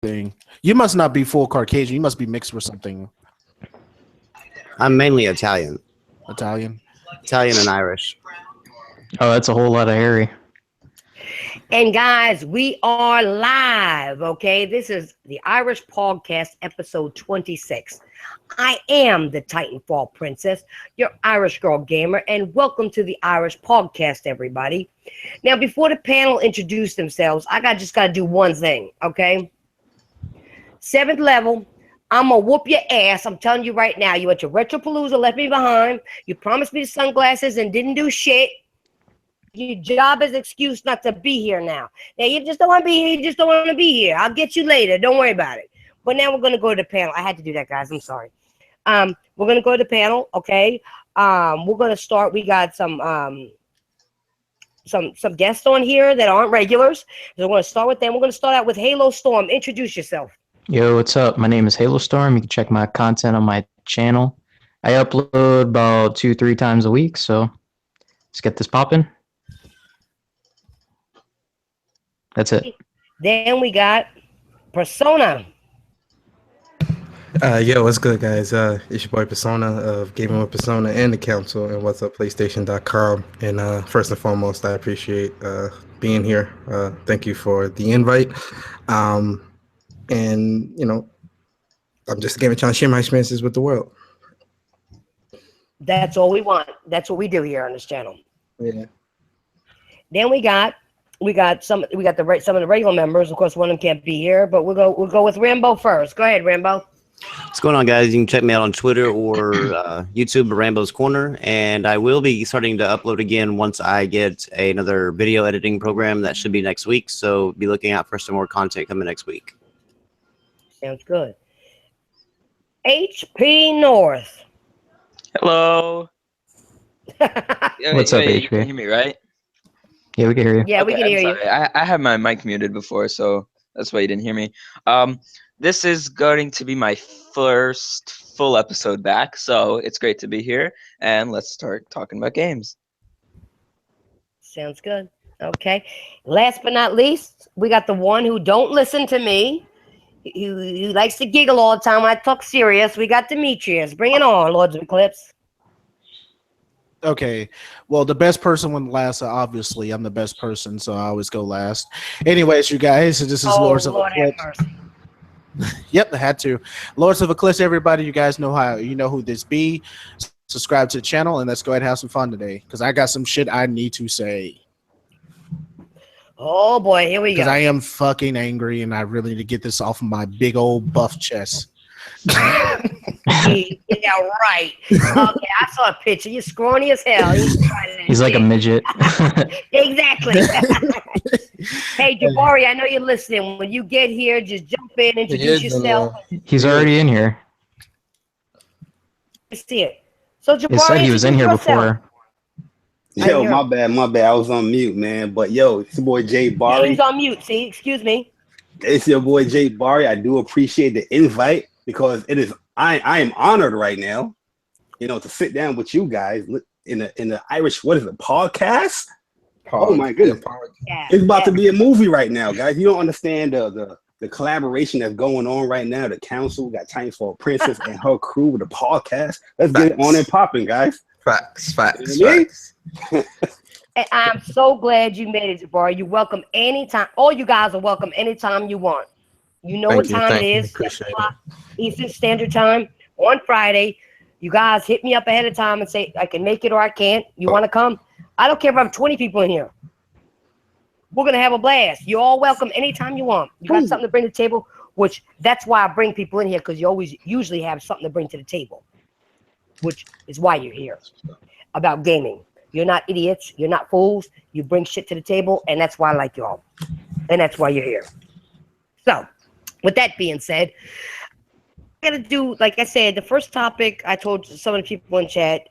thing. You must not be full Caucasian. You must be mixed with something. I'm mainly Italian. Italian And Irish. Oh, that's a whole lot of hairy. And guys, we are live, okay? This is the Irish Podcast, episode 26. I am the Titanfall Princess, your Irish girl gamer, and welcome to the Irish Podcast, everybody. Now, before the panel introduce themselves, I just got to do one thing, okay? 7th level, I'm going to whoop your ass. I'm telling you right now, you went to Retropalooza, left me behind. You promised me the sunglasses and didn't do shit. Your job is an excuse not to be here now. Now, you just don't want to be here. You just don't want to be here. I'll get you later. Don't worry about it. But now we're going to go to the panel. I had to do that, guys. I'm sorry. We're going to go to the panel, okay? We're going to start. We got some guests on here that aren't regulars. So we're going to start with them. We're going to start out with Halo Storm. Introduce yourself. Yo, what's up? My name is Halo Storm. You can check my content on my channel. I upload about 2-3 times a week, so let's get this popping. That's it. Then we got Persona. Yo, what's good, guys? It's your boy Persona of Gaming with Persona and the Council and what's up PlayStation.com. And first and foremost, I appreciate being here. Thank you for the invite. And you know, I'm just trying to share my experiences with the world. That's all we want. That's what we do here on this channel. Yeah. Then we got some of the regular members. Of course, one of them can't be here, but we'll go with Rambo first. Go ahead, Rambo. What's going on, guys? You can check me out on Twitter or YouTube at Rambo's Corner, and I will be starting to upload again once I get another video editing program. That should be next week, so be looking out for some more content coming next week. Sounds good. HP North. Hello. What's up, HP? You can hear me, right? Yeah, we can hear you. Yeah, okay, we can hear you. I had my mic muted before, so that's why you didn't hear me. This is going to be my first full episode back, so it's great to be here, and let's start talking about games. Sounds good. Okay. Last but not least, we got the one who don't listen to me. He likes to giggle all the time when I talk serious. We got Demetrius. Bring it on, Lords of Eclipse. Okay, well, the best person went last. Obviously, I'm the best person, so I always go last. Anyways, you guys, this is Lords of Eclipse. Yep, I had to. Lords of Eclipse, everybody, you guys know who this be. Subscribe to the channel, and let's go ahead and have some fun today, because I got some shit I need to say. Oh, boy, here we go. Because I am fucking angry, and I really need to get this off of my big old buff chest. Yeah, right. Okay, I saw a picture. You're scrawny as hell. He's like a midget. Exactly. Hey, Jabari, I know you're listening. When you get here, just jump in, introduce yourself. He's already in here. I see it. So, Jabari, He said he was in here before. Yo, my bad. I was on mute, man. But yo, it's your boy Jay Barry. He's on mute. See, excuse me. It's your boy Jay Barry. I do appreciate the invite because it is. I am honored right now, to sit down with you guys in the Irish. What is it? Podcast? Oh my goodness! Yeah, it's about to be a movie right now, guys. You don't understand the collaboration that's going on right now. The council got Titanfall Princess and her crew with the podcast. Let's get it on and popping, guys. Facts. And I'm so glad you made it, Jabari. You're welcome anytime. All you guys are welcome anytime you want. You know what time it is. 6 o'clock Eastern Standard Time on Friday. You guys hit me up ahead of time and say, I can make it or I can't. You want to come? I don't care if I have 20 people in here. We're going to have a blast. You're all welcome anytime you want. You got something to bring to the table, which that's why I bring people in here, because you usually have something to bring to the table, which is why you're here, about gaming. You're not idiots. You're not fools. You bring shit to the table, and that's why I like y'all. And that's why you're here. So, with that being said, I'm gonna do, like I said, the first topic I told some of the people in chat.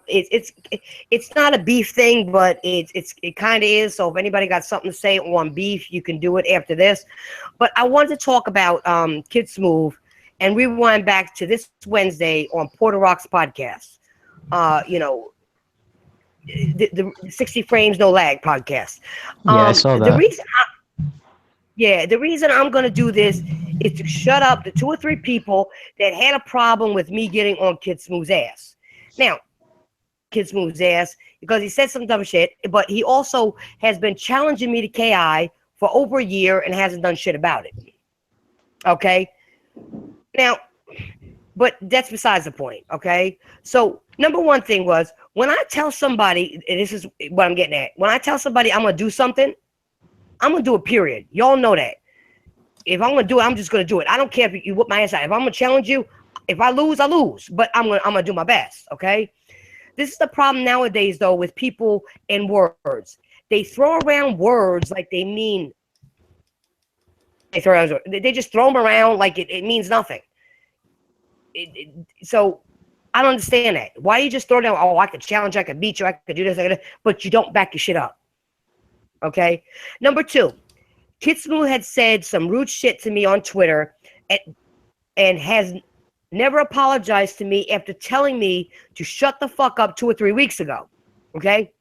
It's not a beef thing, but it kind of is. So if anybody got something to say on beef, you can do it after this. But I wanted to talk about kidsmoove and rewind back to this Wednesday on Porter Rock's podcast. The 60 frames no lag podcast. Yeah, I saw that. Yeah, the reason I'm going to do this is to shut up the 2 or 3 people that had a problem with me getting on Kid Smooth's ass. Now, Kid Smooth's ass because he said some dumb shit, but he also has been challenging me to KI for over a year and hasn't done shit about it. Okay? Now, but that's besides the point, okay? So, number one thing was, when I tell somebody, and this is what I'm getting at, when I tell somebody I'm going to do something, I'm going to do it, period. Y'all know that. If I'm going to do it, I'm just going to do it. I don't care if you whip my ass out. If I'm going to challenge you, if I lose, I lose. But I'm going to do my best, okay? This is the problem nowadays, though, with people and words. They throw around words like they mean. They just throw them around like it means nothing. So I don't understand that. Why do you just throw down, oh, I could challenge, I could beat you, I could do this, but you don't back your shit up. Okay? Number 2, Kid Smooth had said some rude shit to me on Twitter and has never apologized to me after telling me to shut the fuck up 2 or 3 weeks ago. Okay?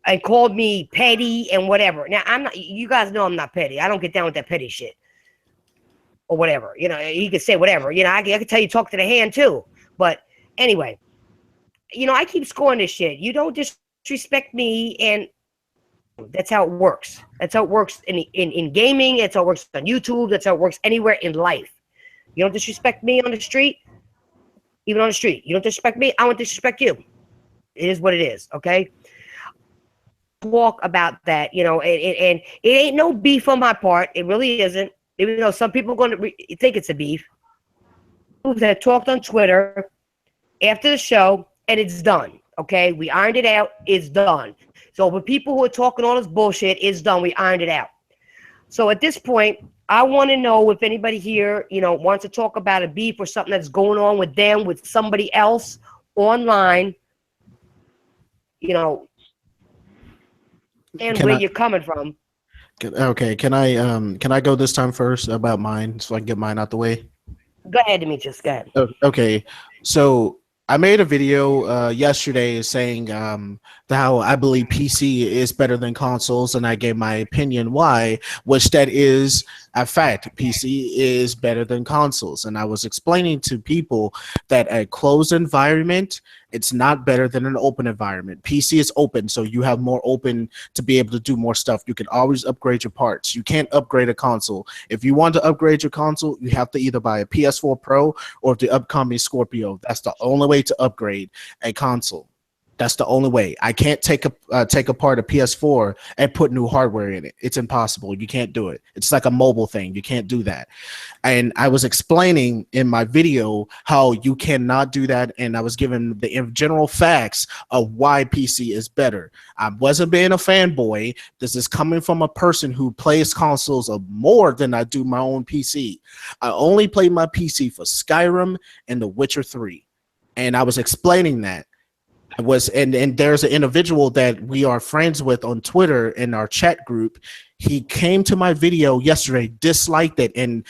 And called me petty and whatever. Now, I'm not, you guys know I'm not petty. I don't get down with that petty shit. Or whatever. You know, he could say whatever. You know, I can tell you talk to the hand too. But anyway, you know, I keep scoring this shit. You don't disrespect me, and that's how it works. That's how it works in gaming. That's how it works on YouTube. That's how it works anywhere in life. You don't disrespect me on the street, even on the street. You don't disrespect me, I won't disrespect you. It is what it is, okay? Talk about that, you know, and it ain't no beef on my part. It really isn't. Even though some people are going to think it's a beef. That talked on Twitter after the show, and it's done. Okay, we ironed it out. It's done. So for people who are talking all this bullshit, it's done. We ironed it out. So at this point, I want to know if anybody here, you know, wants to talk about a beef or something that's going on with them, with somebody else online. You know, and where you're coming from. Okay, can I go this time first about mine so I can get mine out the way? Go ahead, Demetrius. Go ahead. Okay, so I made a video yesterday saying how I believe PC is better than consoles, and I gave my opinion why, which that is a fact. PC is better than consoles, and I was explaining to people that a closed environment, it's not better than an open environment. PC is open, so you have more open to be able to do more stuff. You can always upgrade your parts. You can't upgrade a console. If you want to upgrade your console, you have to either buy a PS4 Pro or the upcoming Scorpio. That's the only way to upgrade a console. That's the only way. I can't take apart a PS4 and put new hardware in it. It's impossible. You can't do it. It's like a mobile thing. You can't do that. And I was explaining in my video how you cannot do that, and I was giving the general facts of why PC is better. I wasn't being a fanboy. This is coming from a person who plays consoles of more than I do my own PC. I only play my PC for Skyrim and The Witcher 3, and I was explaining that. And there's an individual that we are friends with on Twitter in our chat group. He came to my video yesterday, disliked it, and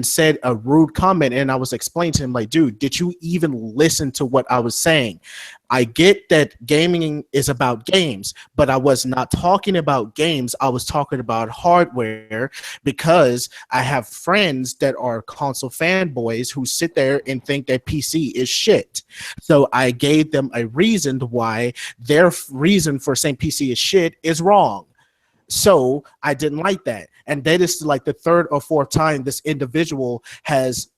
said a rude comment. And I was explaining to him, like, dude, did you even listen to what I was saying? I get that gaming is about games, but I was not talking about games. I was talking about hardware, because I have friends that are console fanboys who sit there and think that PC is shit. So I gave them a reason why their reason for saying PC is shit is wrong. So I didn't like that. And that is like the 3rd or 4th time this individual has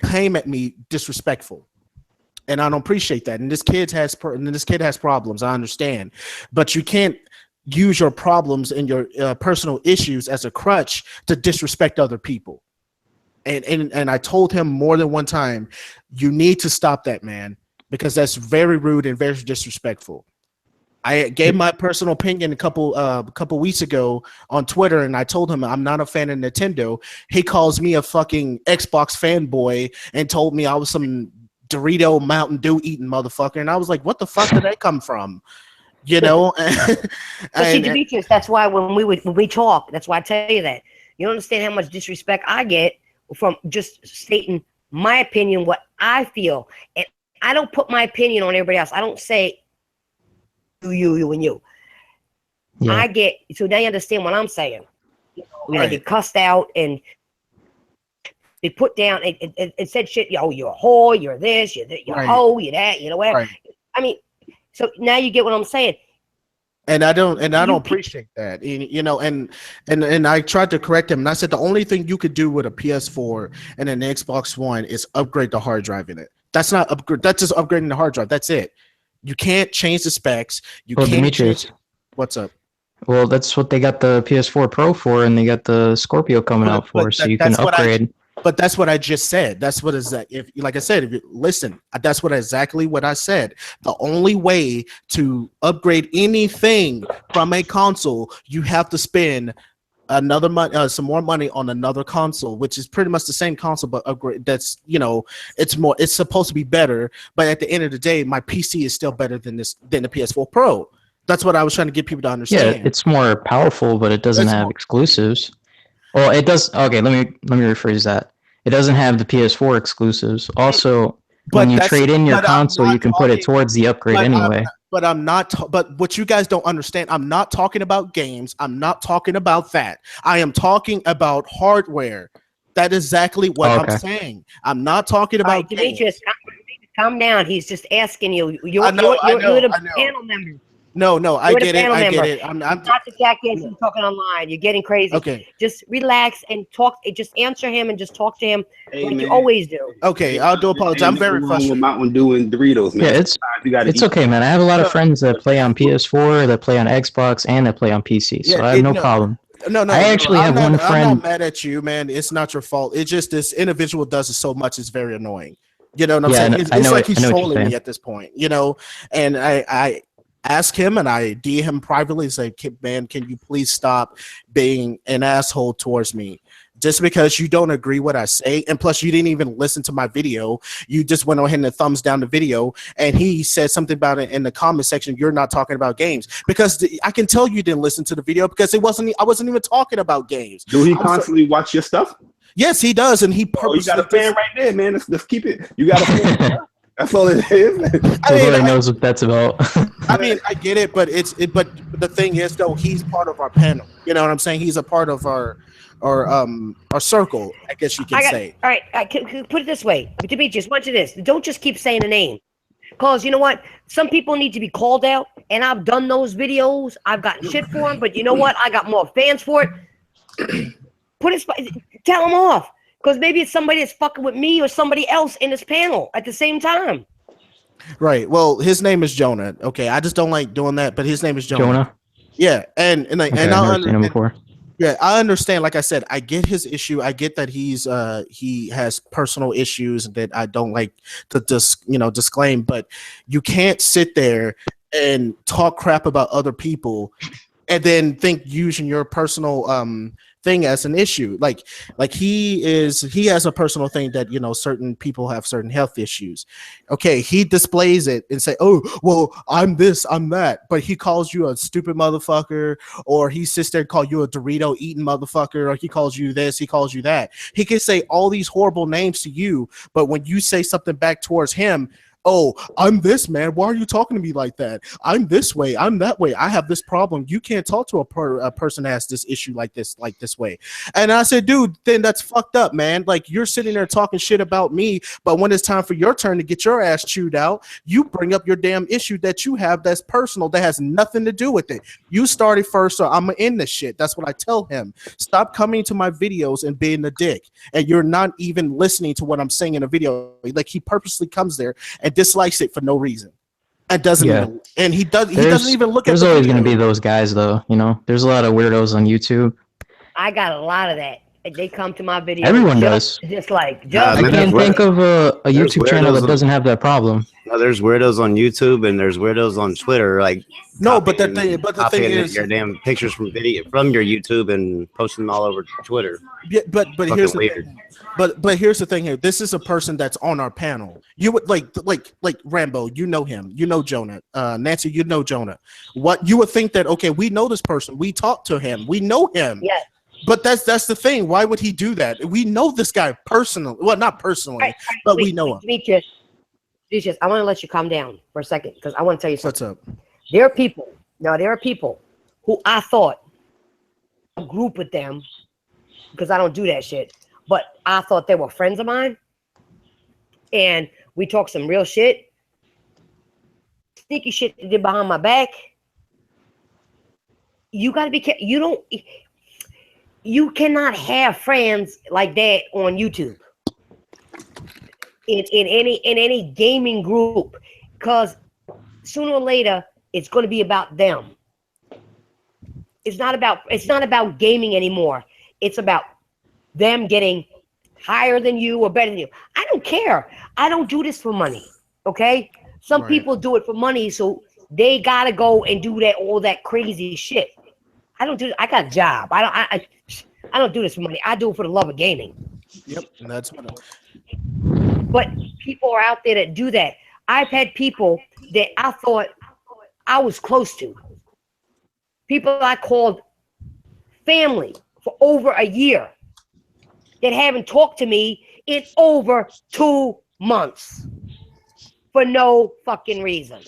came at me disrespectful. And I don't appreciate that. And this kid has problems. I understand, but you can't use your problems and your personal issues as a crutch to disrespect other people. And I told him more than one time, you need to stop that, man, because that's very rude and very disrespectful. I gave my personal opinion a couple weeks ago on Twitter, and I told him I'm not a fan of Nintendo. He calls me a fucking Xbox fanboy and told me I was some Dorito Mountain Dew eating motherfucker, and I was like, what the fuck did that come from? You know? See, Demetrius, that's why when we talk, that's why I tell you that. You don't understand how much disrespect I get from just stating my opinion, what I feel. And I don't put my opinion on everybody else. I don't say you, and you. Yeah. I get, so now you understand what I'm saying. and I get cussed out and they put down it said shit, you're a whore, you're this, you're a hoe, you're that, you know what? I mean, so now you get what I'm saying. And I don't appreciate that. And I tried to correct him, and I said the only thing you could do with a PS4 and an Xbox One is upgrade the hard drive in it. That's not upgrade. That's just upgrading the hard drive. That's it. You can't change the specs. You can't Demetrius, change. What's up? Well, that's what they got the PS4 Pro for, and they got the Scorpio coming out for, so you can upgrade. But that's what I just said. That's what is that? If, like I said, if you listen, that's exactly what I said. The only way to upgrade anything from a console, you have to spend some more money on another console, which is pretty much the same console, but upgrade. That's it's supposed to be better. But at the end of the day, my PC is still better than the PS4 Pro. That's what I was trying to get people to understand. Yeah, it's more powerful, but it doesn't have exclusives. Well, it does. Okay, let me rephrase that. It doesn't have the PS4 exclusives. Also, when you trade in your console, you can put it towards the upgrade anyway. But I'm not. But what you guys don't understand, I'm not talking about games. I'm not talking about that. I am talking about hardware. That is exactly what I'm saying. I'm not talking about games. Demetrius, calm down. He's just asking you. You're the panel member. No, I get it. I get it. I'm not the jackass you're talking online. You're getting crazy. Okay. Just relax and talk. Just answer him and just talk to him like you always do. Okay, I'll do apologize. I'm very frustrated. Mountain Dew and Doritos, man. Yeah, it's okay, man. I have a lot of friends that play on PS4, that play on Xbox, and that play on PC, so I have no problem. No. I actually have one friend. I'm not mad at you, man. It's not your fault. It's just this individual does it so much. It's very annoying. You know what I'm saying? It's like he's trolling me at this point. And I ask him and I DM him privately, say, man, can you please stop being an asshole towards me? Just because you don't agree what I say, and plus you didn't even listen to my video, you just went ahead and thumbs down the video, and he said something about it in the comment section. You're not talking about games, because I can tell you didn't listen to the video because I wasn't even talking about games. Do he constantly watch your stuff? Yes, he does, and he purposely. You got a fan right there, man. Let's keep it. You got a fan. That's all it is. Nobody knows what that's about. I mean, I get it, but but the thing is, though, he's part of our panel. You know what I'm saying? He's a part of our circle, I guess you can say. All right, put it this way, Demetrius. Watch this. Don't just keep saying a name, because you know what? Some people need to be called out, and I've done those videos. I've gotten shit for them, but you know what? I got more fans for it. Tell them off. Because maybe it's somebody that's fucking with me or somebody else in this panel at the same time. Right. Well, his name is Jonah. Okay, I just don't like doing that, but his name is Jonah. Yeah, and I've never seen him before. Yeah, I understand. Like I said, I get his issue. I get that he has personal issues that I don't like to disclaim. But you can't sit there and talk crap about other people and then think using your personal thing as an issue. Like he has a personal thing that certain people have certain health issues. Okay, he displays it and say, oh well, I'm this, I'm that, but he calls you a stupid motherfucker, or he sits there and call you a Dorito eating motherfucker, or he calls you this, he calls you that. He can say all these horrible names to you, but when you say something back towards him, oh, I'm this, man. Why are you talking to me like that? I'm this way. I'm that way. I have this problem. You can't talk to a person that has this issue like this way. And I said, dude, then that's fucked up, man. Like, you're sitting there talking shit about me, but when it's time for your turn to get your ass chewed out, you bring up your damn issue that you have that's personal, that has nothing to do with it. You started first, so I'm in this shit. That's what I tell him. Stop coming to my videos and being a dick. And you're not even listening to what I'm saying in a video. Like, he purposely comes there and dislikes it for no reason. And doesn't even, and he doesn't even look at There's always going to be those guys, though. There's a lot of weirdos on YouTube. I got a lot of that. They come to my videos. Everyone does. I can't think of a YouTube channel that doesn't have that problem. No, there's weirdos on YouTube and there's weirdos on Twitter. Like, no, but the thing is, your damn pictures from your YouTube and posting them all over Twitter. Yeah, but here's the thing. But here's the thing here. This is a person that's on our panel. You would like Rambo. You know him. You know Jonah. Nancy. You know Jonah. What you would think that? Okay, we know this person. We talk to him. We know him. Yeah. But that's the thing. Why would he do that? We know this guy personally. Well, not personally, but we know him. Demetrius, I want to let you calm down for a second because I want to tell you something. What's up? There are people who I thought group with them because I don't do that shit. But I thought they were friends of mine, and we talked some real shit, sneaky shit they did behind my back. You got to be careful. You cannot have friends like that on YouTube. In any gaming group, because sooner or later it's going to be about them. It's not about gaming anymore. It's about them getting higher than you or better than you. I don't care. I don't do this for money. Okay? Some people do it for money, so they gotta go and do all that crazy shit. I don't do. I got a job. I don't do this for money. I do it for the love of gaming. Yep, and that's what. But people are out there that do that. I've had people that I thought I was close to. People I called family for over a year that haven't talked to me in over 2 months for no fucking reason.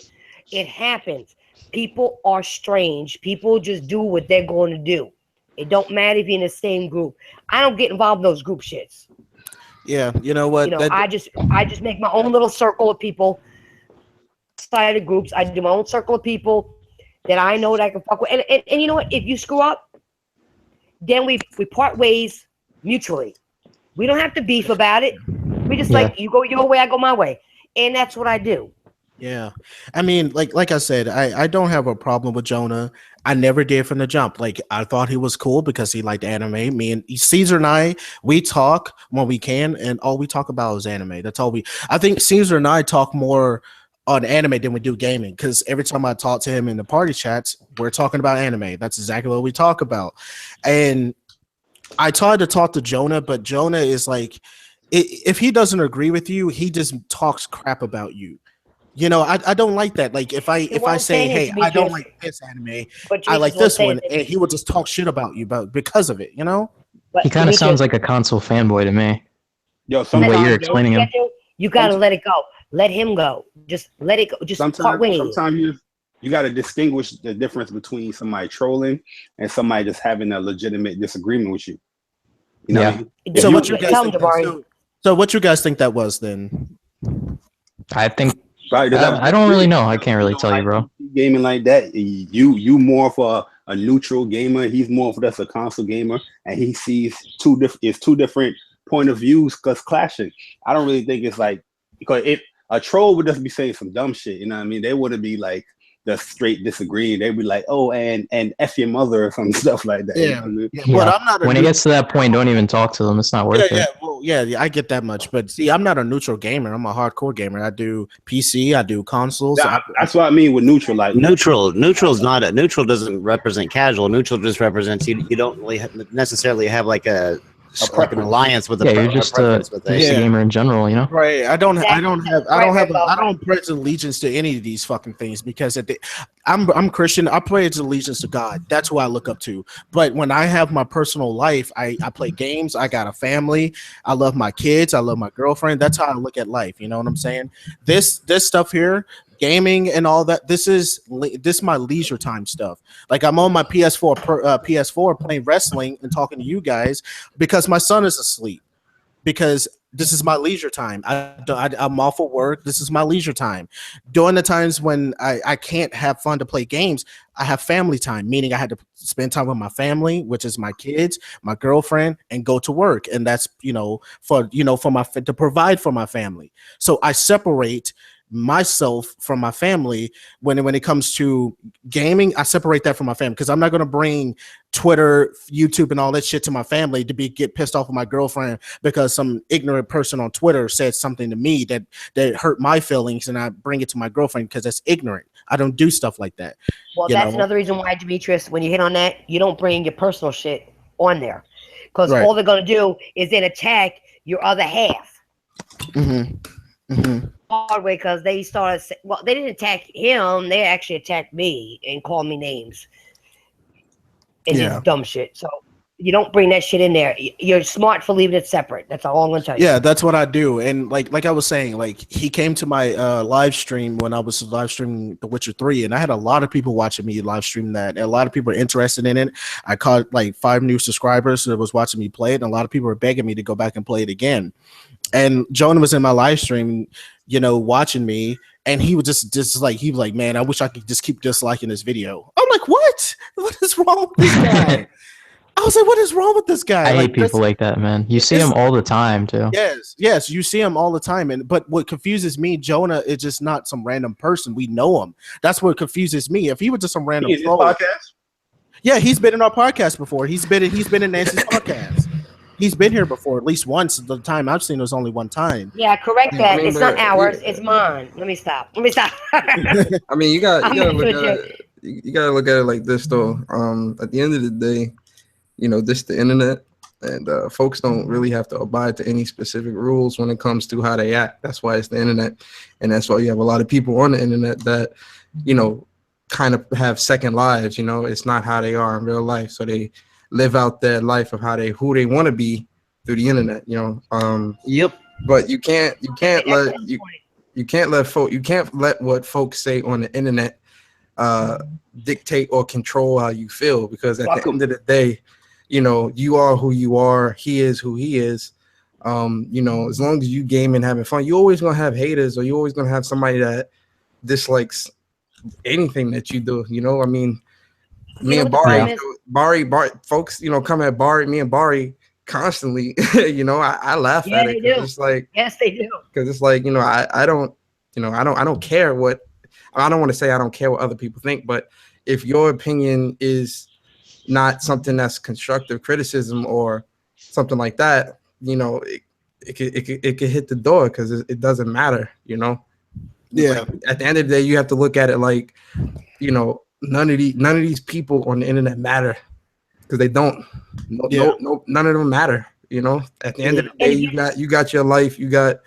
It happens. People are strange. People just do what they're going to do. It don't matter if you're in the same group. I don't get involved in those group shits. Yeah, you know what? I just make my own little circle of people. Outside of groups, I do my own circle of people that I know that I can fuck with. And you know what? If you screw up, then we part ways mutually. We don't have to beef about it. We just like, you go your way, I go my way, and that's what I do. Yeah, I mean, like I said, I don't have a problem with Jonah. I never did from the jump. Like, I thought he was cool because he liked anime. Me and Caesar and I, we talk when we can, and all we talk about is anime. That's all I think Caesar and I talk more on anime than we do gaming, because every time I talk to him in the party chats, we're talking about anime. That's exactly what we talk about. And I tried to talk to Jonah, but Jonah is like, if he doesn't agree with you, he just talks crap about you. You know, I don't like that. Like, if I say, hey, I don't like this anime, I like this one, and he will just talk shit about you because of it, you know? But he kind of sounds like a console fanboy to me. Yo, the way you're explaining him. You gotta let it go. Let him go. Just let it go. Just part ways. Sometimes you got to distinguish the difference between somebody trolling and somebody just having a legitimate disagreement with you. You know what I mean? So what you guys think? So what you guys think that was then? I think I don't really know. I can't really tell you, bro. Gaming like that, you more for a neutral gamer. He's more for that's a console gamer, and he sees two different point of views clashing. I don't really think it's like, because if a troll would just be saying some dumb shit, you know what I mean? They wouldn't be like the straight disagreeing. They'd be like, oh, and F your mother or some stuff like that. Yeah. You know what I mean? Yeah. But I'm not. When it gets to that point, don't even talk to them. It's not worth it. Yeah. Well, yeah, I get that much. But see, I'm not a neutral gamer. I'm a hardcore gamer. I do PC. I do consoles. That's what I mean with neutral. Like neutral doesn't represent casual. Neutral just represents you don't really necessarily have like an alliance with you're just a gamer in general, you know. Right. I don't pledge allegiance to any of these fucking things, because I'm Christian. I pledge allegiance to God. That's who I look up to. But when I have my personal life, I play games. I got a family. I love my kids. I love my girlfriend. That's how I look at life. You know what I'm saying? This stuff here, gaming and all that, this is my leisure time stuff. Like, I'm on my PS4 playing wrestling and talking to you guys because my son is asleep, because this is my leisure time. I'm off of work. This is my leisure time. During the times when I can't have fun to play games, I have family time, meaning I had to spend time with my family, which is my kids, my girlfriend, and go to work. And that's, to provide for my family. So I separate myself from my family when it comes to gaming. I separate that from my family, because I'm not going to bring Twitter, YouTube, and all that shit to my family to get pissed off with my girlfriend because some ignorant person on Twitter said something to me that hurt my feelings, and I bring it to my girlfriend because that's ignorant. I don't do stuff like that. Well, that's another reason why, Demetrius, when you hit on that, you don't bring your personal shit on there, because all they're going to do is then attack your other half. Hard way, because they started. Well, they didn't attack him. They actually attacked me and called me names and did dumb shit. So You don't bring that shit in there. You're smart for leaving it separate. That's all I'm gonna tell you. Yeah, that's what I do. And like I was saying, like he came to my live stream when I was live streaming The Witcher 3, and I had a lot of people watching me live stream that. And a lot of people are interested in it. I caught like 5 new subscribers that was watching me play it, and a lot of people were begging me to go back and play it again. And Jonah was in my live stream, you know, watching me, and he was just like, he was like, man, I wish I could just keep disliking this video. I'm like, what is wrong with this guy? I was like, what is wrong with this guy? I like, hate people like that, man. You see them all the time, too. Yes, you see him all the time. But what confuses me, Jonah is just not some random person. We know him. That's what confuses me. If he was just some random podcast, yeah, he's been in our podcast before. He's been in Nancy's podcast. He's been here before at least once. The time I've seen was only one time. Yeah, correct that. It's not ours. It's mine. Let me stop. I mean, you gotta look at it like this, though. At the end of the day, you know, this the internet, and folks don't really have to abide to any specific rules when it comes to how they act. That's why it's the internet, and that's why you have a lot of people on the internet that, you know, kind of have second lives. You know, it's not how they are in real life, so they live out their life of who they want to be through the internet. You know, Yep. But you can't let what folks say on the internet dictate or control how you feel, because at the end of the day, you know, you are who you are. He is who he is. You know, as long as you game and having fun, you're always gonna have haters, or you're always gonna have somebody that dislikes anything that you do. You know, I mean, me and Bari, folks, you know, come at me and Bari constantly. You know, I laugh at it. It's like, yes, they do. Because it's like, you know, I don't care what, I don't want to say I don't care what other people think, but if your opinion is not something that's constructive criticism or something like that, you know, it could hit the door, because it doesn't matter, you know. Yeah. Like, at the end of the day, you have to look at it like, you know, none of these people on the internet matter, because they don't. No, none of them matter. You know, at the end of the day, you got your life, you got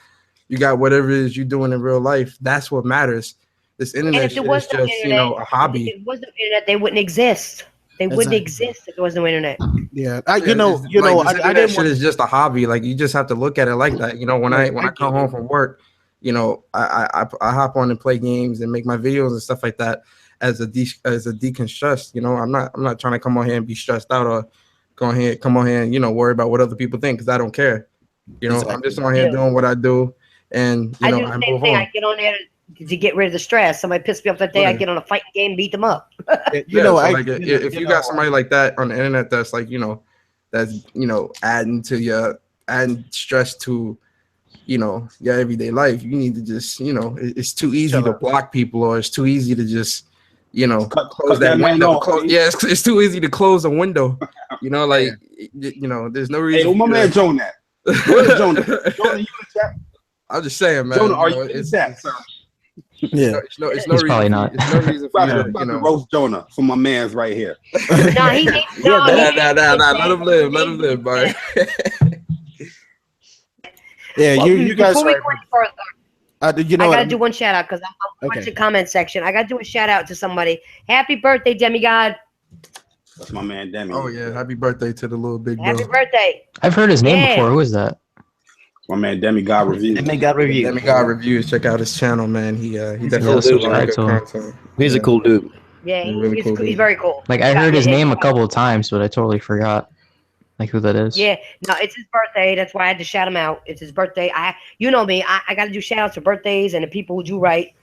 whatever it is you're doing in real life. That's what matters. This internet shit is just, you know, a hobby. If it wasn't the internet, they wouldn't exist. They wouldn't exist if there was no internet. Yeah, I didn't. Shit is just a hobby. Like, you just have to look at it like that. You know, when I come home from work, you know, I hop on and play games and make my videos and stuff like that as a deconstruct. You know, I'm not trying to come on here and be stressed out, or come on here and, you know, worry about what other people think, because I don't care. You know, I'm just on here doing what I do, and you know, I move on. I get on there to get rid of the stress. Somebody pissed me off that day, I get on a fighting game and beat them up. If you got somebody like that on the internet, that's like, you know, that's, you know, adding stress to, you know, your everyday life, you need to just, you know, it's too easy to block people, or it's too easy to just, you know, close that window. It's too easy to close a window. You know, like, you know, there's no reason. Hey, where my man Jonah at? Where's Jonah? Jonah, you in chat? I'm just saying, man. Jonah, are you in chat, sir? Yeah, it's no He's reason, probably not. It's no reason for you to, you know, roast Jonah for my man's right here. Nah, let him live, bro. Yeah, you guys. Before we go any further, you know, I gotta do one shout out, because I'm watching the comment section. I gotta do a shout out to somebody. Happy birthday, demigod. That's my man Demi. Oh yeah, happy birthday to the little big bro. Happy birthday. I've heard his name before. Who is that? My man Demigod Reviews. Demigod Reviews. Check out his channel, man. He definitely does a lot of good content. He's a cool dude. Yeah, Really cool dude. he's very cool. Like, I heard his name a couple of times, but I totally forgot like who that is. Yeah, no, it's his birthday. That's why I had to shout him out. It's his birthday. You know me. I got to do shout outs to birthdays and the people who do right.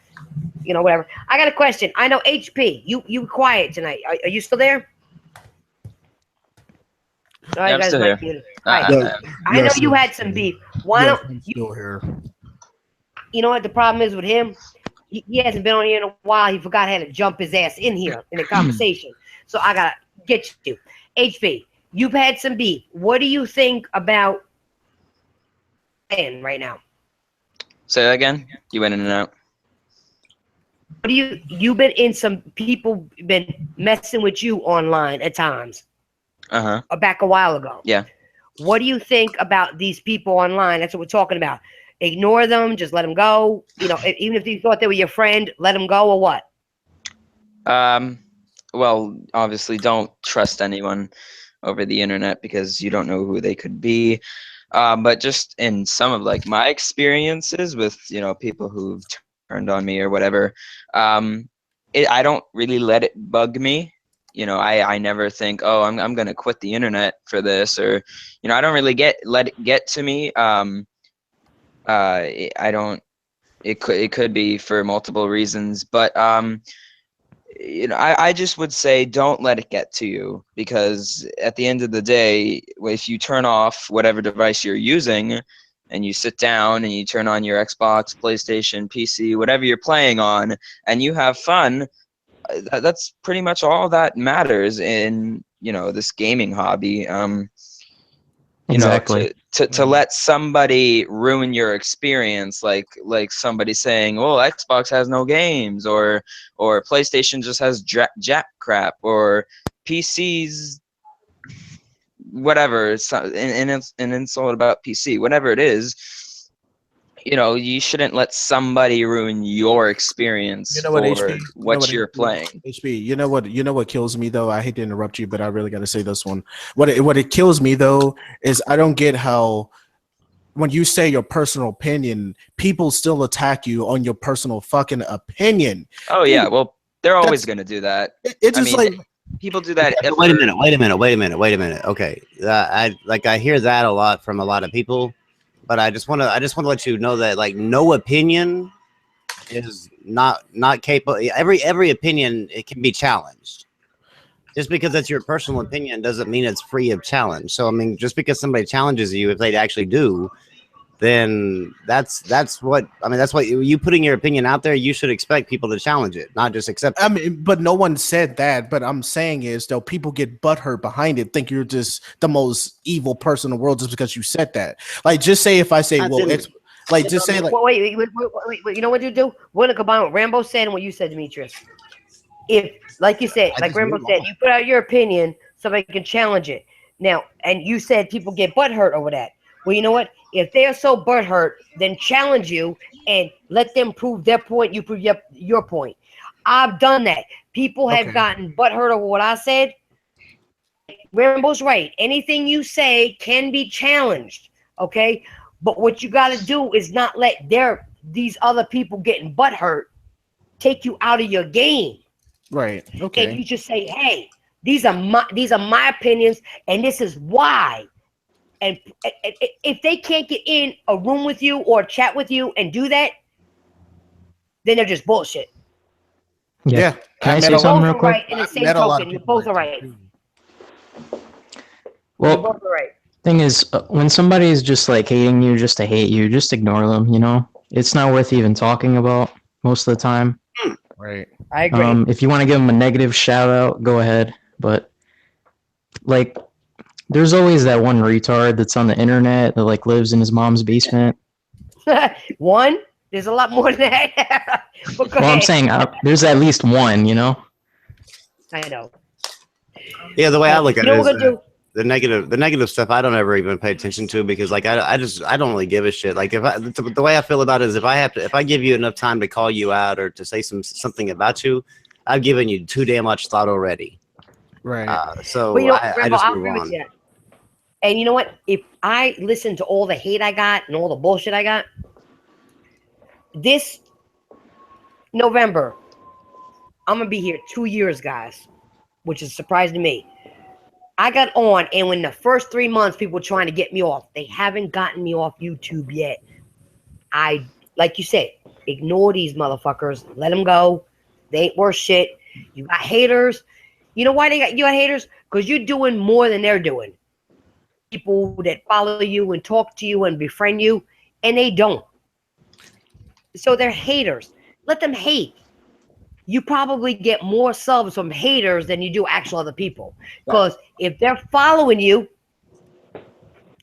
You know, whatever. I got a question. I know HP. You quiet tonight. Are you still there? Yeah, I'm still here. Right. I know you had some beef. Why don't I'm still here? You know what the problem is with him? He hasn't been on here in a while. He forgot how to jump his ass in here in the conversation. So I gotta get you. HP, you've had some beef. What do you think about right now? Say that again. You went in and out. What do you've been in some people been messing with you online at times? Back a while ago. Yeah. What do you think about these people online? That's what we're talking about. Ignore them. Just let them go. You know, even if you thought they were your friend, let them go, or what? Well, obviously, don't trust anyone over the internet because you don't know who they could be. But just in some of like my experiences with, you know, people who've turned on me or whatever, I don't really let it bug me. You know, I never think, oh, I'm gonna quit the internet for this, or, you know, I don't really let it get to me. I don't. It could be for multiple reasons, but you know, I just would say don't let it get to you, because at the end of the day, if you turn off whatever device you're using and you sit down and you turn on your Xbox, PlayStation, PC, whatever you're playing on, and you have fun, that's pretty much all that matters in, you know, this gaming hobby. You Exactly. know, to let somebody ruin your experience, like somebody saying, "Oh, Xbox has no games," or PlayStation just has jack crap, or PCs, whatever. And it's an insult about PC, whatever it is. You know, you shouldn't let somebody ruin your experience for what you're playing. HB, you know what kills me though? I hate to interrupt you, but I really got to say this one. What it kills me though is I don't get how when you say your personal opinion, people still attack you on your personal fucking opinion. Oh yeah, well, they're always going to do that. It's just like people do that. Wait a minute. Okay, I hear that a lot from a lot of people. But I just want to let you know that like no opinion is not capable. Every opinion, it can be challenged. Just because it's your personal opinion doesn't mean it's free of challenge. So I mean, just because somebody challenges you, if they actually do, then that's what you putting your opinion out there. You should expect people to challenge it, not just accept it. I mean, but no one said that. But I'm saying is though, people get butthurt behind it, think you're just the most evil person in the world just because you said that. Like, just say if I say, well, it's like, just say like, wait, you know what you do? We're gonna combine what Rambo said and what you said, Demetrius. If, like you said, like Rambo said, you put out your opinion, somebody can challenge it. Now, and you said people get butthurt over that. Well, you know what? If they're so butthurt, then challenge you and let them prove their point. You prove your point. I've done that. People have gotten butthurt over what I said. Rambo's right. Anything you say can be challenged. Okay, but what you got to do is not let these other people getting butthurt take you out of your game. Right. Okay. And you just say, hey, these are my opinions, and this is why. And if they can't get in a room with you or chat with you and do that, then they're just bullshit. Yeah. Can I say something real quick? Right, in the same token, you both are right. Well, you're both right. Thing is, when somebody's just like hating you just to hate you, just ignore them. You know, it's not worth even talking about most of the time. Right. I agree. If you want to give them a negative shout out, go ahead. But like, there's always that one retard that's on the internet that like lives in his mom's basement. One? There's a lot more than that. Well, I'm saying there's at least one, you know? I know. Yeah, the way I look at it is the negative stuff I don't ever even pay attention to, because like I don't really give a shit. Like the way I feel about it is if I give you enough time to call you out or to say something about you, I've given you too damn much thought already. Right. So well, you know, I just move on. And you know what? If I listen to all the hate I got and all the bullshit I got, this November, I'm going to be here 2 years, guys, which is a surprise to me. I got on, and when the first 3 months, people were trying to get me off. They haven't gotten me off YouTube yet. Like you said, ignore these motherfuckers. Let them go. They ain't worth shit. You got haters. You know why you got haters? Because you're doing more than they're doing. People that follow you and talk to you and befriend you, and they don't. So they're haters. Let them hate. You probably get more subs from haters than you do actual other people. Because if they're following you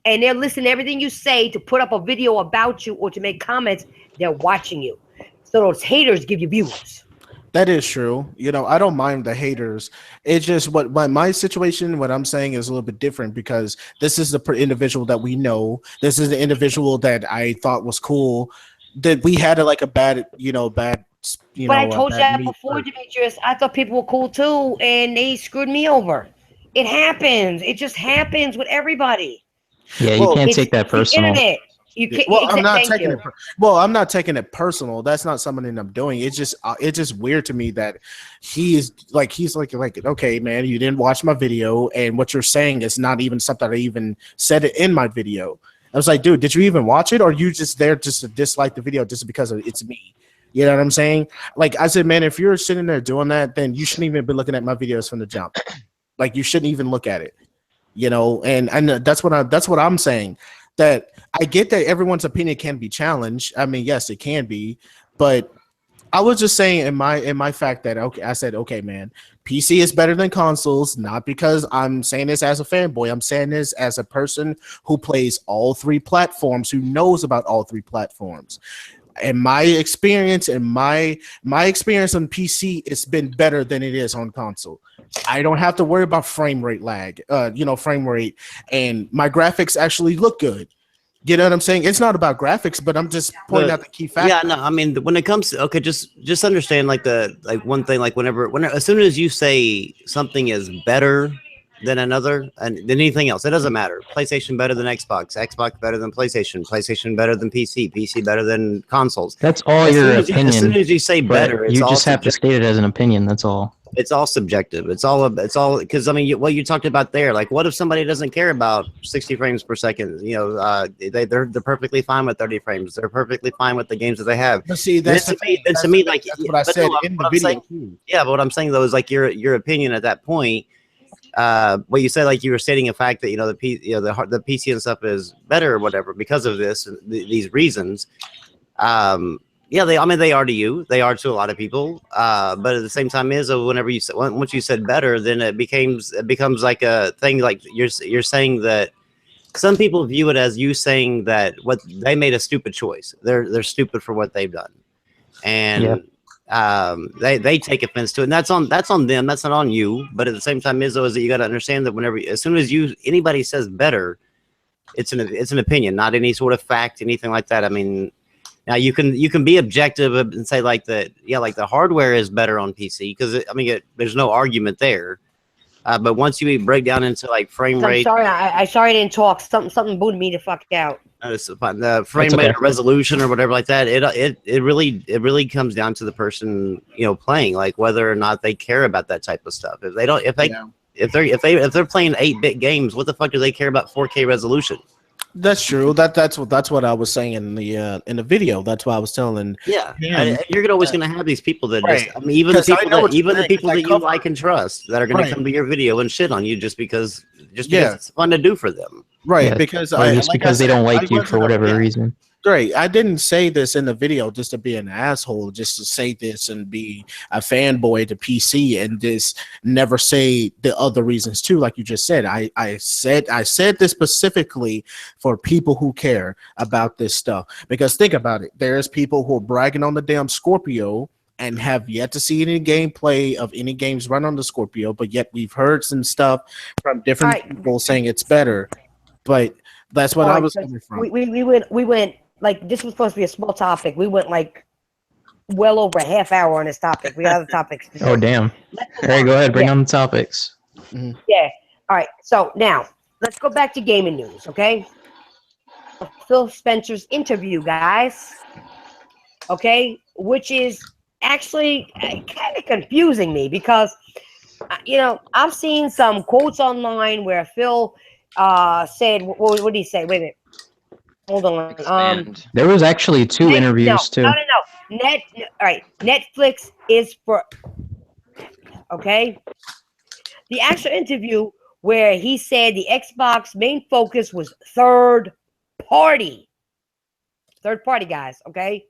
and they're listening to everything you say to put up a video about you or to make comments, they're watching you. So those haters give you views. That is true. You know, I don't mind the haters. It's just my situation, what I'm saying is a little bit different, because this is the individual that we know. This is the individual that I thought was cool, that we had a bad. But I told you that before, Demetrius. I thought people were cool too, and they screwed me over. It happens. It just happens with everybody. Yeah, you can't take that personal. The internet. You can't, well, I'm not taking it. Well, I'm not taking it personal. That's not something I'm doing. It's just weird to me that he's like, okay, man, you didn't watch my video, and what you're saying is not even something I even said it in my video. I was like, dude, did you even watch it, or are you just there just to dislike the video just because it's me? You know what I'm saying? Like I said, man, if you're sitting there doing that, then you shouldn't even be looking at my videos from the jump. Like you shouldn't even look at it. You know, and that's what I'm saying. That I get that everyone's opinion can be challenged. I mean, yes, it can be, but I was just saying in my fact that okay, I said, okay, man, PC is better than consoles, not because I'm saying this as a fanboy. I'm saying this as a person who plays all three platforms, who knows about all three platforms. And my experience and my experience on PC, it's been better than it is on console. I don't have to worry about frame rate lag, frame rate, and my graphics actually look good. You know what I'm saying? It's not about graphics, but I'm just pointing out the key factor. Yeah, no, I mean, when it comes to, okay, just understand one thing, like whenever as soon as you say something is better than another and than anything else, it doesn't matter. PlayStation better than Xbox, Xbox better than PlayStation better than PC better than consoles. That's all your opinion. As soon as you say better, you just have to state it as an opinion. That's all. It's all subjective. It's all because I mean, what you talked about there, like what if somebody doesn't care about 60 frames per second? You know, they're perfectly fine with 30 frames. They're perfectly fine with the games that they have. But see, that's what I said in the video. Yeah, but what I'm saying though is like your opinion at that point. What you said, like you were stating a fact that the PC and stuff is better or whatever because of this these reasons. Yeah, they are to you. They are to a lot of people. But at the same time, whenever once you said better, then it becomes like a thing. Like you're saying that some people view it as you saying that what they made a stupid choice. They're stupid for what they've done, and they take offense to it. And that's on them. That's not on you. But at the same time, is that you got to understand that as soon as anybody says better, it's an opinion, not any sort of fact, anything like that. I mean. Now you can be objective and say like that, yeah, like the hardware is better on PC because I mean there's no argument there, but once you break down into like frame rate, I'm sorry I didn't talk. Something booted me the fuck out. The frame rate or resolution or whatever like that, it really comes down to the person playing, like whether or not they care about that type of stuff. If they're playing 8-bit games, what the fuck do they care about 4K resolution? That's true. That's what I was saying in the video. That's why I was telling. Yeah, you're always going to have these people that just. I mean, even the people that you like and trust that are going to come to your video and shit on you just because it's fun to do for them. Right, yeah, because because they don't like you for whatever reason. Great. I didn't say this in the video just to be an asshole, just to say this and be a fanboy to PC and just never say the other reasons too. Like you just said, I said this specifically for people who care about this stuff. Because think about it. There's people who are bragging on the damn Scorpio and have yet to see any gameplay of any games run on the Scorpio, but yet we've heard some stuff from different people saying it's better. But that's what I was coming from. We went like this was supposed to be a small topic. We went like well over a half hour on this topic. We got other topics. Oh damn! All right, go ahead. Bring on the topics. Mm-hmm. Yeah. All right. So now let's go back to gaming news. Okay. Phil Spencer's interview, guys. Okay, which is actually kind of confusing me because I've seen some quotes online where Phil said, what did he say? Wait a minute. Hold on. There was actually two interviews too. No. All right. Netflix is for. Okay. The actual interview where he said the Xbox main focus was third party. Third party, guys. Okay.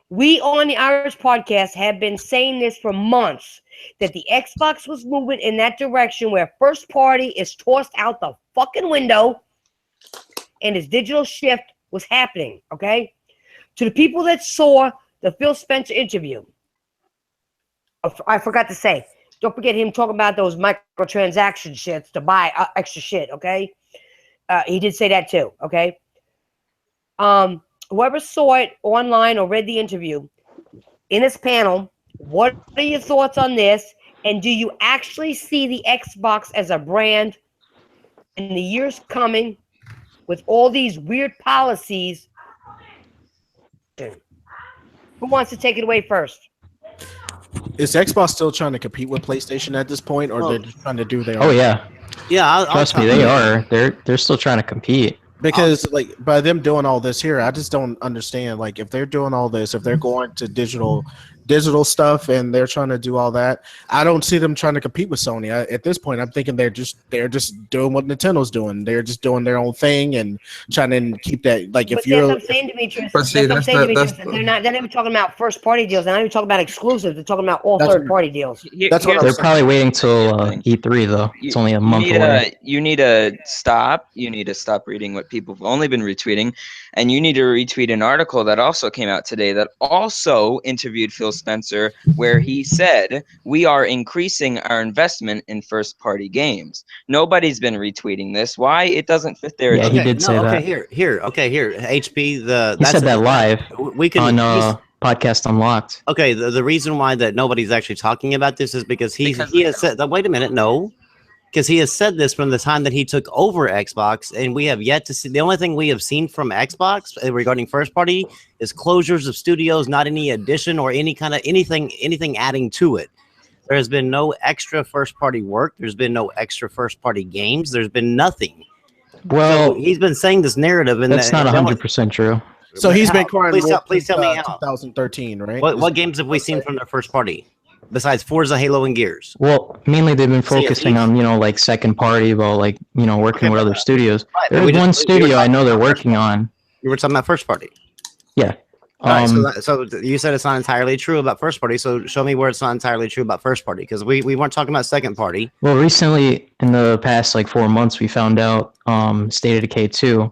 We on the Irish podcast have been saying this for months that the Xbox was moving in that direction where first party is tossed out the fucking window. And his digital shift was happening, okay? To the people that saw the Phil Spencer interview, I forgot to say, don't forget him talking about those microtransaction shits to buy extra shit, okay? He did say that too, okay? Whoever saw it online or read the interview, in this panel, what are your thoughts on this? And do you actually see the Xbox as a brand in the years coming with all these weird policies? Who wants to take it away first? Is Xbox still trying to compete with PlayStation at this point, or they're just trying to do their own? Oh yeah. Yeah, Trust me, they are. They're still trying to compete. Because like by them doing all this here, I just don't understand. Like if they're doing all this, if they're going to digital stuff and they're trying to do all that, I don't see them trying to compete with Sony. At this point, I'm thinking they're just doing what Nintendo's doing. They're just doing their own thing and trying to keep that. Like if you're, that's what I'm saying, Demetrius. But see, They're not even talking about first party deals. They're not even talking about exclusives. They're talking about all third party deals. That's what They're probably waiting till E3 though. It's only a month away. You need to stop. You need to stop reading what people have only been retweeting, and you need to retweet an article that also came out today that also interviewed Phil Spencer, where he said we are increasing our investment in first party games. Nobody's been retweeting this. Why? It doesn't fit their Yeah, agenda. he did say that. Here. HP. He said that live we can on Podcast Unlocked. Okay, the reason why that nobody's actually talking about this is because he has said that. Wait a minute, no, because he has said this from the time that he took over Xbox, and we have yet to see. The only thing we have seen from Xbox regarding first party is closures of studios, not any addition or any kind of anything adding to it. There has been no extra first party work. There's been no extra first party games. There's been nothing. Well, so he's been saying this narrative, and that's not 100% true. So he's been crying. Please tell me how. 2013, right? What games have we seen from their first party besides Forza, Halo, and Gears? Well, mainly they've been focusing on like second party, about like working with other studios. There's one studio I know they're working on. You were talking about first party. Yeah. So you said it's not entirely true about first party. So show me where it's not entirely true about first party, because we weren't talking about second party. Well, recently in the past like 4 months, we found out State of Decay 2.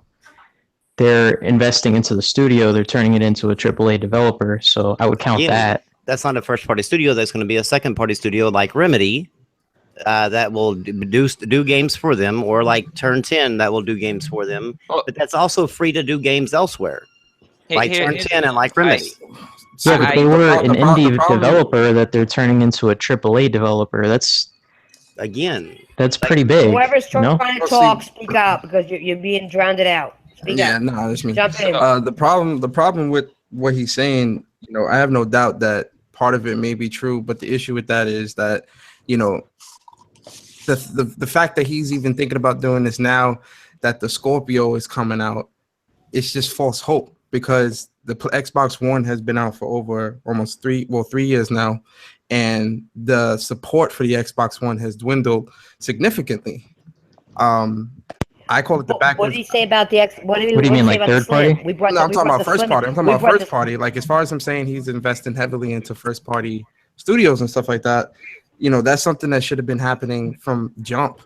They're investing into the studio. They're turning it into a AAA developer. So I would count that. That's not a first party studio. That's going to be a second party studio like Remedy that will do games for them, or like Turn 10 that will do games for them. But that's also free to do games elsewhere, like Turn 10 and like Remedy. Yeah, but they were an indie developer that they're turning into a AAA developer. That's pretty big. Whoever's trying to talk, speak up, because you're being drowned out. That's me. Jump in. The problem with what he's saying, I have no doubt that part of it may be true, but the issue with that is that, the fact that he's even thinking about doing this now, that the Scorpio is coming out, it's just false hope, because the Xbox One has been out for over almost 3 years now, and the support for the Xbox One has dwindled significantly. I call it the back. What did he say about the X? What do you mean, like third party? I'm talking about first party. I'm talking about first party. Like, as far as I'm saying, he's investing heavily into first party studios and stuff like that. That's something that should have been happening from jump.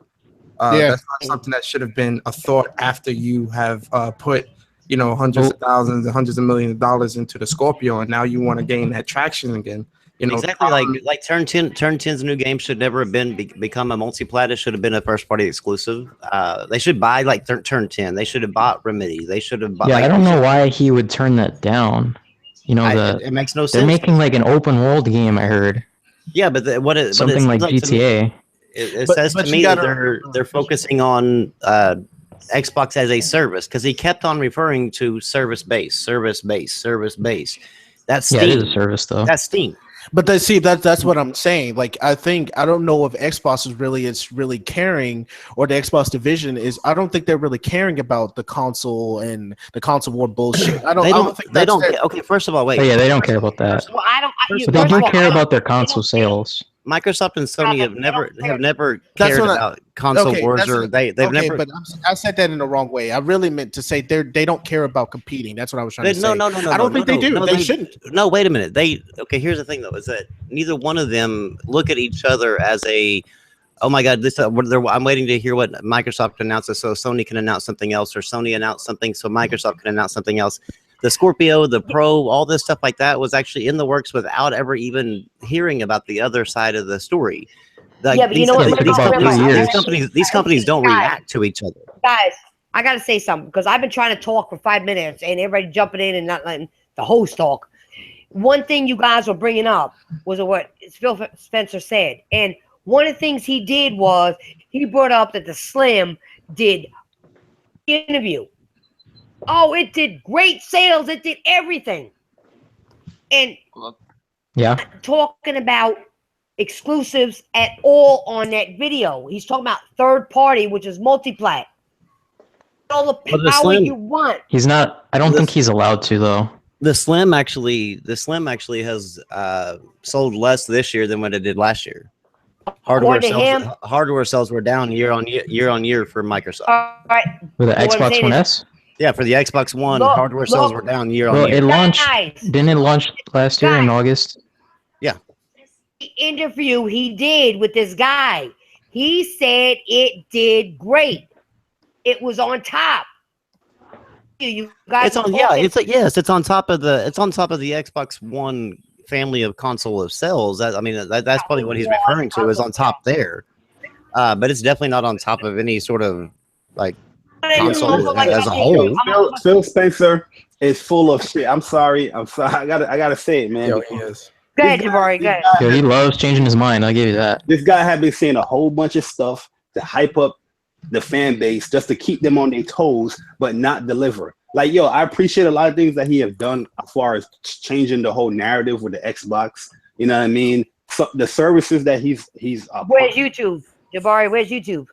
That's not something that should have been a thought after you have put, hundreds of thousands and hundreds of millions of dollars into the Scorpio, and now you want to gain that traction again. Exactly, like Turn 10's new game should never have become a multi-plat. It should have been a first party exclusive. They should buy like Turn 10. They should have bought Remedy. They should have bought. Yeah, I don't know why he would turn that down. It makes no sense. They're making like an open world game, I heard. Yeah, but something like GTA. It says to me that they're focusing on Xbox as a service, because he kept on referring to service based. That's Steam. Yeah, it is a service though. That's Steam. But that's what I'm saying. Like, I don't know if Xbox is really caring, or the Xbox division is. I don't think they're really caring about the console and the console war bullshit. I don't think they don't. Okay, first of all, wait. Oh, yeah, they don't care about that. Well, but they do care about their console sales. Microsoft and Sony have never cared about console wars, or they've never. But I said that in the wrong way. I really meant to say they don't care about competing. That's what I was trying to say. No. I don't think they do. They shouldn't. No, wait a minute. Here's the thing though, is that neither one of them look at each other as a, oh my God, this. I'm waiting to hear what Microsoft announces, so Sony can announce something else, or Sony announce something, so Microsoft can announce something else. The Scorpio, the Pro, all this stuff like that was actually in the works without ever even hearing about the other side of the story. But you know what? These companies don't react to each other. Guys, I got to say something, because I've been trying to talk for 5 minutes and everybody jumping in and not letting the host talk. one thing you guys were bringing up was what Phil Spencer said. And one of the things he did was he brought up that the Slim did interview. Oh, it did great sales. It did everything. And yeah, talking about exclusives at all on that video. He's talking about third party, which is multiplat. All the power you want. He's not. I don't think he's allowed to though. The Slim actually has sold less this year than what it did last year. Hardware sales were down year on year for Microsoft. All right. For the Xbox One S? Yeah, for the Xbox One, hardware sales were down year on year. It launched. Didn't it launch last year in August? Yeah. The interview he did with this guy, he said it did great. It was on top. You guys, it's on. Yeah, it's on top of the Xbox One family of console of sales. That's probably what he's referring to is on top there. But it's definitely not on top of any sort of like console as a whole. Phil Spencer is full of shit. I'm sorry. I gotta say it, man. Yo, he is. Go ahead, Jabari. Go ahead. Yo, he loves changing his mind. I'll give you that. This guy had been saying a whole bunch of stuff to hype up the fan base just to keep them on their toes, but not deliver. Like, yo, I appreciate a lot of things that he has done as far as changing the whole narrative with the Xbox. You know what I mean? So the services that he's where's YouTube, Jabari? Where's YouTube?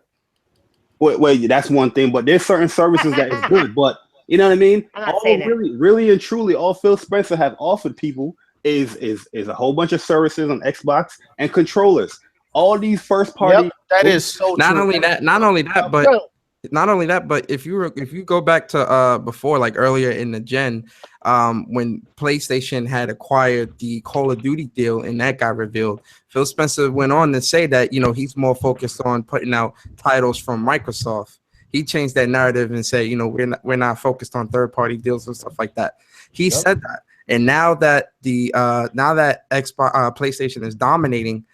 Wait, that's one thing, but there's certain services that is good, but you know what I mean? Really and truly, all Phil Spencer have offered people is a whole bunch of services on Xbox and controllers. All these first party. Yep, that is so not true. only that, but if you go back to before, like earlier in the gen, when PlayStation had acquired the Call of Duty deal and that got revealed, Phil Spencer went on to say that he's more focused on putting out titles from Microsoft. He changed that narrative and said, we're not focused on third party deals and stuff like that. He said that, and now that Xbox PlayStation is dominating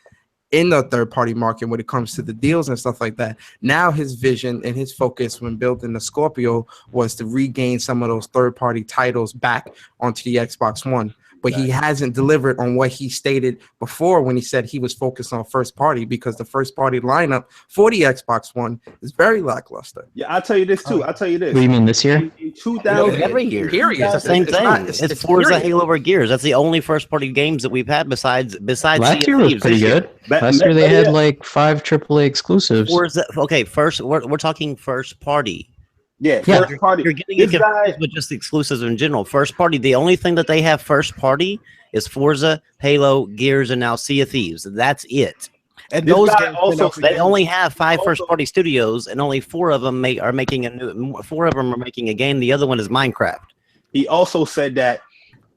in the third-party market when it comes to the deals and stuff like that. Now his vision and his focus when building the Scorpio was to regain some of those third-party titles back onto the Xbox One. But he hasn't delivered on what he stated before when he said he was focused on first party, because the first party lineup for the Xbox One is very lackluster. Yeah, I'll tell you this too. What do you mean this year? In 2000, every year. Period. It's the same thing. It's Forza, Halo, or Gears. That's the only first party games that we've had besides last year was pretty good. Last year they had like 5 AAA exclusives. First we're talking first party. Yeah, first party. You're getting it confused with just exclusives in general. First party, the only thing that they have first party is Forza, Halo, Gears, and now Sea of Thieves. That's it. And those games they only have 5 first party studios, and only 4 of them are making a game. The other one is Minecraft. He also said that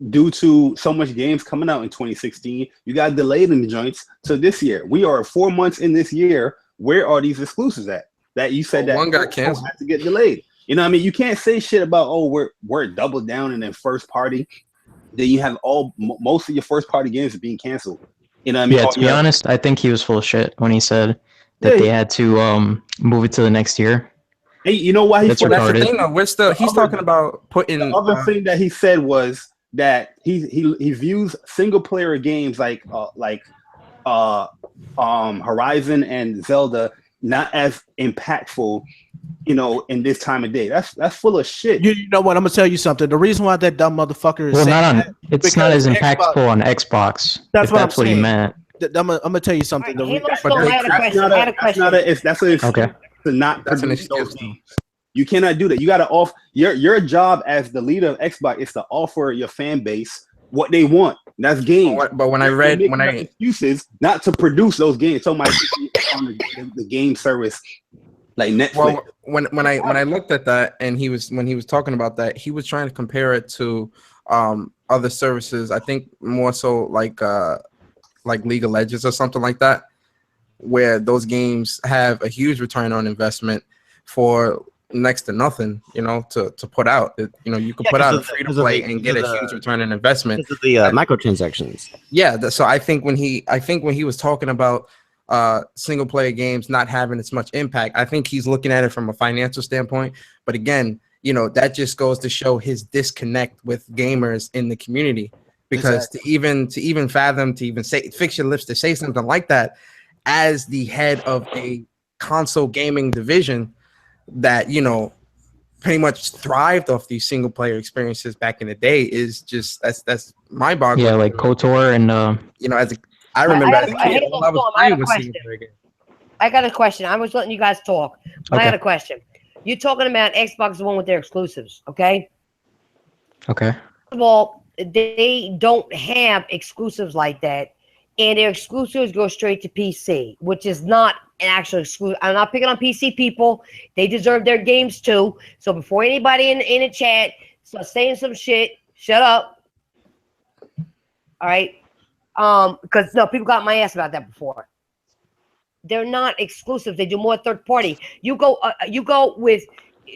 due to so much games coming out in 2016, you got delayed in the joints to this year. We are 4 months in this year. Where are these exclusives at? That you said that one got canceled, had to get delayed. You know what I mean? You can't say shit about, we're double down and then first party. Then you have most of your first party games being canceled. You know what I mean? Yeah, to be honest, I think he was full of shit when he said that they had to move it to the next year. Hey, you know why that's the thing though. He's talking about putting the other thing that he said was that he views single player games like Horizon and Zelda not as impactful, in this time of day. That's full of shit. You know what? I'm gonna tell you something. The reason why that dumb motherfucker is it's not as impactful on Xbox. That's what he meant. I'm gonna tell you something. That's an excuse. You cannot do that. You gotta off your job as the leader of Xbox is to offer your fan base what they want. That's games. But when excuses not to produce those games, so my on the game service like Netflix. Well, when I looked at that, and when he was talking about that, he was trying to compare it to other services. I think more so like League of Legends or something like that, where those games have a huge return on investment for next to nothing, to put out. You can put out a free to play and get a huge return on investment. Because of the microtransactions. Yeah, so I think when he was talking about single player games not having as much impact, I think he's looking at it from a financial standpoint. But again, that just goes to show his disconnect with gamers in the community. because to even fathom, to even say, fix your lips to say something like that, as the head of a console gaming division that, you know, pretty much thrived off these single player experiences back in the day, is just that's mind boggling. Yeah, like KOTOR and you know, I remember as a kid, all I was playing was single player games. I got a question. I was letting you guys talk. Okay. I got a question. You're talking about Xbox One with their exclusives, okay? Okay. First of all, they don't have exclusives like that, and their exclusives go straight to PC, which is not an actual exclusive. I'm not picking on PC people. They deserve their games too. So before anybody in the chat starts saying some shit, shut up. All right? Because no, people got my ass about that before. They're not exclusive. They do more third party. You go with,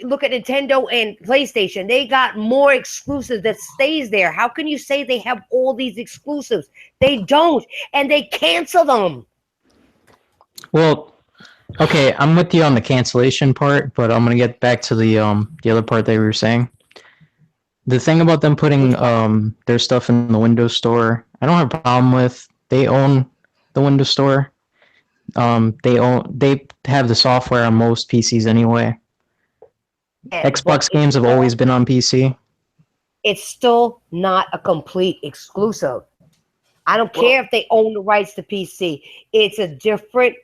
look at Nintendo and PlayStation. They got more exclusives that stays there. How can you say they have all these exclusives? They don't, and they cancel them. Well, okay, I'm with you on the cancellation part, but I'm gonna get back to the other part that we were saying. The thing about them putting their stuff in the Windows Store, I don't have a problem with. They own the Windows Store. They have the software on most PCs anyway. Yeah, Xbox games have always been on PC. It's still not a complete exclusive. I don't care if they own the rights to PC. It's a different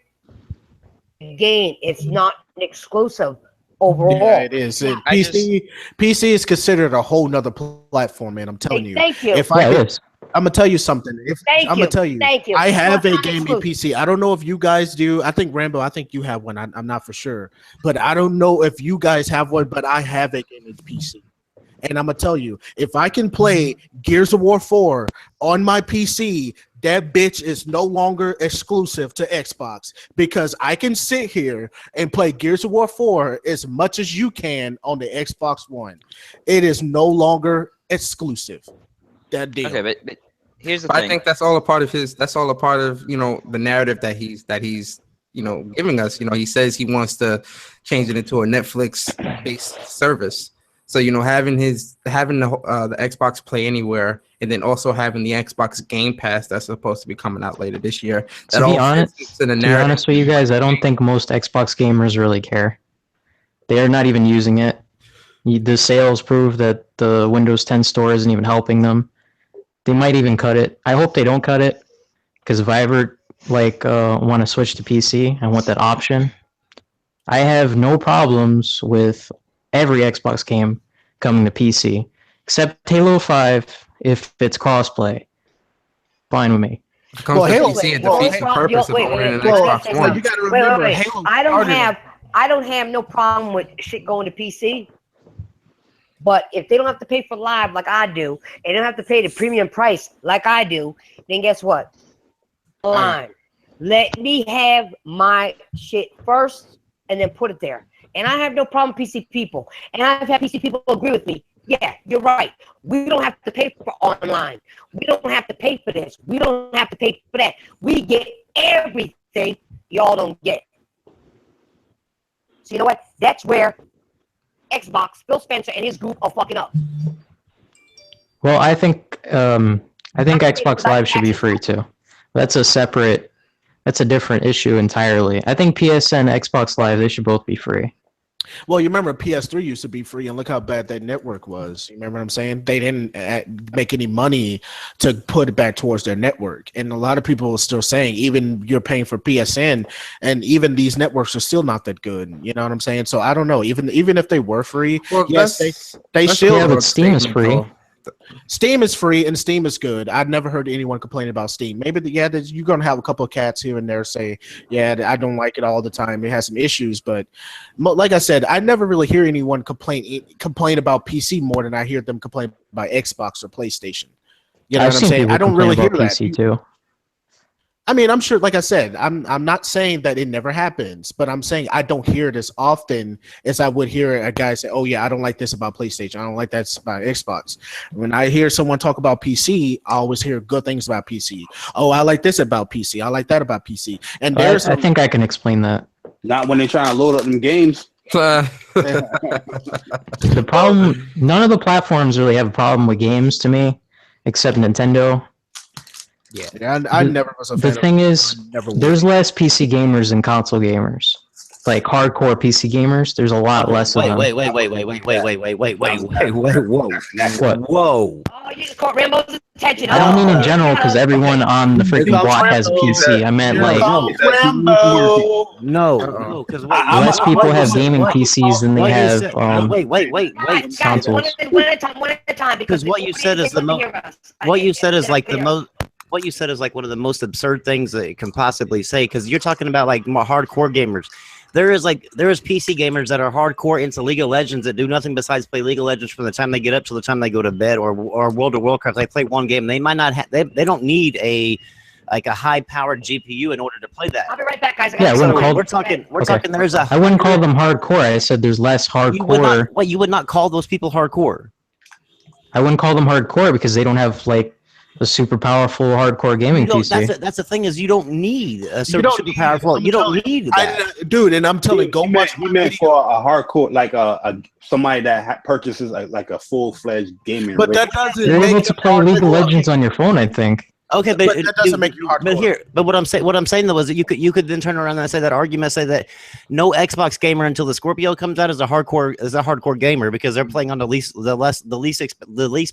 game. It's not an exclusive overall. Yeah, it is. PC is considered a whole nother platform, man. I'm telling you. Thank you. I'm gonna tell you something. I'm gonna tell you. Thank you. I have a gaming PC. I don't know if you guys do. I think Rambo. I think you have one. I'm not for sure, but I don't know if you guys have one. But I have a gaming PC, and I'm gonna tell you, if I can play Gears of War 4 on my PC, that bitch is no longer exclusive to Xbox, because I can sit here and play Gears of War 4 as much as you can on the Xbox One. It is no longer exclusive. That deal. Okay, but here's the thing. I think that's all a part of his. That's all a part of, you know, the narrative that he's you know, giving us. You know, he says he wants to change it into a Netflix-based service. So, you know, having the Xbox Play Anywhere, and then also having the Xbox Game Pass that's supposed to be coming out later this year. To be honest with you guys, I don't think most Xbox gamers really care. They are not even using it. The sales prove that the Windows 10 store isn't even helping them. They might even cut it. I hope they don't cut it, because if I ever want to switch to PC, I want that option. I have no problems with every Xbox game coming to PC, except Halo 5 if it's crossplay. Fine with me. Well, Halo PC, it defeats the purpose of owning an Xbox One. You gotta remember, Halo I don't have no problem with shit going to PC. But if they don't have to pay for live like I do, and they don't have to pay the premium price like I do, then guess what? Line. Let me have my shit first and then put it there. And I have no problem with PC people. And I've had PC people agree with me. Yeah, you're right. We don't have to pay for online. We don't have to pay for this. We don't have to pay for that. We get everything y'all don't get. So you know what? That's where Xbox, Phil Spencer, and his group are fucking up. Well, I think Xbox Live should be free too. That's a different issue entirely. I think PSN, Xbox Live, they should both be free. Well, you remember PS3 used to be free, and look how bad that network was. You remember what I'm saying? They didn't make any money to put it back towards their network. And a lot of people are still saying, even you're paying for PSN, and even these networks are still not that good. You know what I'm saying? So I don't know. Even if they were free, well, yes, they still. Yeah, but Steam is free. Though. Steam is free, and Steam is good. I've never heard anyone complain about Steam. Maybe you're gonna have a couple of cats here and there say, "Yeah, I don't like it all the time. It has some issues." But like I said, I never really hear anyone complain about PC more than I hear them complain about Xbox or PlayStation. You know what I'm saying? I don't really hear that. PC too. I mean, I'm sure, like I said, I'm not saying that it never happens, but I'm saying I don't hear it as often as I would hear a guy say, "Oh yeah, I don't like this about PlayStation. I don't like that about Xbox." When I hear someone talk about PC, I always hear good things about PC. Oh, I like this about PC. I like that about PC. And I think I can explain that. Not when they're trying to load up them games. The problem, none of the platforms really have a problem with games to me, except Nintendo. Yeah, I never was a fan. The thing is, there's less PC gamers than console gamers. Like hardcore PC gamers, there's a lot less of them. Wait, whoa. Oh, you just caught Rambo's attention. I don't mean in general because everyone on the freaking block has a PC. I meant like no, because less people have gaming PCs than they have consoles. One at a time. Because what you said is the most. What you said is like the most. What you said is like one of the most absurd things that you can possibly say. Because you're talking about like more hardcore gamers. There is PC gamers that are hardcore into League of Legends that do nothing besides play League of Legends from the time they get up to the time they go to bed, or World of Warcraft. They play one game. They might not have. They don't need a high powered GPU in order to play that. I'll be right back, guys. Yeah, we're talking. There's a. I wouldn't call them hardcore. I said there's less hardcore. You would not call those people hardcore. I wouldn't call them hardcore because they don't have like a super powerful hardcore gaming PC. That's the thing is you don't need a super powerful. You don't need that, dude. And I'm telling you, he meant for a hardcore, like somebody that purchases like a full-fledged gaming. But that doesn't. You're able to play League of Legends on your phone, I think. Okay, but that doesn't make you hardcore. But what I'm saying though is that you could then turn around and say that argument, say that no Xbox gamer until the Scorpio comes out is a hardcore gamer because they're playing on the least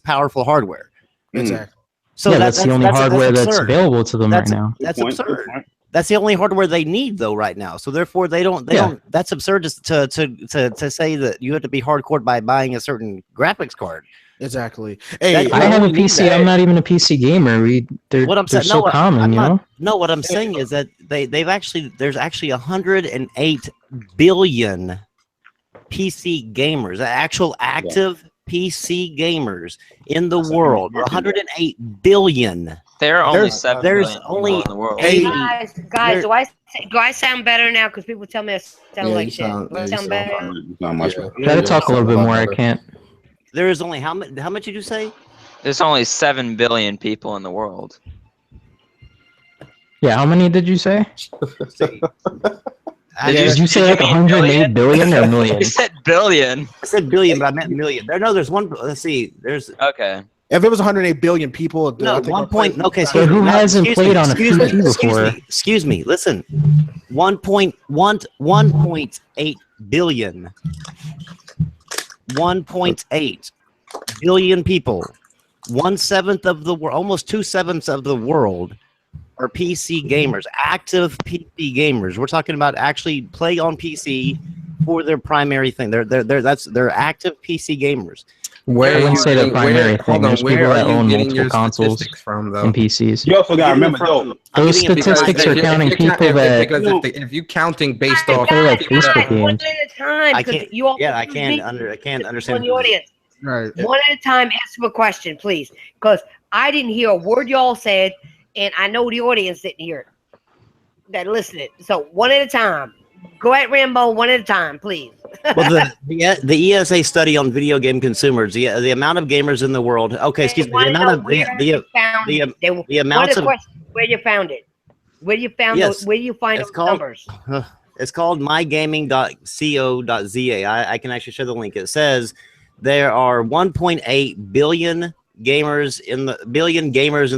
powerful hardware. Exactly. So yeah, that's the only hardware that's available to them right now. That's absurd. That's the only hardware they need though right now. So therefore they don't. That's absurd to say that you have to be hardcore by buying a certain graphics card. Exactly. Hey, I have a PC. I'm not even a PC gamer. They're so common, you know. No, what I'm saying is that there's actually 108 billion PC gamers, actual active PC gamers in the world. 108 billion. There are only 7 billion people in the world. Hey, guys, do I sound better now? Because people tell me I sound like shit. Do I sound better? Try to talk a little bit more. I can't. There is only how much did you say? There's only 7 billion people in the world. Yeah, how many did you say? Did you say like 108 billion or million? You said billion. I said billion, but I meant million. There's one. Let's see. There's okay. If it was 1.8 billion people, no, 1 point. Okay, so who hasn't played on a PC before? Excuse me. Listen, 1.8 billion. 1.8 billion people. 1/7 of the world, almost 2/7 of the world, are PC gamers, active PC gamers. We're talking about actually play on PC for their primary thing. They're active PC gamers. I wouldn't say the primary thing. There's people that own multiple consoles and PCs. You also gotta remember though. Those statistics are counting people that. Because if you counting based off like Facebook games. One at a time. I can't. Yeah, I can't understand. The audience. Right. One at a time. Answer a question, please, because I didn't hear a word y'all said, and I know the audience didn't hear it. That listened. So one at a time. Go ahead, Rambo. One at a time, please. Well, the ESA study on video game consumers, the amount of gamers in the world. Okay, excuse me. The amount of the amount of where you found it. Where you found where you find those numbers. It's called mygaming.co.za. I can actually show the link. It says there are 1.8 billion gamers in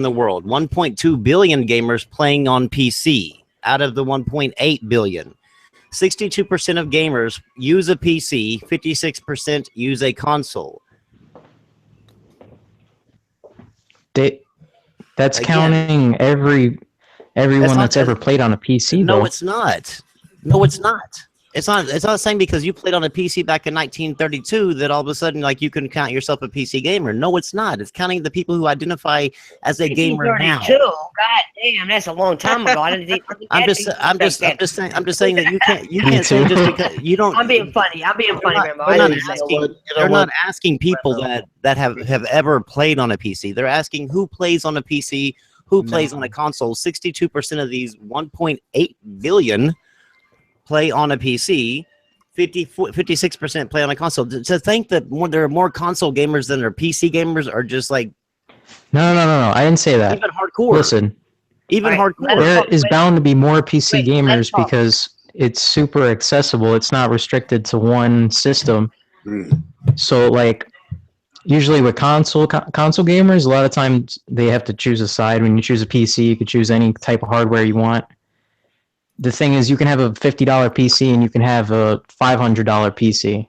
the world. 1.2 billion gamers playing on PC out of the 1.8 billion. 62% of gamers use a PC, 56% use a console. That's counting everyone that's ever played on a PC. No, it's not. No, it's not. It's not the same because you played on a PC back in 1932 that all of a sudden like you can count yourself a PC gamer. No, it's not. It's counting the people who identify as a gamer now. God damn, that's a long time ago. I'm just saying that you can't say just because you don't. I'm being funny. Rambo. They're not asking people that have ever played on a PC. They're asking who plays on a PC, who plays on a console. 62% of these 1.8 billion play on a PC, 56% play on a console. To think that there are more console gamers than there are PC gamers are just like... No. I didn't say that. Even hardcore. Listen. Even hardcore. There is bound to be more PC gamers because it's super accessible. It's not restricted to one system. So, like, usually with console gamers, a lot of times they have to choose a side. When you choose a PC, you could choose any type of hardware you want. The thing is, you can have a $50 PC and you can have a $500 PC.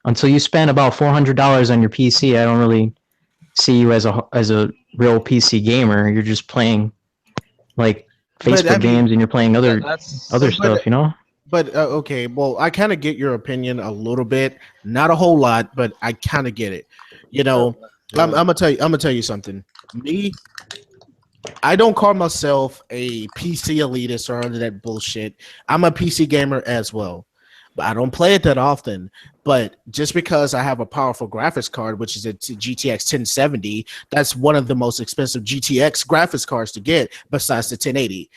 Until you spend about $400 on your PC, I don't really see you as a real PC gamer. You're just playing like Facebook games, and you're playing other stuff, you know. But okay, well, I kind of get your opinion a little bit, not a whole lot, but I kind of get it. You know, I'm gonna tell you something. Me, I don't call myself a PC elitist or any of that bullshit. I'm a PC gamer as well, but I don't play it that often. But just because I have a powerful graphics card, which is a GTX 1070, that's one of the most expensive GTX graphics cards to get besides the 1080.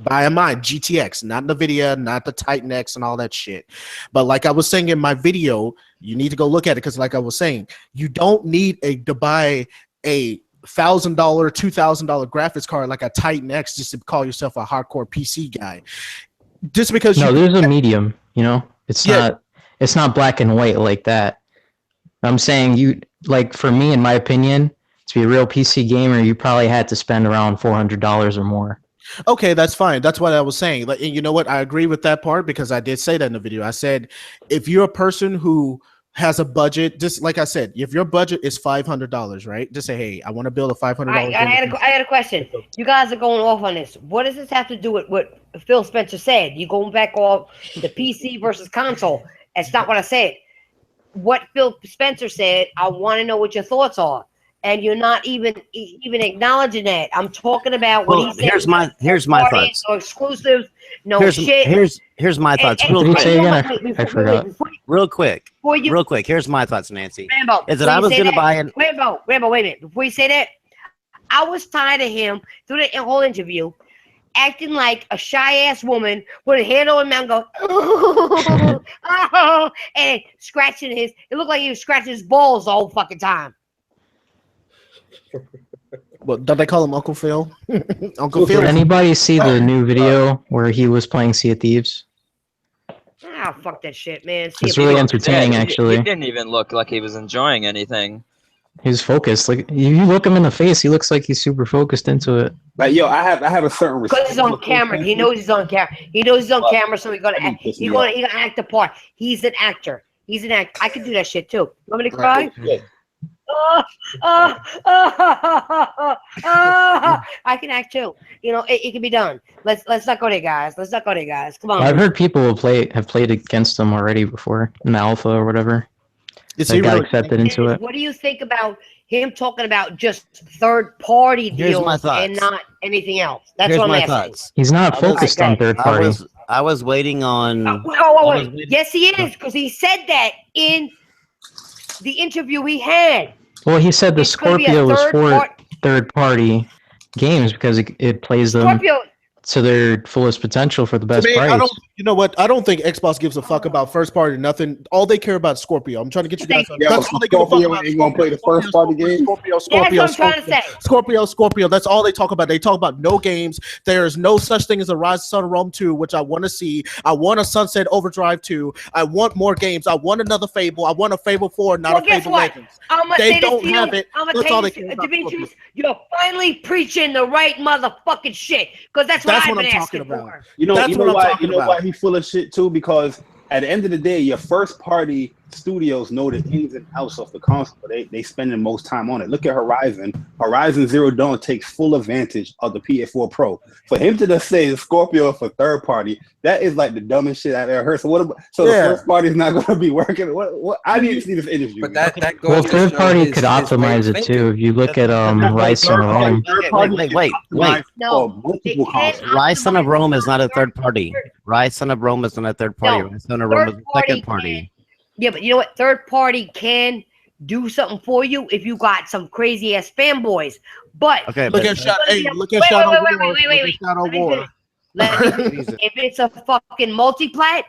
Buy a mind, GTX, not NVIDIA, not the Titan X and all that shit. But like I was saying in my video, you need to go look at it because like I was saying, you don't need to buy a $1,000, $2,000 graphics card like a Titan X just to call yourself a hardcore PC guy. Just because there's a medium, you know. It's not black and white like that. I'm saying for me, in my opinion, to be a real PC gamer, you probably had to spend around $400 or more. Okay, that's fine. That's what I was saying. Like, and you know what? I agree with that part because I did say that in the video. I said, if you're a person who has a budget, just like I said, if your budget is $500, right? Just say, hey, I want to build a $500. I had a question. You guys are going off on this. What does this have to do with what Phil Spencer said? You going back off the PC versus console? That's not what I said. What Phil Spencer said, I want to know what your thoughts are. And you're not even acknowledging that. I'm talking about what he said. Here's my thoughts. No exclusives, no shit. Here's my thoughts. I forgot. Real quick. Here's my thoughts, Nancy. Rambo, is that I was going to buy an Rambo, wait a minute. Before you say that, I was tired of him through the whole interview acting like a shy-ass woman with a hand on him and go, oh, and scratching it looked like he was scratching his balls the whole fucking time. Well, don't they call him Uncle Phil? Uncle Phil. Did anybody see the new video where he was playing Sea of Thieves? Ah, fuck that shit, man. It's really entertaining, actually. He didn't even look like he was enjoying anything. He's focused. Like you look him in the face, he looks like he's super focused into it. Like I have a certain respect. Because he's on camera. He knows he's on camera. Camera, so he's gonna act the part. He's an actor. He's an actor. I can do that shit too. You want me to cry? Yeah. I can act too. You know, it can be done. Let's not go there, guys. Come on. I've heard people have played against him already before in the alpha or whatever. They got accepted into it. What do you think about him talking about just third-party deals and not anything else? That's what I'm asking. He's not focused on third-party. I was waiting on. Yes, he is, because he said that in the interview we had. Well, he said the Scorpio was for third-party games because it plays them to their fullest potential for the best price. You know what? I don't think Xbox gives a fuck about first party or nothing. All they care about is Scorpio. I'm trying to get you guys. That's all they give a fuck about. Ain't gonna play the first party game. Scorpio. That's all they talk about. They talk about no games. There is no such thing as a Rise of Sun Rome 2, which I want to see. I want a Sunset Overdrive 2. I want more games. I want another Fable. I want a Fable 4, not a Fable Legends. They don't have it. That's all they care about. Demetrius, you're finally preaching the right motherfucking shit, because that's what I'm talking about. You know why he's full of shit too? Because at the end of the day, your first party studios know the ins and outs of the console. They spend the most time on it. Look at Horizon. Horizon Zero Dawn takes full advantage of the PS4 Pro. For him to just say Scorpio for third party, that is like the dumbest shit I've ever heard. So the first party is not going to be working. What? I didn't see this interview. But that goes third party could optimize it too. If you look at Rise of Rome. Wait. Rise Son of Rome is not a third party. Rise Son of Rome is not a third party. Rise Son of Rome is a second party. Yeah, but you know what? Third party can do something for you if you got some crazy ass fanboys. But look at Shadow War. If it's a fucking multiplat,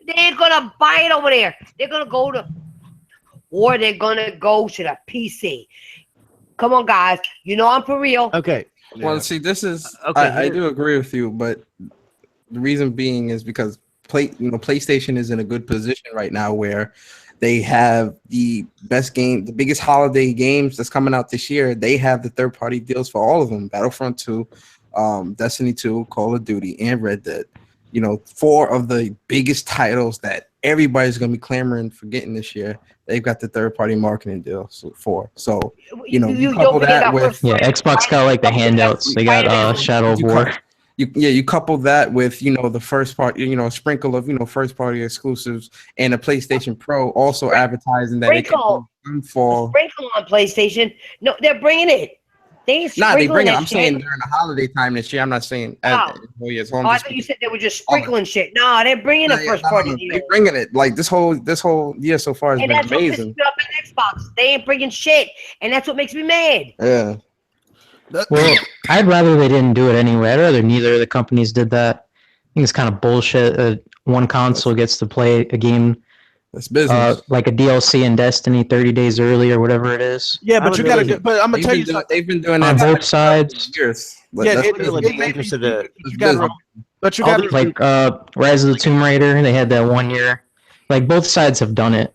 they're gonna buy it over there. They're gonna go to the PC. Come on, guys. You know I'm for real. Okay. Well, see, this is I do agree with you, but the reason being is because PlayStation is in a good position right now where They have the best game, the biggest holiday games that's coming out this year. They have the third-party deals for all of them: Battlefront 2, Destiny 2, Call of Duty, and Red Dead. 4 of the biggest titles that everybody's going to be clamoring for getting this year. They've got the third-party marketing deals for. So, you couple that with Xbox got like the handouts. They got Shadow of War. You couple that with the first part, a sprinkle of first-party exclusives, and a PlayStation Pro also advertising that it can fall. Sprinkle on PlayStation. No, they're bringing it. They bring it. I'm saying during the holiday time this year. I'm not saying. I thought you said they were just sprinkling shit. No, they're bringing a first party deal. They're bringing it. Like this whole year so far has been amazing. Up in Xbox. They ain't bringing shit, and that's what makes me mad. Yeah. Well, I'd rather they didn't do it anyway. I'd rather neither of the companies did that. I think it's kind of bullshit. One console gets to play a game. That's business. Like a DLC in Destiny 30 days early or whatever it is. Yeah, but you gotta. But I'm gonna tell you, they've been doing that on both sides. Years. Yeah, but you gotta like Rise of the Tomb Raider. They had that 1 year. Like both sides have done it.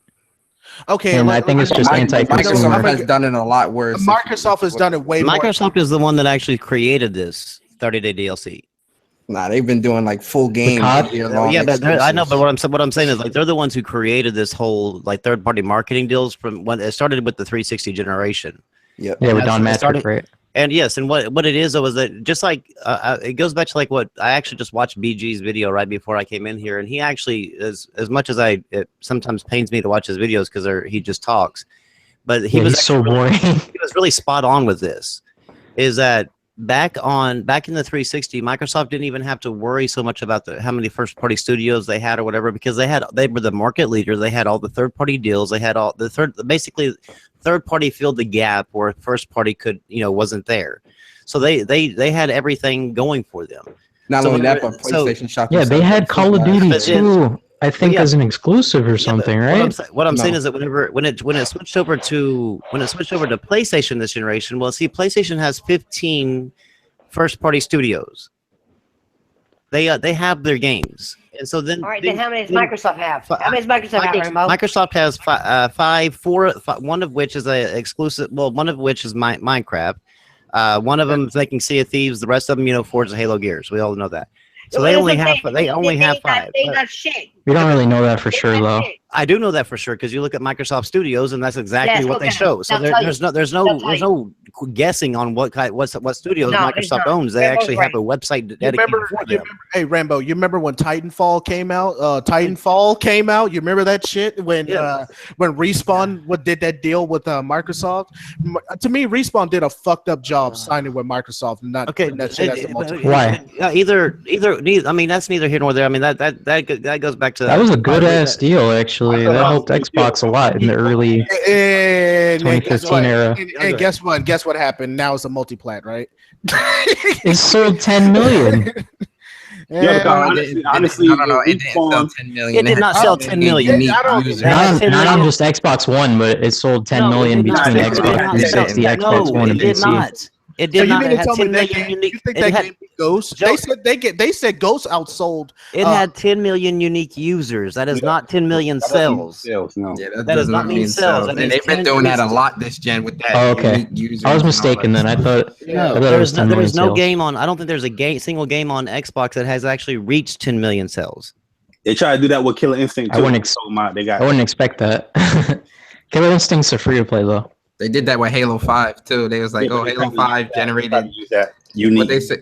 Okay, and I think it's just anti-consumer. Microsoft has done it a lot worse. Microsoft has done it way more. Microsoft is the one that actually created this 30-day DLC. Nah, they've been doing like full games. Yeah, but I know, but what I'm saying is like they're the ones who created this whole like third-party marketing deals from when it started with the 360 generation. Yep. Yeah, with Don Matrick, right? And yes, and what it is though is that just like it goes back to like what I actually just watched BG's video right before I came in here, and he actually as much as it sometimes pains me to watch his videos because he just talks, but he was so boring. He was really spot on with this. Is that back in the 360, Microsoft didn't even have to worry so much about how many first party studios they had or whatever, because they were the market leader. They had all the third party deals. They had all the third party filled the gap where first party could wasn't there. So they had everything going for them. Not only that, but PlayStation shot. Yeah, they had Call of Duty too. I think as an exclusive or something, right? What I'm saying is that when it switched over to PlayStation this generation, well, see, PlayStation has 15 first-party studios. They have their games, and so then. All right, then how many does Microsoft have? How many does Microsoft have, Rainbow? Microsoft has four. One of which is a exclusive. Well, one of which is Minecraft. One of them is making Sea of Thieves. The rest of them, Forza, Halo, Gears. We all know that. So they only have 5. They got shit. We don't really know that for sure, though. I do know that for sure because you look at Microsoft Studios, and that's exactly what they show. So there's no guessing on what studios Microsoft owns. They actually have a website dedicated for them. Hey, Rambo, you remember when Titanfall came out? You remember that shit when Respawn did that deal with Microsoft? To me, Respawn did a fucked up job signing with Microsoft. That shit as a multiplayer. Why? Either. I mean, that's neither here nor there. I mean, that goes back to that was a good ass deal actually. That helped Xbox a lot in the early 2015 era. And guess what? Guess what happened? Now it's a multiplat, right? It sold 10 million. Honestly, it didn't sell 10 million. It did not sell 10 million. Not on just Xbox One, but it sold 10 million between Xbox 360, Xbox One, and PC. It did not. It had 10 million unique. You think that game Ghost? They said Ghost outsold. It had 10 million unique users. That is not 10 million sales. No. Yeah, that does not mean sales. And they've been doing that a lot this gen with that. Oh, okay. I was mistaken then. I thought there was no game on. I don't think there's a single game on Xbox that has actually reached 10 million sales. They try to do that with Killer Instinct too. I wouldn't expect that. Killer Instinct's are free to play though. They did that with Halo 5 too. They was like, Halo 5 generated unique. What they say?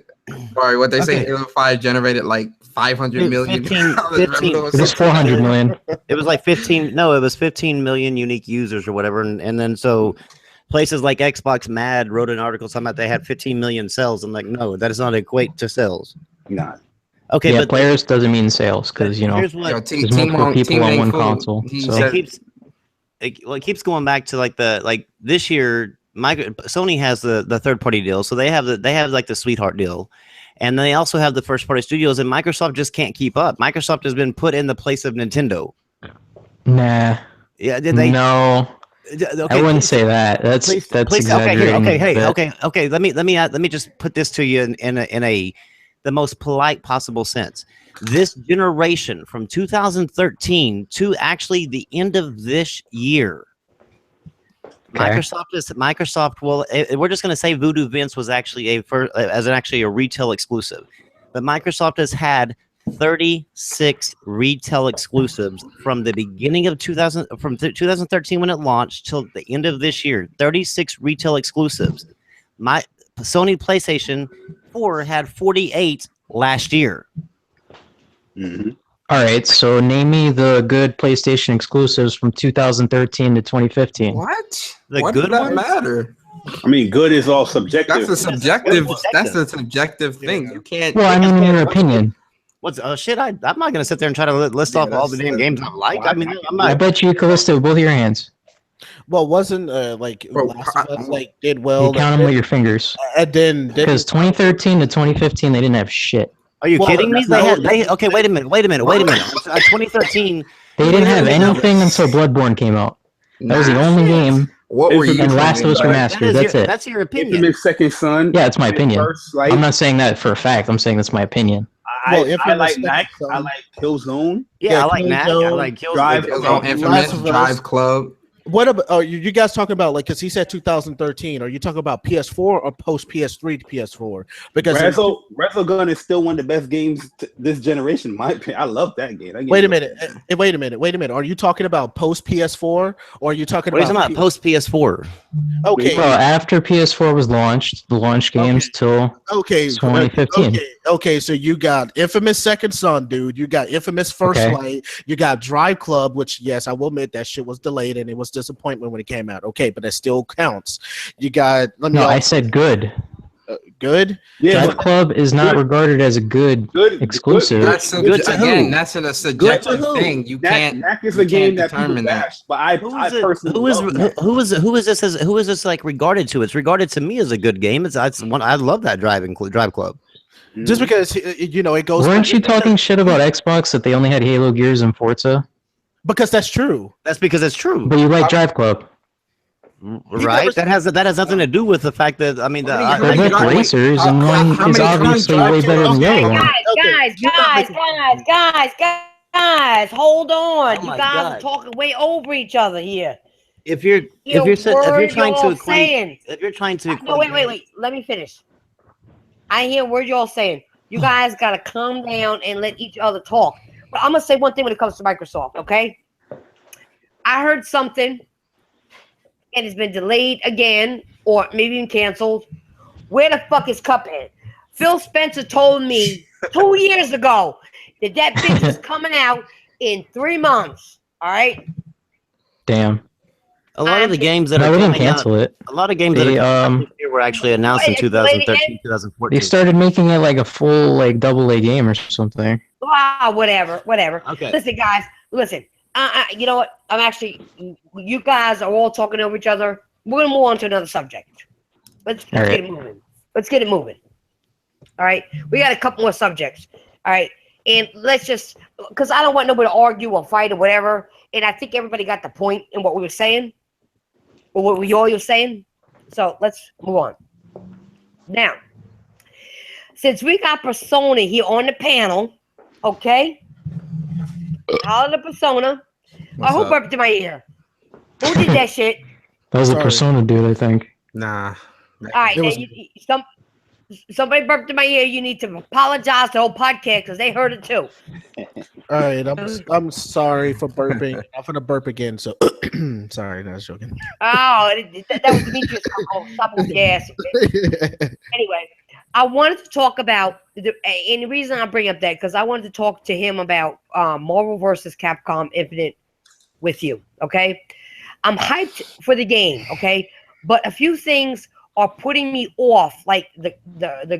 Sorry, what they say? Halo 5 generated like 500 million. 15 it was 400 million. It was like 15. No, it was 15 million unique users or whatever. And then so places like Xbox Mad wrote an article talking about they had 15 million sales. I'm like, no, that does not equate to sales. Nah. Okay, yeah, but players doesn't mean sales because there's multiple people on one console. So. It keeps going back to this year. Sony has the third party deal, so they have like the sweetheart deal, and they also have the first party studios. And Microsoft just can't keep up. Microsoft has been put in the place of Nintendo. Nah. Yeah. Did they? No. Okay, I wouldn't say that. That's exaggerating. Okay. Let me just put this to you in a the most polite possible sense. This generation from 2013 to actually the end of this year, okay. Microsoft will. We're just going to say Voodoo Vince was actually a retail exclusive, but Microsoft has had 36 retail exclusives from the beginning of 2013 when it launched till the end of this year. 36 retail exclusives. My Sony PlayStation 4 had 48 last year. Mm-hmm. All right, so name me the good PlayStation exclusives from 2013 to 2015. What? What does that matter? I mean, good is all subjective. That's a subjective. That's a subjective thing. You can't. Well, I mean, in your opinion. What's shit? I'm not gonna sit there and try to list off all the damn games I like. I mean, I'm not. I bet you could list it with both of your hands. Well, wasn't Last of Us did well? You count them with your fingers. And then because 2013 to 2015 they didn't have shit. Are you kidding me? Okay, wait a minute. 2013. They didn't have anything until Bloodborne came out. That was the only game. What were you? And Last of Us Remastered. That's it. That's your opinion. Infamous Second Son. Yeah, it's my opinion. I'm not saying that for a fact. I'm saying that's my opinion. I like Knack. I like Killzone. Yeah, I like Knack. I like Killzone. Infamous Drive Club. What about? Are you guys talking about because he said 2013? Are you talking about PS4 or post PS3 to PS4? Because Resogun is still one of the best games this generation. In my opinion, I love that game. Wait a minute. Are you talking about post PS4 or are you talking about post PS4? Okay. Well, after PS4 was launched, the launch games till 2015. Okay, so you got Infamous Second Son, dude. You got Infamous First Light. You got Drive Club, which yes, I will admit that shit was delayed and it was disappointment when it came out. Okay, but that still counts. You got. I said good. Good. Yeah, Drive Club is not regarded as a good exclusive. That's a subjective thing. You can't. That is a game that people bash, but I personally who is this like regarded to? It's regarded to me as a good game. It's one. I love that Drive Club. Just because it goes. Weren't you talking shit about Xbox that they only had Halo, Gears, and Forza? Because that's true. That's because it's true. But you like Drive Club, right? That has nothing to do with the fact that I mean, they're both racers, and one is obviously way better than the other one. Guys, hold on. You guys are talking way over each other here. If you're trying to explain, wait. Let me finish. I hear what you're all saying. You guys gotta calm down and let each other talk. But I'm gonna say one thing when it comes to Microsoft, okay? I heard something, and it's been delayed again, or maybe even canceled. Where the fuck is Cuphead? Phil Spencer told me 2 years ago that bitch is coming out in 3 months. All right. Damn. A lot of the games that are coming cancel it. A lot of games that were actually announced in 2013, 2014. They started making it like a full AA game or something. Wow, whatever. Okay. Listen, guys. You know what? You guys are all talking over each other. We're gonna move on to another subject. Let's get it moving. All right. We got a couple more subjects. All right. And let's just, because I don't want nobody to argue or fight or whatever. And I think everybody got the point in what we were saying. Or what we all were saying. So let's move on. Now, since we got Persona here on the panel, okay? All the Persona. Who burped in my ear? Who did that shit? That was a Persona dude, I think. Nah. All right, somebody burped in my ear. You need to apologize to the whole podcast because they heard it too. All right, I'm sorry for burping. I'm gonna burp again. So sorry, no, I was joking. Oh, that was Demetrius. Stop with gas. Anyway, I wanted to talk about and the reason I bring up that because I wanted to talk to him about Marvel vs. Capcom Infinite with you. Okay, I'm hyped for the game. Okay, but a few things are putting me off, like the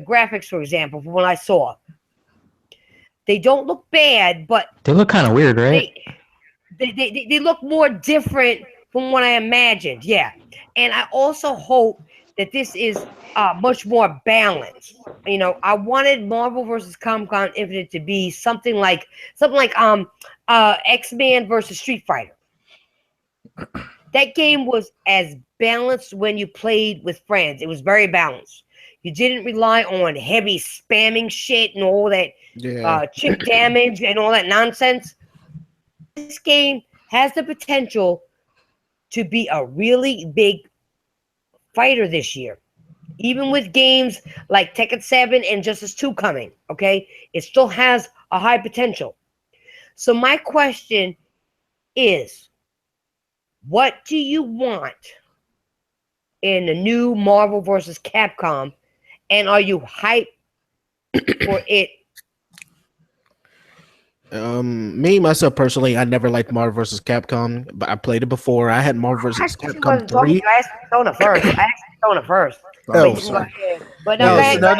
graphics, for example, from what I saw. They don't look bad, but they look kind of weird, right? They look more different from what I imagined. Yeah, and I also hope that this is much more balanced. You know, I wanted Marvel vs. Capcom Infinite to be something like X-Man versus Street Fighter. That game was as balanced when you played with friends. It was very balanced. You didn't rely on heavy spamming shit and all that chip damage and all that nonsense. This game has the potential to be a really big fighter this year. Even with games like Tekken 7 and Justice 2 coming, okay? It still has a high potential. So my question is, what do you want in the new Marvel vs. Capcom? And are you hyped for it? Me myself personally, I never liked Marvel vs. Capcom, but I played it before. I had Marvel vs. Capcom 3. I asked Persona first. Oh, sorry. But No, you go.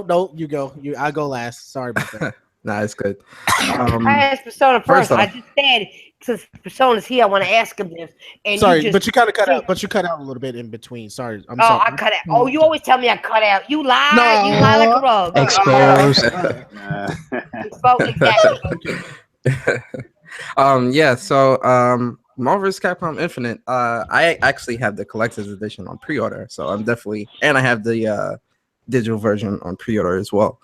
No. You go. I go last. Sorry about that. Nah, it's good. I asked Persona first. I just said, since Persona's here, I want to ask him this. And sorry, but you kind of cut out. But you cut out a little bit in between. Sorry, I'm sorry. I cut out. Oh, you always tell me I cut out. You lie. No. You lie like a rug. Exposed. Exactly. Yeah. So, Marvel vs. Capcom Infinite. I actually have the collector's edition on pre-order, so I'm definitely, and I have the digital version on pre-order as well.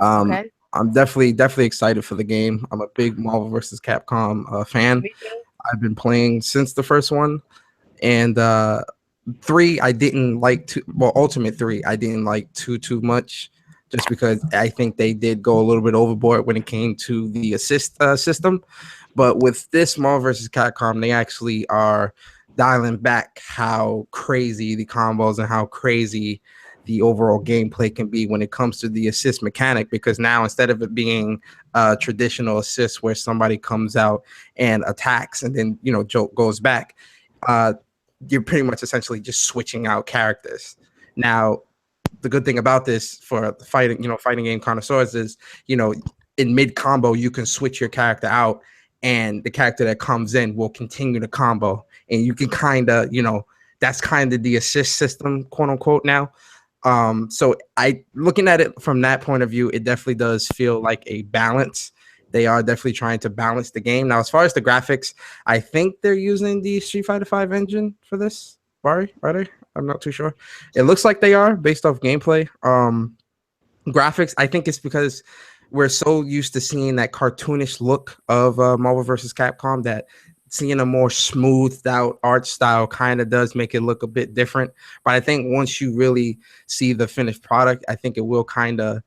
Okay. I'm definitely excited for the game. I'm a big Marvel vs. Capcom fan. I've been playing since the first one, and 3 I didn't like too. Well, Ultimate 3 I didn't like too much, just because I think they did go a little bit overboard when it came to the assist system. But with this Marvel vs. Capcom, they actually are dialing back how crazy the combos and how crazy the overall gameplay can be when it comes to the assist mechanic, because now instead of it being a traditional assist where somebody comes out and attacks and then goes back, you're pretty much essentially just switching out characters. Now, the good thing about this for the fighting game connoisseurs is, in mid combo you can switch your character out, and the character that comes in will continue the combo, and you can kind of, that's kind of the assist system, quote unquote, now. So looking at it from that point of view, it definitely does feel like a balance. They are definitely trying to balance the game. Now, as far as the graphics, I think they're using the Street Fighter V engine for this. Are they? I'm not too sure. It looks like they are based off gameplay. Graphics, I think it's because we're so used to seeing that cartoonish look of Marvel vs. Capcom that seeing a more smoothed out art style kind of does make it look a bit different. But I think once you really see the finished product, I think it will kind of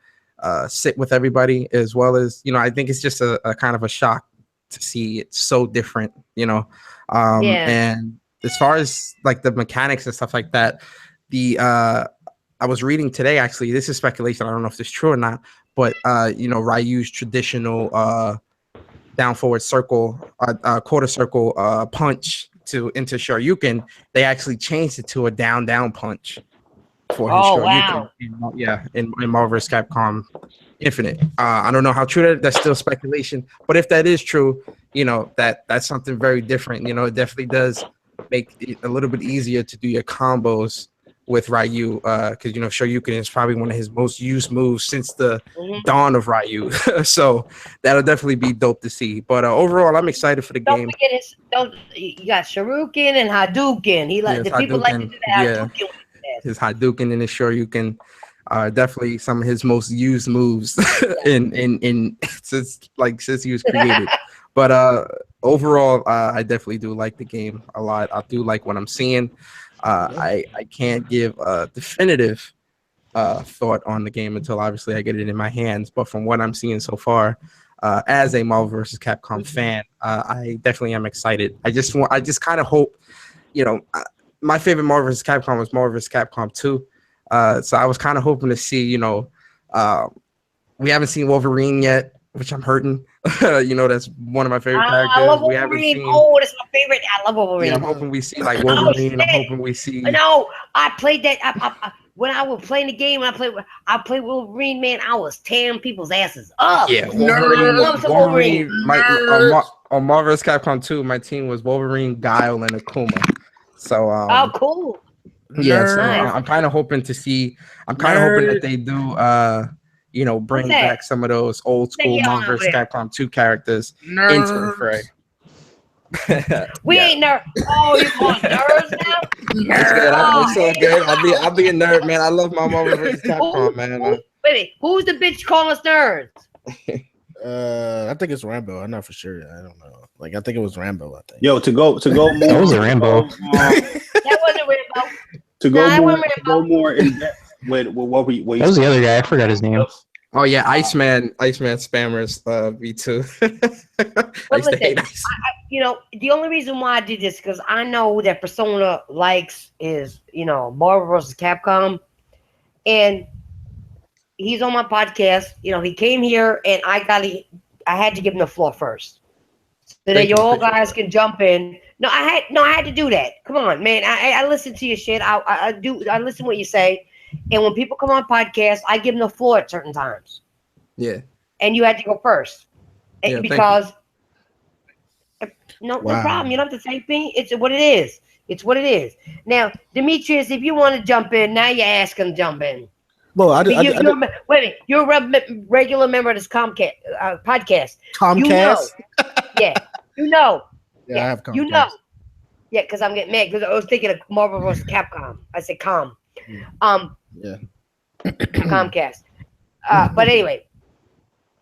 sit with everybody, as well as, I think it's just a kind of a shock to see it so different, And as far as like the mechanics and stuff like that, I was reading today, actually, this is speculation, I don't know if this is true or not, but Ryu's traditional down forward circle, quarter circle punch into Shoryuken, they actually changed it to a down punch for his Shoryuken. Wow. In Marvel vs. Capcom Infinite. I don't know how true that's still speculation, but if that is true, that's something very different. It definitely does make it a little bit easier to do your combos with Ryu, because Shoryuken is probably one of his most used moves since the dawn of Ryu. So that'll definitely be dope to see. But overall, I'm excited for the game. You got Shoryuken and Hadouken. People like to do that. Yeah, his Hadouken and his Shoryuken are definitely some of his most used moves in since he was created. But overall, I definitely do like the game a lot. I do like what I'm seeing. I can't give a definitive thought on the game until obviously I get it in my hands. But from what I'm seeing so far, as a Marvel vs. Capcom fan, I definitely am excited. I just kind of hope, my favorite Marvel vs. Capcom was Marvel vs. Capcom 2. So I was kind of hoping to see, we haven't seen Wolverine yet, which I'm hurting. That's one of my favorite characters. I love Wolverine. That's my favorite. I love Wolverine. Yeah, I'm hoping we see like Wolverine. I'm hoping we see. No, I played that. When I was playing the game, when I played Wolverine, man, I was tearing people's asses up. Yeah, Wolverine. On Marvel vs. Capcom 2, my team was Wolverine, Guile, and Akuma. So cool. Yeah, so I'm kind of hoping to see. I'm kind of hoping that they do, bring back some of those old school Marvel vs. Capcom 2 characters into the fray. We ain't nerds. Oh, you want nerds now? It's It's all good. I'll be a nerd, man. I love my Marvel vs. Capcom, man. Wait, who's the bitch calling us nerds? I think it's Rambo. I'm not for sure. I don't know. Like I think it was Rambo. I think. Yo, to go more. That was a Rambo. That wasn't Rambo. To go more in depth with what we. That was the other guy. I forgot his name. Oh yeah, Iceman spammers V2. I used to hate Ice. You know, the only reason why I did this because I know that Persona likes is, you know, Marvel vs. Capcom, and he's on my podcast. You know, he came here and I had to give him the floor first, so that you all guys can jump in. No, I had to do that. Come on, man. I listen to your shit. I listen to what you say. And when people come on podcasts, I give them the floor at certain times. Yeah. And you had to go first. Yeah, because no problem. You don't have to say anything. It's what it is. It's what it is. Now, Demetrius, if you want to jump in, now you're asking to jump in. Well, wait a minute. You're a regular member of this podcast. Comcast? You know. Yeah. You know. Yeah, I have Comcast. You know. Yeah, because I'm getting mad because I was thinking of Marvel vs. Capcom. I said Com. Yeah. Comcast. But anyway.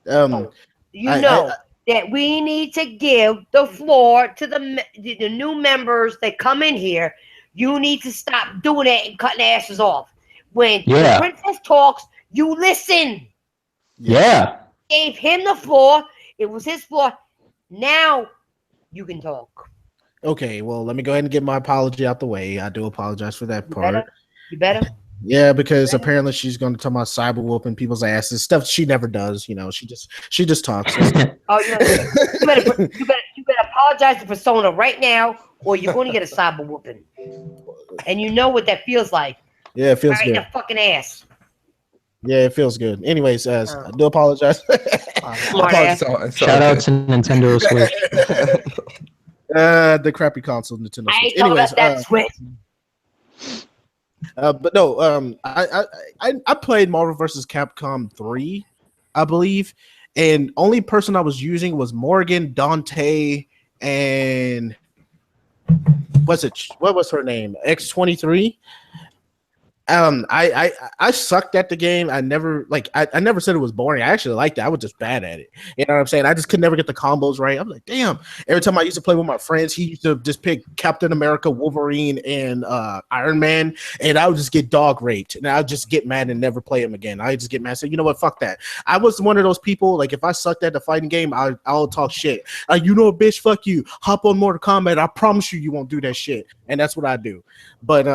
That we need to give the floor to the new members that come in here. You need to stop doing that and cutting asses off. When the princess talks, you listen. Yeah. Gave him the floor. It was his floor. Now you can talk. Okay, well, let me go ahead and get my apology out the way. I do apologize for that part. You better? Yeah, because apparently she's going to talk about cyber whooping people's asses, stuff she never does. You know, she just talks. Oh, you better apologize to Persona right now, or you're going to get a cyber whooping. And you know what that feels like. Yeah, it feels good. Right in the fucking ass. Yeah, it feels good. Anyways, I do apologize. Smart ass. Shout out to Nintendo Switch. The crappy console, Nintendo Switch. I ain't talking about that Switch. But no, I played Marvel vs. Capcom 3, I believe, and only person I was using was Morgan, Dante, and what was her name? X-23. I sucked at the game. I never said it was boring. I actually liked it. I was just bad at it. You know what I'm saying? I just could never get the combos right. I'm like, damn. Every time I used to play with my friends, he used to just pick Captain America, Wolverine, and Iron Man, and I would just get dog raped, and I would just get mad and never play him again. I just get mad and say, you know what? Fuck that. I was one of those people. Like if I sucked at the fighting game, I'll talk shit. You know what, bitch? Fuck you. Hop on Mortal Kombat. I promise you won't do that shit. And that's what I do. But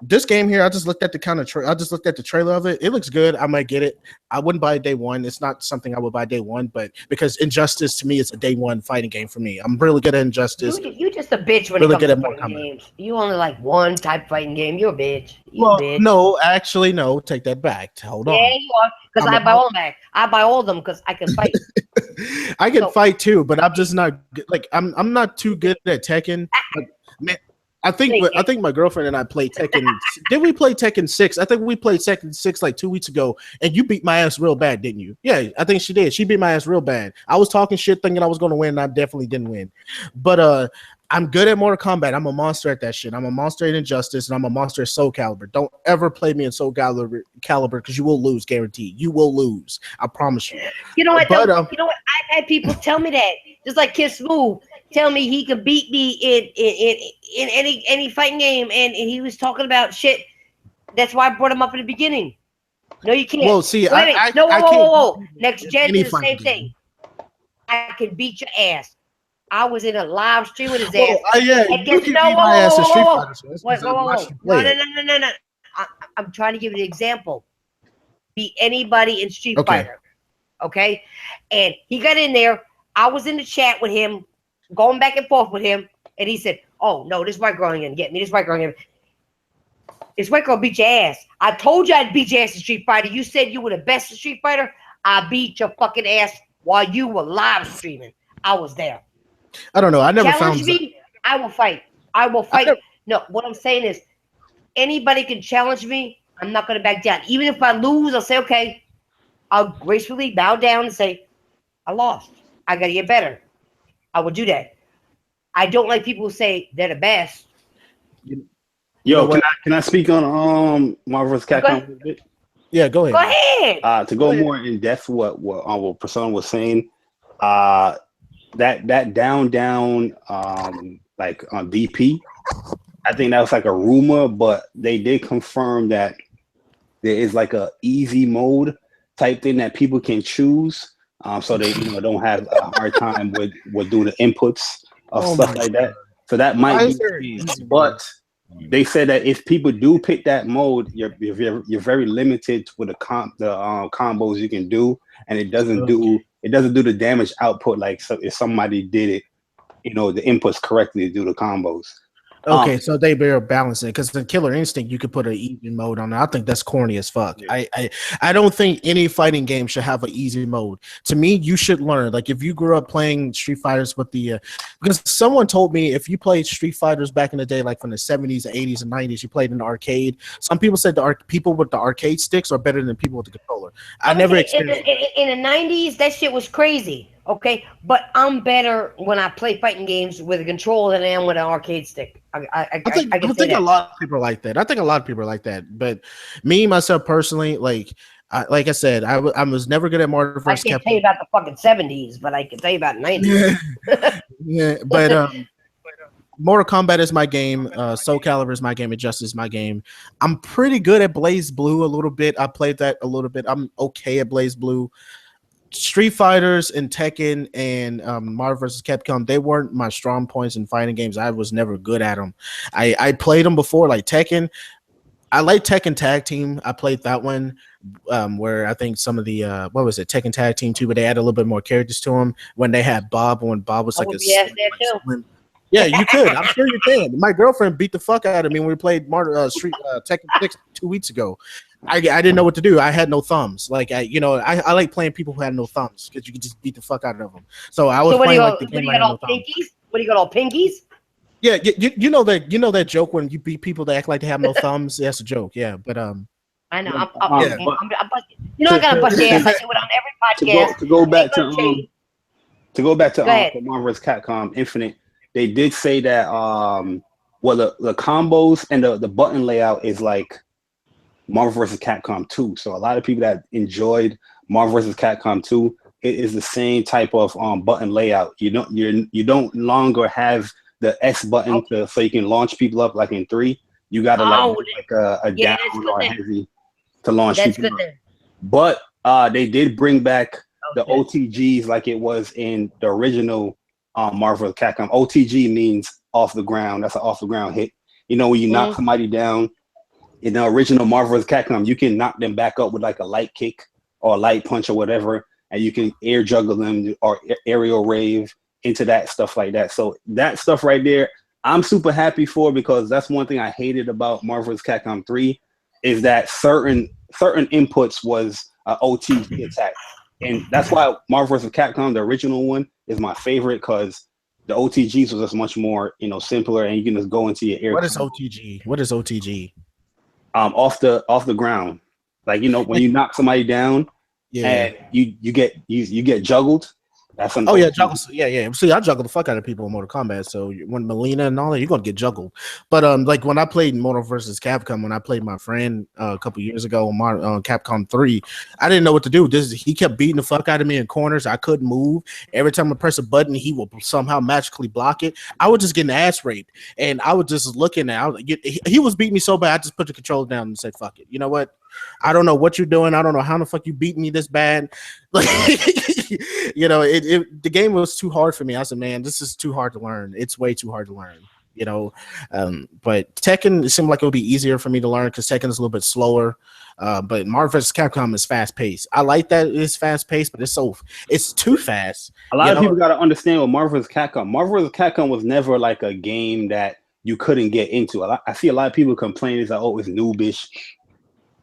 this game here, I just looked at the trailer of it. It looks good. I might get it. I wouldn't buy it day one. It's not something I would buy day one, but because Injustice to me is a day one fighting game for me. I'm really good at Injustice. You're just a bitch when it comes to fighting games. You only like one type of fighting game. You're a bitch. Bitch. No, actually, no. Take that back. Hold on. Yeah, you are. Because I buy all back. I buy all of them because I can fight. I can fight too, but I'm just not like I'm not too good at Tekken. Man, I think my girlfriend and I played Tekken. Did we play Tekken 6? I think we played Tekken 6 like 2 weeks ago, and you beat my ass real bad, didn't you? Yeah, I think she did. She beat my ass real bad. I was talking shit thinking I was going to win, and I definitely didn't win. But I'm good at Mortal Kombat. I'm a monster at that shit. I'm a monster at Injustice, and I'm a monster at Soul Calibur. Don't ever play me in Soul Calibur because you will lose, guaranteed. You will lose. I promise you. You know what? You know what? I've had people tell me that. Just like kidsmoove. Tell me he could beat me in any fighting game, and he was talking about shit. That's why I brought him up in the beginning. No, you can't. Well, see, whoa. Next gen is the same thing. I can beat your ass. I was in a live stream with his ass. Yeah, you can beat my ass in Street Fighter. No. I'm trying to give you an example. Beat anybody in Street Fighter. Okay? And he got in there. I was in the chat with him, going back and forth with him, and he said, oh, no, this white girl ain't gonna get me. This white girl beat your ass. I told you I'd beat your ass in Street Fighter. You said you were the best in Street Fighter. I beat your fucking ass while you were live streaming. I was there. I don't know. I never challenge me. I will fight. No, what I'm saying is anybody can challenge me. I'm not going to back down. Even if I lose, I'll say, okay, I'll gracefully bow down and say, I lost. I got to get better. I will do that. I don't like people who say they're the best. Yo, can I speak on Marvel vs. Capcom a bit? Yeah, go ahead. Go ahead. To go more in depth, what Persona was saying, that down like on DP, I think that was like a rumor, but they did confirm that there is like a easy mode type thing that people can choose, so they don't have a hard time with doing the inputs of stuff like that. So that might be, but they said that if people do pick that mode, you're very limited with the combos you can do, and it doesn't do the damage output like if somebody did it, the inputs correctly to do the combos. Okay, so they better balance it because the Killer Instinct you could put an easy mode on it. I think that's corny as fuck. Yeah. I don't think any fighting game should have an easy mode. To me, you should learn. Like if you grew up playing Street Fighters with the because someone told me if you played Street Fighters back in the day, like from the 70s, 80s, and 90s, you played in the arcade. Some people said people with the arcade sticks are better than people with the controller. I never experienced in the 90s. That shit was crazy. Okay, but I'm better when I play fighting games with a controller than I am with an arcade stick. I think a lot of people are like that. I think a lot of people are like that. But me, myself personally, like I said, I was never good at Marvel vs. Capcom. I can't tell you about the fucking 70s, but I can tell you about 90s. Yeah, but Mortal Kombat is my game. Soul Calibur is my game. Injustice is my game. I'm pretty good at Blaze Blue a little bit. I played that a little bit. I'm okay at Blaze Blue. Street Fighters and Tekken and Marvel vs. Capcom, they weren't my strong points in fighting games. I was never good at them. I played them before, like Tekken. I like Tekken Tag Team. I played that one where I think some of the what was it, Tekken Tag Team 2, but they added a little bit more characters to them when they had Bob, when Bob was like a slim. Yeah, you could. I'm sure you can. My girlfriend beat the fuck out of me when we played Tekken 6 2 weeks ago. I didn't know what to do. I had no thumbs. Like I like playing people who had no thumbs because you can just beat the fuck out of them. So I was playing like the game. What do you got all pinkies? What do you got all pinkies? Yeah, you know that joke when you beat people that act like they have no thumbs. That's a joke. Yeah, but I know. I gotta bust your ass. I do it on every podcast. To go back to Marvel vs. Capcom Infinite, they did say that the combos and the button layout is like Marvel vs. Capcom 2. So a lot of people that enjoyed Marvel vs. Capcom 2, it is the same type of button layout. You don't longer have the X button so you can launch people up like in 3. You got to like a down or a heavy to launch people up. But they did bring back the OTGs like it was in the original Marvel vs. Capcom. OTG means off the ground. That's an off the ground hit. When you knock somebody down, in the original Marvel vs. Capcom, you can knock them back up with like a light kick or a light punch or whatever, and you can air juggle them or aerial rave into that stuff like that. So that stuff right there, I'm super happy for, because that's one thing I hated about Marvel vs. Capcom 3 is that certain inputs was OTG attack. And that's why Marvel vs. Capcom, the original one, is my favorite, because the OTGs was just much more, simpler, and you can just go into your air. What is OTG? What is OTG? Off the ground, like when you knock somebody down, and you get juggled. That's an juggle. Yeah. See, I juggle the fuck out of people in Mortal Kombat. So when Melina and all that, you're gonna get juggled. But like when I played Mortal vs. Capcom, when I played my friend a couple years ago on Capcom 3, I didn't know what to do. He kept beating the fuck out of me in corners. I couldn't move. Every time I press a button, he will somehow magically block it. I would just get an ass raped, and I would just looking at. He was beating me so bad, I just put the controller down and said, "Fuck it." You know what? I don't know what you're doing. I don't know how the fuck you beat me this bad. Like, the game was too hard for me. I said, man, this is too hard to learn. It's way too hard to learn, But Tekken, it seemed like it would be easier for me to learn because Tekken is a little bit slower. But Marvel vs. Capcom is fast paced. I like that it's fast paced, but it's too fast. A lot of people got to understand with Marvel vs. Capcom. Marvel vs. Capcom was never like a game that you couldn't get into. I see a lot of people complain it's like, oh, it's noobish.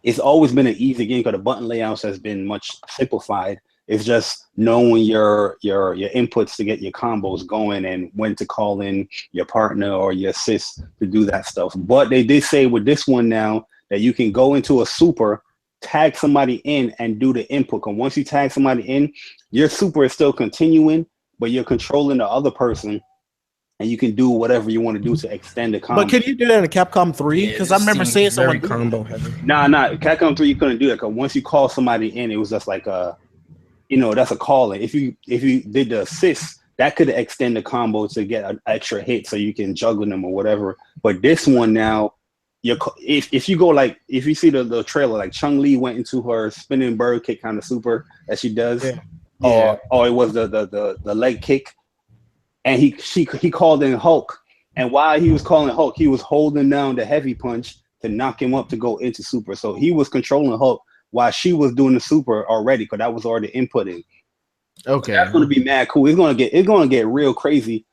It's always been an easy game because the button layouts has been much simplified. It's just knowing your inputs to get your combos going and when to call in your partner or your assist to do that stuff. But they did say with this one now that you can go into a super, tag somebody in, and do the input. And once you tag somebody in, your super is still continuing, but you're controlling the other person and you can do whatever you want to do to extend the combo. But can you do that in Capcom 3? Because I remember seeing someone combo heavy. Nah, Capcom 3 you couldn't do that because once you call somebody in, it was just like that's a calling. If you did the assist, that could extend the combo to get an extra hit so you can juggle them or whatever. But this one now, if you go like, if you see the trailer, like Chun-Li went into her spinning bird kick kind of super that she does, or it was the leg kick, and he called in Hulk, and while he was calling Hulk, he was holding down the heavy punch to knock him up to go into super. So he was controlling Hulk while she was doing the super already, because that was already inputting. Okay, that's gonna be mad cool. It's gonna get real crazy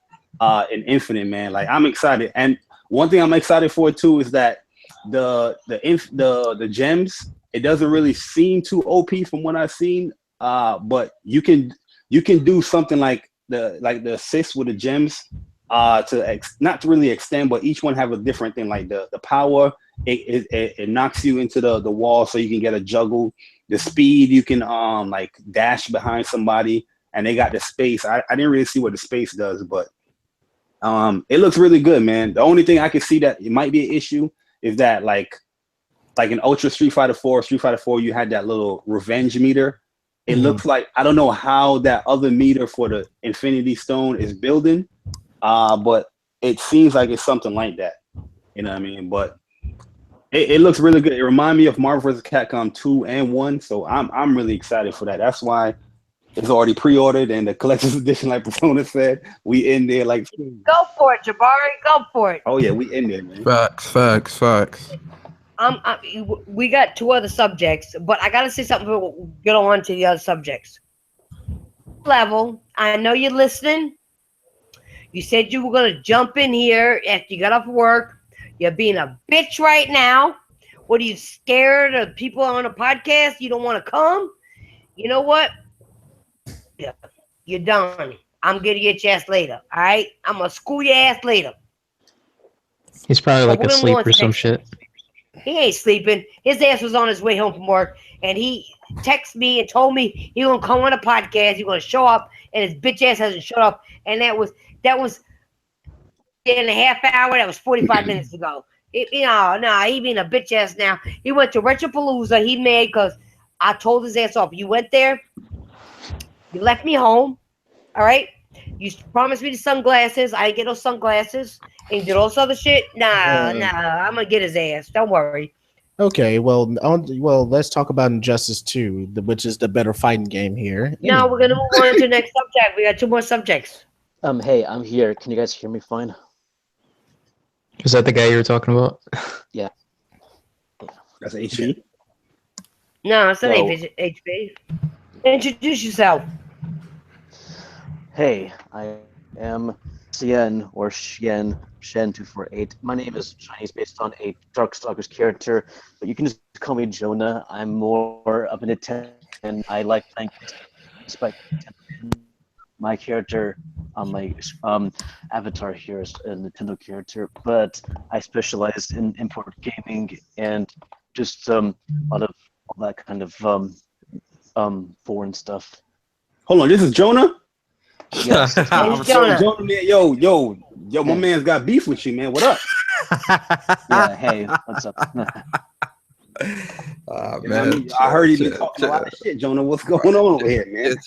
in Infinite, man. Like, I'm excited, and one thing I'm excited for too is that the gems, it doesn't really seem too OP from what I've seen. But you can do something like the assist with the gems to not to really extend, but each one have a different thing. Like the power, it knocks you into the wall so you can get a juggle. The speed, you can like dash behind somebody, and they got the space. I didn't really see what the space does, but it looks really good, man. The only thing I can see that it might be an issue is that like in Ultra Street Fighter 4, you had that little revenge meter. It looks like, I don't know how that other meter for the Infinity Stone is building, but it seems like it's something like that. You know what I mean? But it looks really good. It reminds me of Marvel vs. Capcom 2 and 1, so I'm really excited for that. That's why it's already pre-ordered, and the collector's edition, like Persona said, we in there like. Go for it, Jabari. Go for it. Oh yeah, we in there, man. Facts. We got 2 other subjects, but I gotta say something before we get on to the other subjects. Level, I know you're listening. You said you were gonna jump in here after you got off work. You're being a bitch right now. What, are you scared of people on a podcast? You don't want to come? You know what? Yeah, you're done. I'm gonna get your ass later. All right, I'm gonna school your ass later. He's probably like asleep or some shit. He ain't sleeping. His ass was on his way home from work, and he texted me and told me he gonna come on a podcast. He gonna show up, and his bitch ass hasn't showed up. And that was in a half hour. That was 45 minutes ago. He being a bitch ass now. He went to Retropalooza. He mad because I told his ass off. You went there. You left me home. All right. You promised me the sunglasses. I didn't get those sunglasses. And you did all this other shit. Nah. I'm gonna get his ass. Don't worry. Okay. Well, let's talk about Injustice 2, which is the better fighting game here. No, we're gonna move on to the next subject. We got 2 more subjects. Hey, I'm here. Can you guys hear me fine? Is that the guy you were talking about? Yeah. That's HP. No, it's not HP. Introduce yourself. Hey, I am Sien or Shen248. My name is Chinese based on a Darkstalkers character, but you can just call me Jonah. I'm more of an Italian, and I like playing despite my character on my avatar here is a Nintendo character, but I specialize in import gaming and just a lot of all that kind of foreign stuff. Hold on, this is Jonah? Yes. Jonah, man, yo, my man's got beef with you, man. What up? Yeah, hey, what's up? Man, I heard you been talking a lot of shit, Jonah. What's going on over here, man?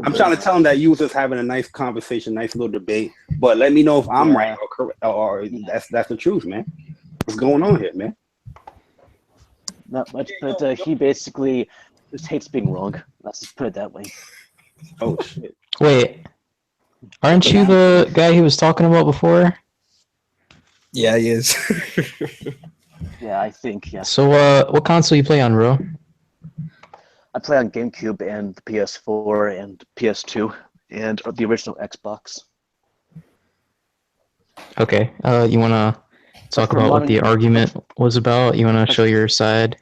I'm trying to tell him that you was just having a nice conversation, nice little debate. But let me know if I'm right or correct, or that's the truth, man. What's going on here, man? Not much, but he basically just hates being wrong. Let's just put it that way. Oh shit! Wait, aren't you the guy he was talking about before? Yeah, he is. Yeah, I think, yeah. So, what console you play on, Ro? I play on GameCube and the PS4 and PS2 and the original Xbox. Okay, you want to talk about what the argument was about? You want to show your side?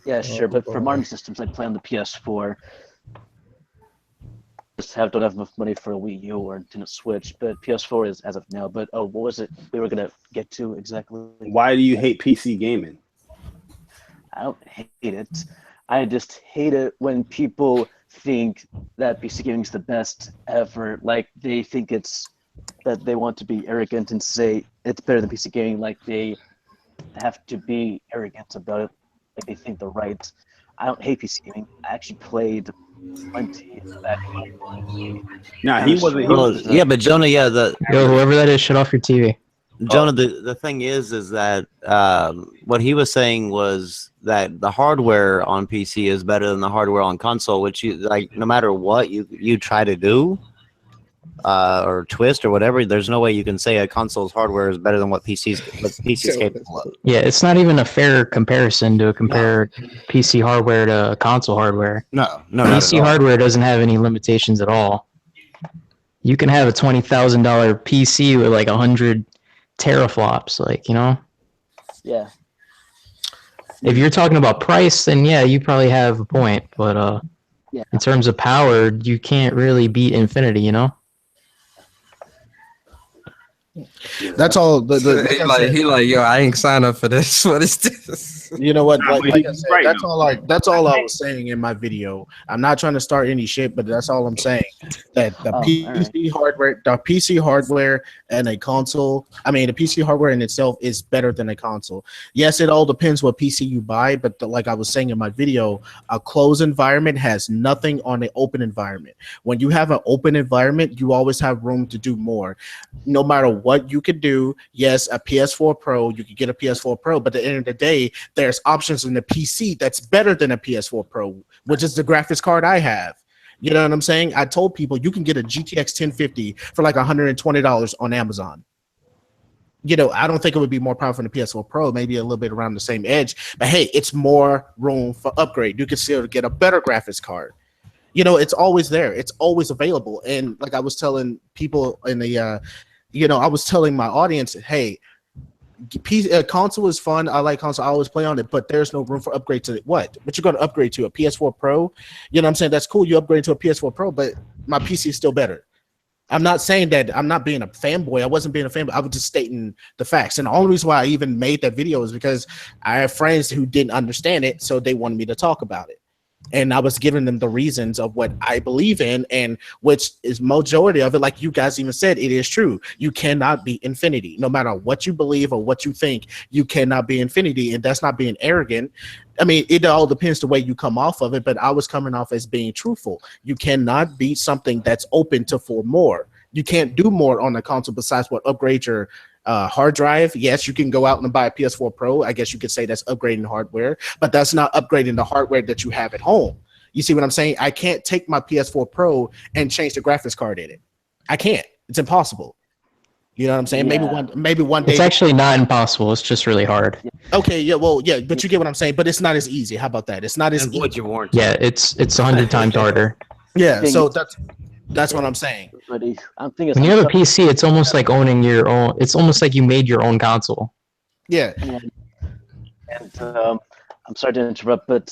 Yeah, sure, but for modern systems, I play on the PS4. Don't have enough money for a Wii U or Nintendo Switch, but PS4 is as of now. But what was it we were gonna get to exactly? Why do you hate PC gaming? I don't hate it. I just hate it when people think that PC gaming is the best ever. Like they think it's that they want to be arrogant and say it's better than PC gaming. Like they have to be arrogant about it. Like they think they're right. I don't hate PC gaming. I actually played plenty of that. Nah, he wasn't. Yeah, but Jonah, yeah, whoever that is, shut off your TV. Jonah, the thing is that what he was saying was that the hardware on PC is better than the hardware on console, which you like no matter what you try to do or twist or whatever, there's no way you can say a console's hardware is better than what PC's capable of. Yeah, it's not even a fair comparison to compare PC hardware to console hardware. No, PC hardware doesn't have any limitations at all. You can have a $20,000 PC with like 100 teraflops, like, you know? Yeah. If you're talking about price, then yeah, you probably have a point. But in terms of power, you can't really beat Infinity, you know? That's all. He like, yo, I ain't signed up for this. What is this? You know what? Like I said, that's all I was saying in my video. I'm not trying to start any shit, but that's all I'm saying. That the PC hardware and a console. I mean, the PC hardware in itself is better than a console. Yes, it all depends what PC you buy, but like I was saying in my video, a closed environment has nothing on an open environment. When you have an open environment, you always have room to do more. No matter what you could do, yes, a PS4 Pro, you could get a PS4 Pro, but at the end of the day, there's options in the PC that's better than a PS4 Pro, which is the graphics card I have. You know what I'm saying? I told people you can get a GTX 1050 for like $120 on Amazon. You know, I don't think it would be more powerful than the PS4 Pro, maybe a little bit around the same edge, but hey, it's more room for upgrade. You can still get a better graphics card. You know, it's always there. It's always available. And like I was telling people in the, I was telling my audience, hey, console is fun. I like console. I always play on it, but there's no room for upgrade to what? But you're going to upgrade to a PS4 Pro. You know what I'm saying? That's cool. You upgrade to a PS4 Pro, but my PC is still better. I'm not saying that I'm not being a fanboy. I wasn't being a fanboy. I was just stating the facts. And the only reason why I even made that video is because I have friends who didn't understand it, so they wanted me to talk about it. And I was giving them the reasons of what I believe in, and which is majority of it, like you guys even said, it is true. You cannot be infinity. No matter what you believe or what you think, you cannot be infinity. And that's not being arrogant. I mean, it all depends the way you come off of it, but I was coming off as being truthful. You cannot beat something that's open to for more. You can't do more on the console besides what upgrade your hard drive. Yes, you can go out and buy a PS4 Pro. I guess you could say that's upgrading hardware, but that's not upgrading the hardware that you have at home. You see what I'm saying? I can't take my PS4 Pro and change the graphics card in it. I can't. It's impossible. You know what I'm saying? Yeah. Maybe one day. It's actually not impossible. It's just really hard. Okay. Yeah. Well. Yeah. But you get what I'm saying. But it's not as easy. How about that? It's not as easy. What you want? Yeah. It's 100 times harder. Yeah. So that's what I'm saying. I'm thinking when you have a PC, it's almost like owning your own. It's almost like you made your own console. Yeah. And I'm sorry to interrupt, but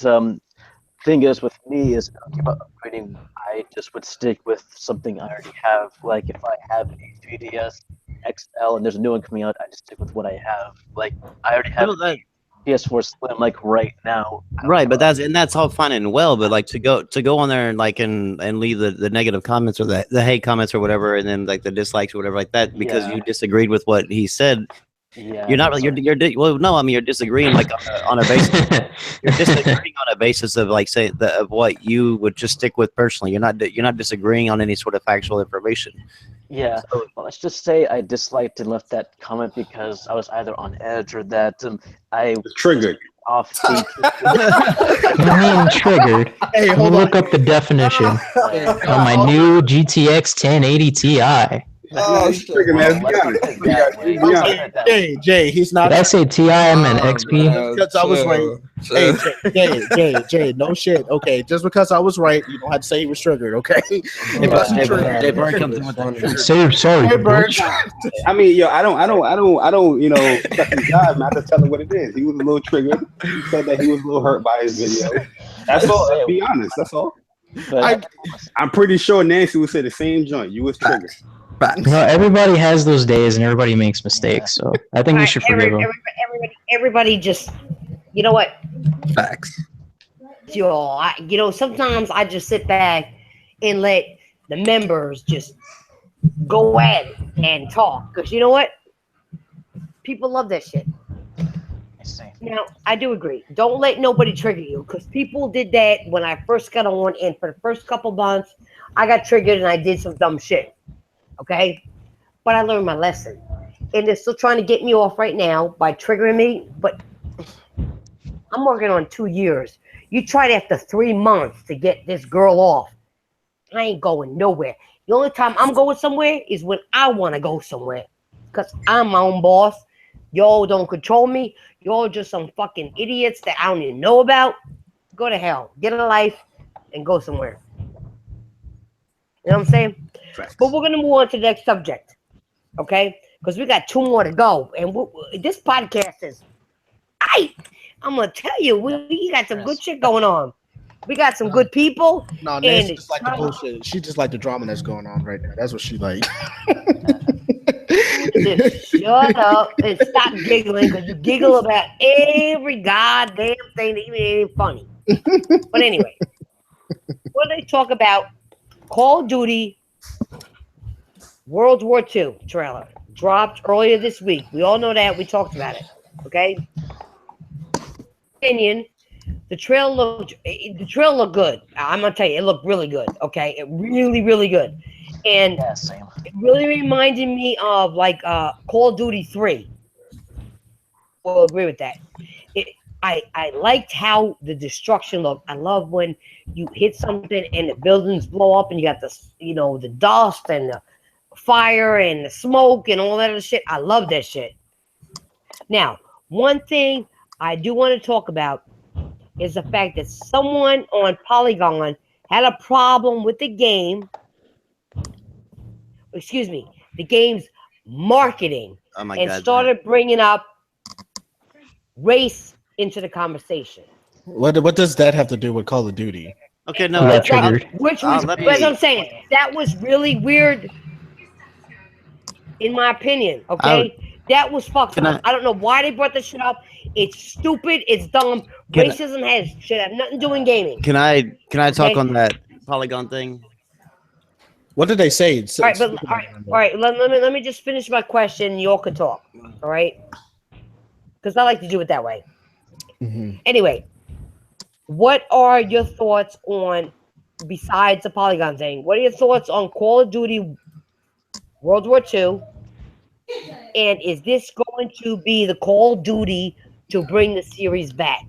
thing is with me is about upgrading. I just would stick with something I already have. Like if I have a 3DS XL and there's a new one coming out, I just stick with what I have. Like I already have a PS4 Slim, like right now. Right, but that's all fine and well. But like to go on there and like and leave the negative comments or the hate comments or whatever, and then like the dislikes or whatever like that because you disagreed with what he said. Yeah, you're not really well. No, I mean you're disagreeing like on a basis. You're disagreeing on a basis of like say of what you would just stick with personally. You're not disagreeing on any sort of factual information. Yeah. So, well, let's just say I disliked and left that comment because I was either on edge or that I was triggered. Off. I mean triggered. Hey, hold on. Look up the definition on my new GTX 1080 Ti. Oh, trigger, man. Jay, he's not. Did I say Ti? I meant XP. Because I was right. Hey, Jay, no shit. Okay, just because I was right, you don't have to say he was triggered. Okay. Jay Bird comes in with that. Say sorry. I mean, yo, I don't. You know, God, man, I just tell him what it is. He was a little triggered. He said that he was a little hurt by his video. That's all. Let's be honest. That's all. But I'm pretty sure Nancy would say the same joint. You was triggered. Everybody has those days, and everybody makes mistakes. So I think you should forgive them. Everybody, just you know what? Facts. y'all. Sometimes I just sit back and let the members just go at it and talk. Because you know what? People love that shit. Now, I do agree. Don't let nobody trigger you, because people did that when I first got on, and for the first couple months, I got triggered and I did some dumb shit. Okay? But I learned my lesson. And they're still trying to get me off right now by triggering me, but I'm working on 2 years. You tried after 3 months to get this girl off. I ain't going nowhere. The only time I'm going somewhere is when I want to go somewhere, because I'm my own boss. Y'all don't control me. Y'all just some fucking idiots that I don't even know about. Go to hell. Get a life and go somewhere. You know what I'm saying? Facts. But we're going to move on to the next subject. Okay? Because we got 2 more to go. And this podcast is... I'm going to tell you, we got some good shit going on. We got some good people. No, Nancy just like the bullshit. She just like the drama that's going on right now. That's what she like. Just shut up and stop giggling, because you giggle about every goddamn thing that even ain't funny. But anyway, what they talk about, Call of Duty World War II trailer dropped earlier this week. We all know that. We talked about it. Okay? Opinion. The trailer looked good. I'm gonna tell you, it looked really good. Okay, it really, really good, and it really reminded me of like Call of Duty 3. We'll agree with that. I liked how the destruction looked. I love when you hit something and the buildings blow up and you got the dust and the fire and the smoke and all that other shit. I love that shit. Now, one thing I do want to talk about is the fact that someone on Polygon had a problem with the game. Excuse me, the game's marketing, started bringing up race into the conversation. What does that have to do with Call of Duty? Okay, no, that triggered. Which was, that's what I'm saying. That was really weird, in my opinion. Okay. That was fucked up. I don't know why they brought this shit up. It's stupid. It's dumb. Racism should have nothing to do in gaming. Can I talk on that Polygon thing? What did they say? All right. Let me just finish my question. You all can talk. All right. Because I like to do it that way. Mm-hmm. Anyway, what are your thoughts on, besides the Polygon thing? What are your thoughts on Call of Duty World War II? And is this going to be the Call of Duty to bring the series back?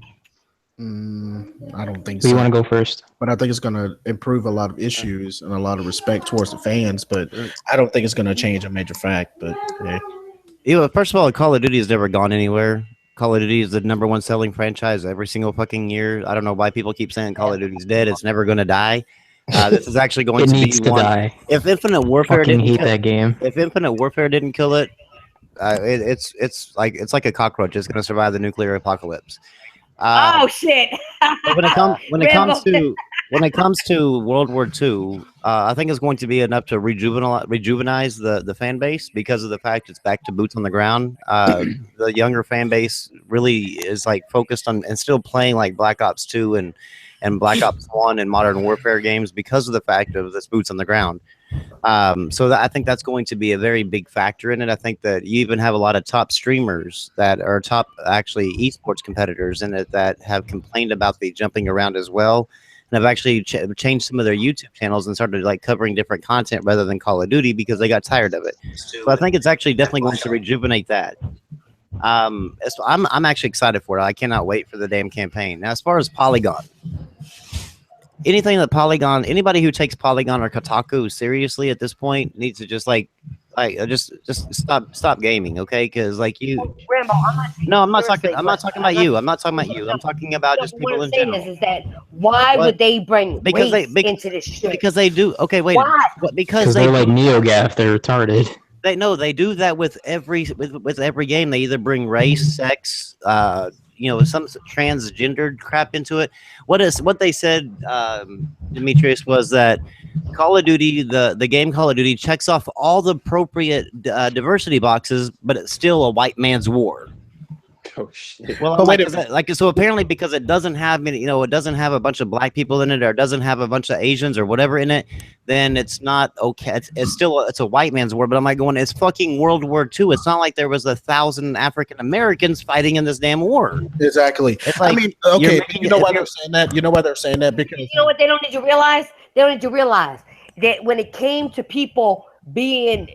I don't think so. You want to go first? But I think it's going to improve a lot of issues and a lot of respect towards the fans. But I don't think it's going to change a major fact. But yeah. First of all, Call of Duty has never gone anywhere. Call of Duty is the #1 selling franchise every single fucking year. I don't know why people keep saying Call of Duty's dead. It's never going to die. This is actually going to needs be to die. If Infinite Warfare that game. If Infinite Warfare didn't kill it, it's like a cockroach. It's going to survive the nuclear apocalypse. Oh shit! when it comes to World War II, I think it's going to be enough to rejuvenize the fan base, because of the fact it's back to boots on the ground. The younger fan base really is like focused on and still playing like Black Ops 2 and Black Ops 1 and Modern Warfare games because of the fact of this boots on the ground. So I think that's going to be a very big factor in it. I think that you even have a lot of top streamers that are top actually esports competitors in it that have complained about the jumping around as well, and have actually changed some of their YouTube channels and started like covering different content rather than Call of Duty because they got tired of it. So I think it's actually definitely going to rejuvenate that. I'm actually excited for it. I cannot wait for the damn campaign. Now, as far as Polygon, anybody who takes Polygon or Kotaku seriously at this point needs to just just stop gaming, okay? Because like you, Rambo, I'm not talking about you. I'm not talking about you. I'm talking about just people in general. Is that why would they bring race into this shit? Because they do. Okay, wait. Why? Because they're like NeoGAF. They're retarded. They do that with every game. They either bring race, sex, some transgendered crap into it. What they said, Demetrius, was that Call of Duty, the game Call of Duty, checks off all the appropriate diversity boxes, but it's still a white man's war. Oh shit. Well, so apparently because it doesn't have any, it doesn't have a bunch of black people in it, or it doesn't have a bunch of Asians or whatever in it, then it's not okay. It's still it's a white man's war. But I'm like going, it's fucking World War II. It's not like there was 1,000 African Americans fighting in this damn war. Exactly. It's like, I mean, okay, you know why they're saying that? You know why they're saying that? Because you know what they don't need to realize? They don't need to realize that when it came to people being,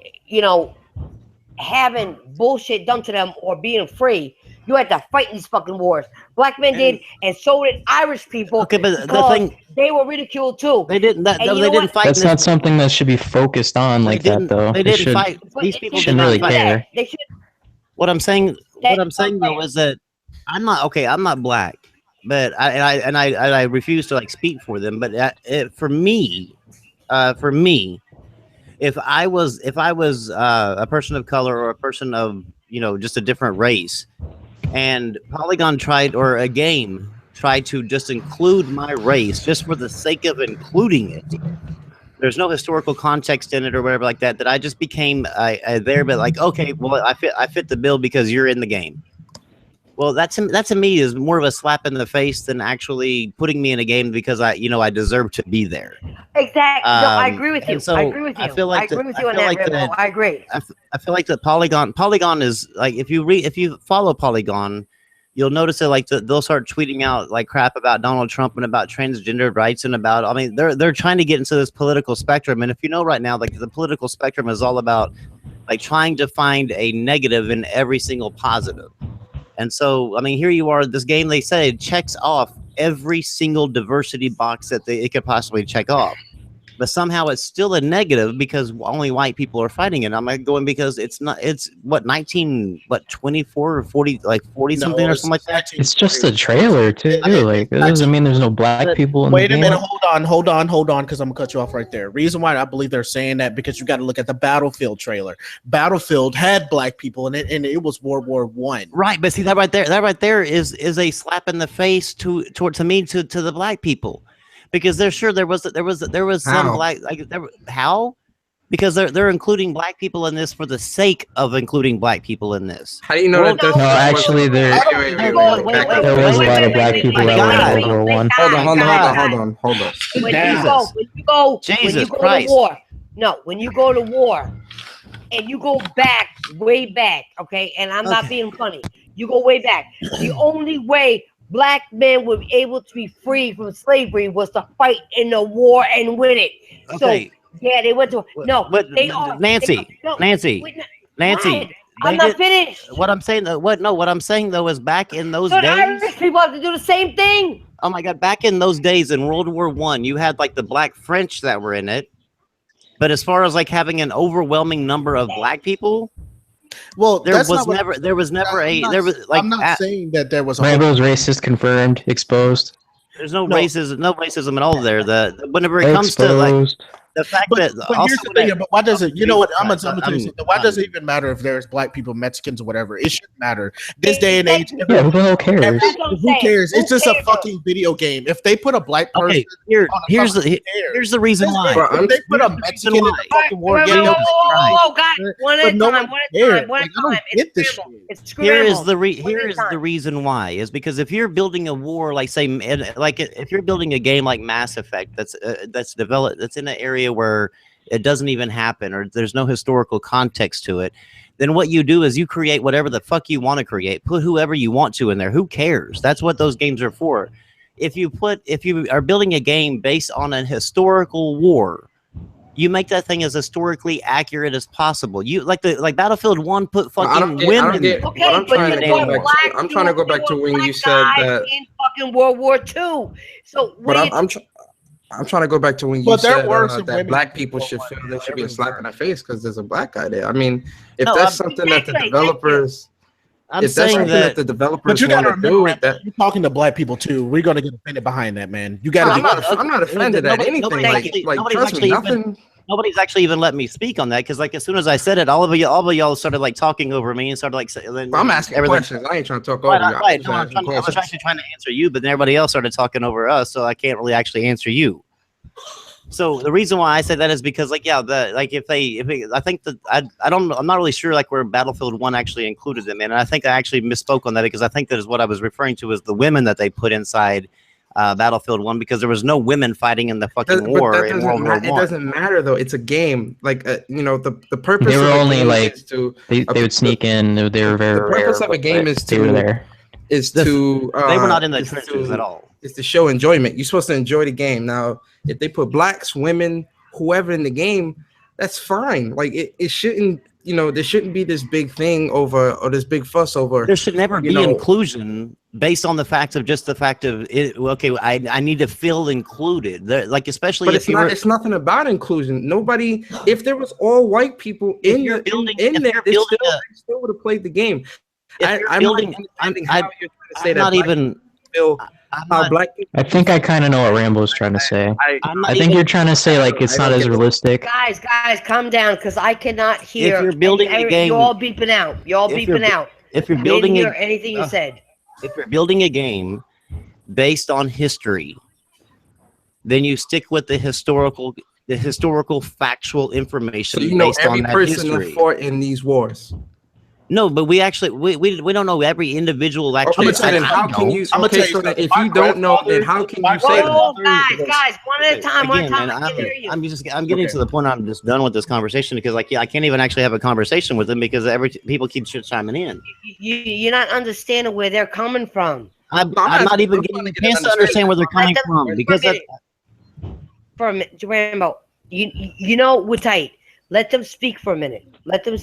having bullshit done to them or being free, you had to fight these fucking wars. Black men did, and so did Irish people. Okay, but the thing, they were ridiculed too. They didn't. They didn't fight. That's not something that should be focused on like that, though. They didn't fight. These people shouldn't really care. They should. What I'm saying though is that I'm not black, but I refuse to speak for them. But for me, if I was a person of color or a person of just a different race, and Polygon or a game tried to just include my race just for the sake of including it, there's no historical context in it or whatever like that, that I just became there, but okay, well, I fit the bill because you're in the game. Well, that to me is more of a slap in the face than actually putting me in a game because I deserve to be there. Exactly. No, I agree with you. So I agree with you. I feel like I agree with you on that. I agree. I feel like the Polygon is if you follow Polygon, you'll notice that they'll start tweeting out crap about Donald Trump and about transgender rights and about, they're trying to get into this political spectrum. And if you know right now, the political spectrum is all about trying to find a negative in every single positive. And so, here you are, this game, they say checks off every single diversity box that it could possibly check off. But somehow it's still a negative because only white people are fighting it. I'm going because it's 24 or 40, 40 something or something like that. It's just a trailer too. It doesn't mean there's no black people in the game. Wait a minute, hold on, because I'm gonna cut you off right there. Reason why I believe they're saying that, because you got to look at the Battlefield trailer. Battlefield had black people in it, and it was World War I. Right, but see that right there is a slap in the face to the black people. Because there was some black how? Because they're including black people in this for the sake of including black people in this. How do you know that? No, actually, there was a lot of black people that were in World War I. Hold on. When you go to war, and you go back, way back, okay? And I'm not being funny. You go way back. The only way black men were able to be free from slavery was to fight in the war and win it. Okay. So yeah, they went to Nancy. I'm not finished. What I'm saying though is back in those days, Irish people have to do the same thing. Oh my God! Back in those days in World War I, you had the black French that were in it, but as far as having an overwhelming number of black people. Well, I'm not saying that there was Rambo's racist confirmed, exposed. There's no racism at all there. Whenever it comes to the fact that here's the thing, but why does it? You know what? I'm gonna tell you something. Why does it even matter if there's black people, Mexicans, or whatever? It shouldn't matter. This day and age, who cares? Who cares? It's just a fucking video game. If they put a black person, here's the reason why. If they put a Mexican in a fucking war game, one at a time. Here is the reason why is because if you're building a war, if you're building a game like Mass Effect that's developed, that's in an area where it doesn't even happen or there's no historical context to it, then what you do is you create whatever the fuck you want to create, put whoever you want to in there. Who cares? That's what those games are for. If you are building a game based on a historical war, you make that thing as historically accurate as possible. You like Battlefield 1 put fucking women. I'm trying to go back to when you said that in fucking World War II. So, I'm trying to go back to when you said that black people should feel they should be a slap in the face because there's a black guy there. If that's something that the developers. If that's something that the developers want to do, you're talking to black people too. We're gonna get offended behind that, man. You got to. I'm not offended at anything. Trust me, nothing. Nobody's actually even let me speak on that because, as soon as I said it, all of y'all started talking over me and started I'm asking questions. I ain't trying to talk over you. I was actually trying to answer you, but then everybody else started talking over us, so I can't really actually answer you. So the reason why I said that is because, like, yeah, I think that I'm not really sure, like, where Battlefield 1 actually included them in. And I think I actually misspoke on that because I think that is what I was referring to as the women that they put inside Battlefield 1, because there was no women fighting in the fucking war in World War I. It doesn't matter though. It's a game. Like, you know, the purpose. They were of only like they would sneak in. They were very. The purpose of a game is they were there. Is to they were not in the trenches at all. It's to show enjoyment. You're supposed to enjoy the game. Now, if they put blacks, women, whoever in the game, that's fine. Like, it shouldn't, you know, there shouldn't be this big thing over, or this big fuss over. There should never be inclusion based on the fact of it. Okay, I need to feel included. Like, especially but if it's nothing about inclusion. Nobody, if there was all white people in there, they still would have played the game. I'm not even black people. I think I kind of know what Rambo's trying to say. I think you're trying to say, like, it's not as realistic. Guys, calm down, because I cannot hear. If you're building a game, you're all beeping out. If you're building anything you said. If you're building a game based on history, then you stick with the historical factual information. So you know based every on that person history. that fought in these wars. No, but we don't know every individual actually. Okay, so then how can you? Okay, so then if you don't know, then how can you say that? Guys, one at a time. I'm getting to the point. I'm just done with this conversation because, like, I can't even actually have a conversation with them because people keep chiming in. You're not understanding where they're coming from. I'm not even getting a chance to understand where they're coming from because for a minute, Rambo, you know we're tight. Let them speak for a minute. Let them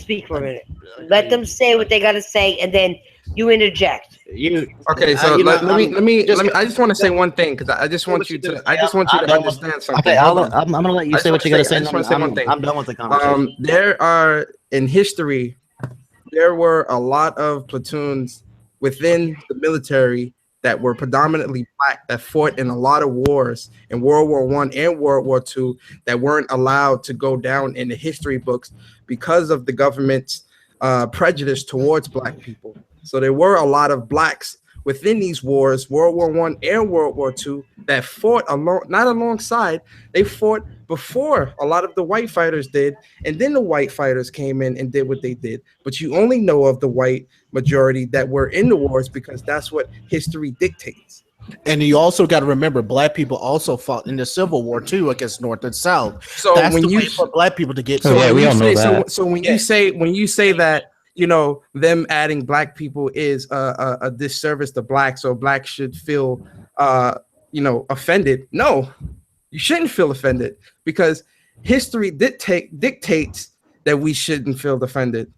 Let them say what they gotta say, and then you interject. Okay, so let me. I just want to say one thing because I just want you to understand something. Okay, I'm gonna let you say what you gotta say. I just want to say one thing. I'm done with the conversation. In history, there were a lot of platoons within the military that were predominantly black that fought in a lot of wars in World War I and World War II that weren't allowed to go down in the history books because of the government's prejudice towards black people. So there were a lot of blacks within these wars, World War I and World War II, that fought not alongside, they fought before a lot of the white fighters did, and then the white fighters came in and did what they did. But you only know of the white majority that were in the wars because that's what history dictates. And you also got to remember, black people also fought in the Civil War too against North and South. So that's when the you way for black people to get. So yeah, we all know that. So when you say that, you know, them adding black people is a disservice to blacks, or blacks should feel offended. No, you shouldn't feel offended because history dictates that we shouldn't feel offended.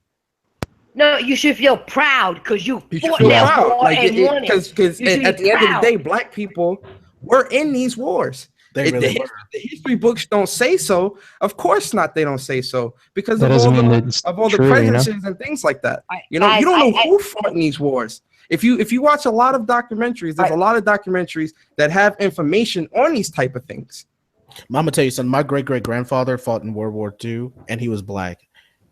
No, you should feel proud because you fought that war and won it. Because at the end of the day, black people were in these wars. The history books don't say so. Of course not. They don't say so because of all the prejudices and things like that. You don't know who fought in these wars. If you watch a lot of documentaries, there's a lot of documentaries that have information on these type of things. I'm gonna tell you something. My great-great-grandfather fought in World War II, and he was black,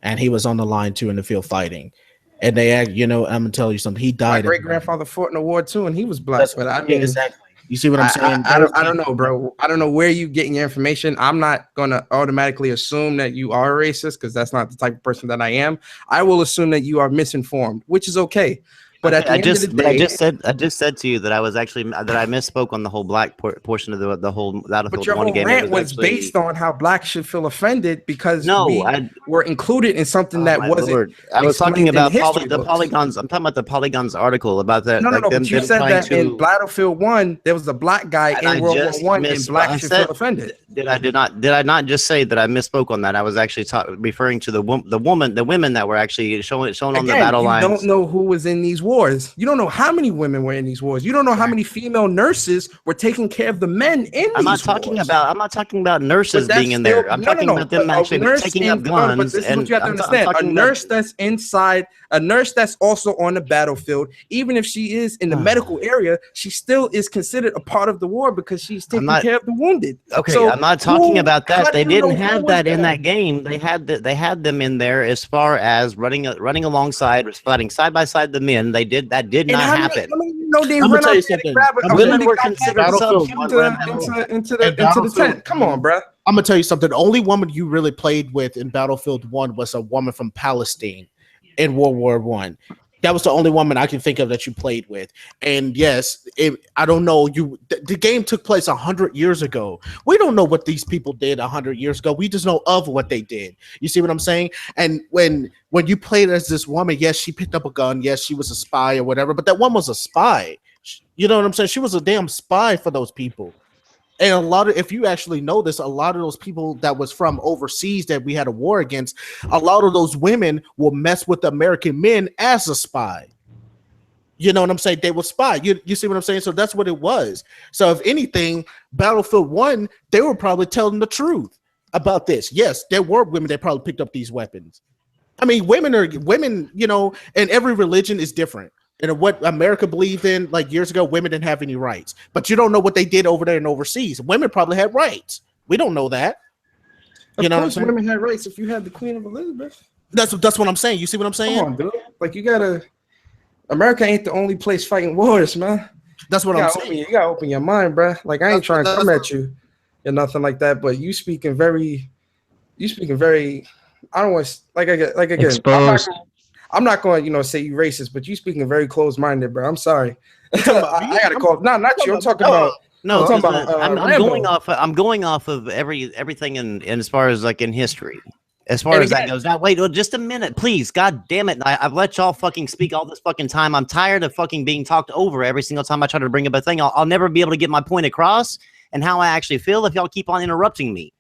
and he was on the line too in the field fighting. And I'm gonna tell you something. He died. My great-grandfather fought in the war too, and he was black. But I mean, exactly. You see what I'm saying? I don't know, bro. I don't know where you getting your information. I'm not gonna automatically assume that you are racist because that's not the type of person that I am. I will assume that you are misinformed, which is okay. But at the end of the day, I just said to you that I misspoke on the whole black portion of the whole Battlefield 1 game. But your whole rant was based on how blacks should feel offended because we were included in something that wasn't. Lord. I was talking about the polygons. I'm talking about the polygons article about that. No. But you said that in Battlefield 1 there was a black guy in World War I, and blacks should feel offended. Did I not just say that I misspoke on that? I was actually referring to the women that were actually shown on the battle lines. You don't know who was in these wars. You don't know how many women were in these wars. You don't know how many female nurses were taking care of the men in these wars. I'm not talking about nurses being in there. I'm talking about them actually taking up guns. But this is what you have to understand. A nurse that's inside, a nurse that's also on the battlefield, even if she is in the medical area, she still is considered a part of the war because she's taking care of the wounded. Okay, so I'm not talking about that. They didn't have that in that game. They had them in there as far as running alongside, fighting side by side the men. They did that. Did not happen. How many You know they I'm run gonna tell you out there something. and grab a Women were backpack considered into the tent. Come on, bro. I'm gonna tell you something. The only woman you really played with in Battlefield 1 was a woman from Palestine in World War I. That was the only woman I can think of that you played with. And yes, I don't know. The game took place 100 years ago. We don't know what these people did 100 years ago. We just know of what they did. You see what I'm saying? And when you played as this woman, yes, she picked up a gun. Yes, she was a spy or whatever. But that one was a spy. You know what I'm saying? She was a damn spy for those people. And if you actually know this, a lot of those people that was from overseas that we had a war against, a lot of those women will mess with American men as a spy. You know what I'm saying? They will spy. You see what I'm saying? So that's what it was. So if anything, Battlefield 1, they were probably telling the truth about this. Yes, there were women that probably picked up these weapons. I mean, women, you know, and every religion is different. And what America believed in, like years ago, women didn't have any rights. But you don't know what they did over there and overseas. Women probably had rights. We don't know that. You know what I'm saying? Women had rights if you had the Queen of Elizabeth. That's what I'm saying. You see what I'm saying? Come on, dude. Like America ain't the only place fighting wars, man. That's what I'm saying. You gotta open your mind, bro. Like I ain't trying to come at you or nothing like that. But you speaking very. I don't want again. Exposed. I'm not going, say you racist, but you speaking very closed-minded, bro. I'm sorry. I gotta call. No, not you. I'm talking about. No, I'm talking about. I'm going off of everything in as far as like in history. As far as that goes. Now, wait, just a minute, please. God damn it. I've let y'all fucking speak all this fucking time. I'm tired of fucking being talked over every single time I try to bring up a thing. I'll never be able to get my point across and how I actually feel if y'all keep on interrupting me.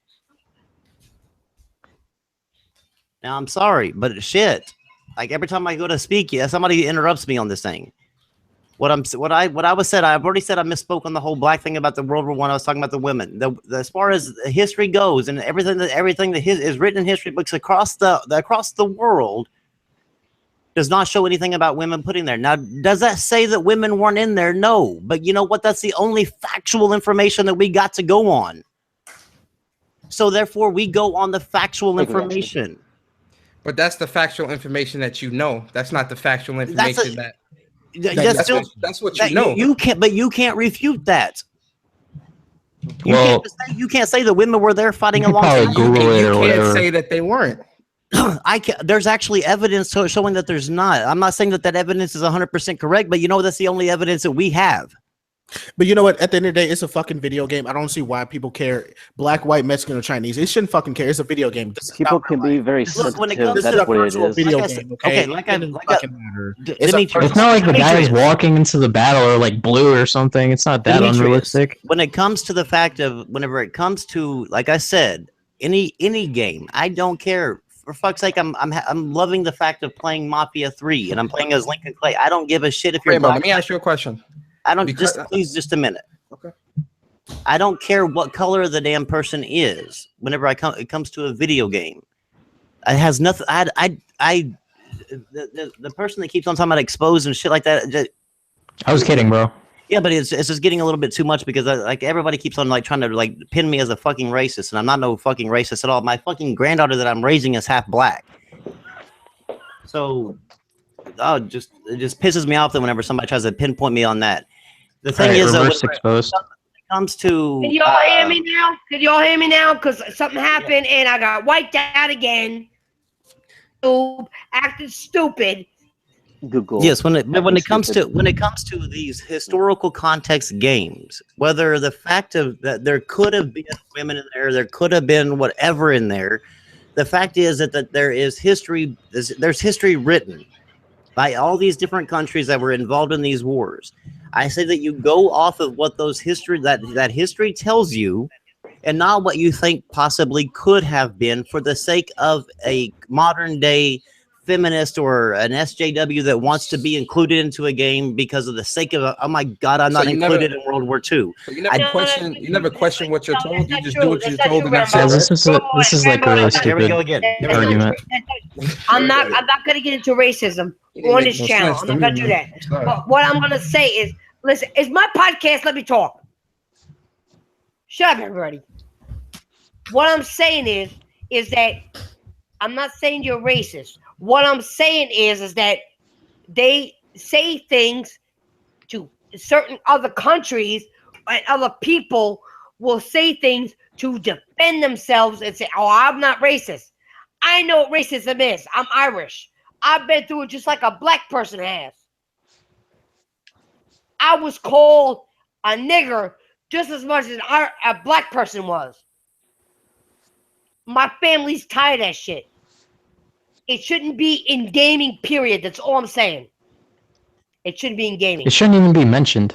Now, I'm sorry, but shit. Like every time I go to speak, somebody interrupts me on this thing. What I was said, I've already said I misspoke on the whole black thing about the World War I. I was talking about the women. As far as history goes, and everything that is written in history books across the world does not show anything about women putting there. Now, does that say that women weren't in there? No, but you know what? That's the only factual information that we got to go on. So therefore, we go on the factual information. But that's the factual information that you know. That's not the factual information that's what you know. You can't refute that. You can't say the women were there fighting alongside. You can't say that they weren't. There's actually evidence showing that there's not. I'm not saying that evidence is 100% correct, but that's the only evidence that we have. But you know what? At the end of the day, it's a fucking video game. I don't see why people care. Black, white, Mexican, or Chinese. It shouldn't fucking care. It's a video game. People can be very sensitive. That's what it is. Video game, okay, it's not like the guy is walking into the battle or like blue or something. It's not that unrealistic. When it comes to the fact of whenever it comes to, like I said, any game, I don't care. For fuck's sake, I'm loving the fact of playing Mafia 3 and I'm playing as Lincoln Clay. I don't give a shit if you're Rainbow, let me ask you a question. I don't please just a minute. Okay. I don't care what color the damn person is. Whenever it comes to a video game, it has nothing. The person that keeps on talking about exposed and shit like that. I was kidding, bro. Yeah, but it's just getting a little bit too much because everybody keeps on trying to pin me as a fucking racist, and I'm not no fucking racist at all. My fucking granddaughter that I'm raising is half black. So, it just pisses me off that whenever somebody tries to pinpoint me on that. The thing is, reverse exposed. When it comes to, can y'all hear me now? Can y'all hear me now? Because something happened and I got wiped out again. Acting stupid. Google. Yes, when it comes to these historical context games, whether the fact of that there could have been women in there could have been whatever in there, the fact is that there is history. There's history written by all these different countries that were involved in these wars. I say that you go off of what those history that history tells you, and not what you think possibly could have been for the sake of a modern day feminist or an SJW that wants to be included into a game because of the sake of oh my god, I'm not included in World War II. So you never question what you're told. You just do what you're told, and that's it. This is like a really stupid Here we go again. argument. I'm not gonna get into racism on this channel. I'm not gonna do that. But what I'm gonna say is, listen, it's my podcast. Let me talk. Shut up, everybody. What I'm saying is that I'm not saying you're racist. What I'm saying is that they say things to certain other countries and other people will say things to defend themselves and say, "Oh, I'm not racist. I know what racism is. I'm Irish. I've been through it just like a black person has. I was called a nigger just as much as a black person was. My family's tired of that shit. It shouldn't be in gaming, period. That's all I'm saying. It shouldn't be in gaming. It shouldn't even be mentioned.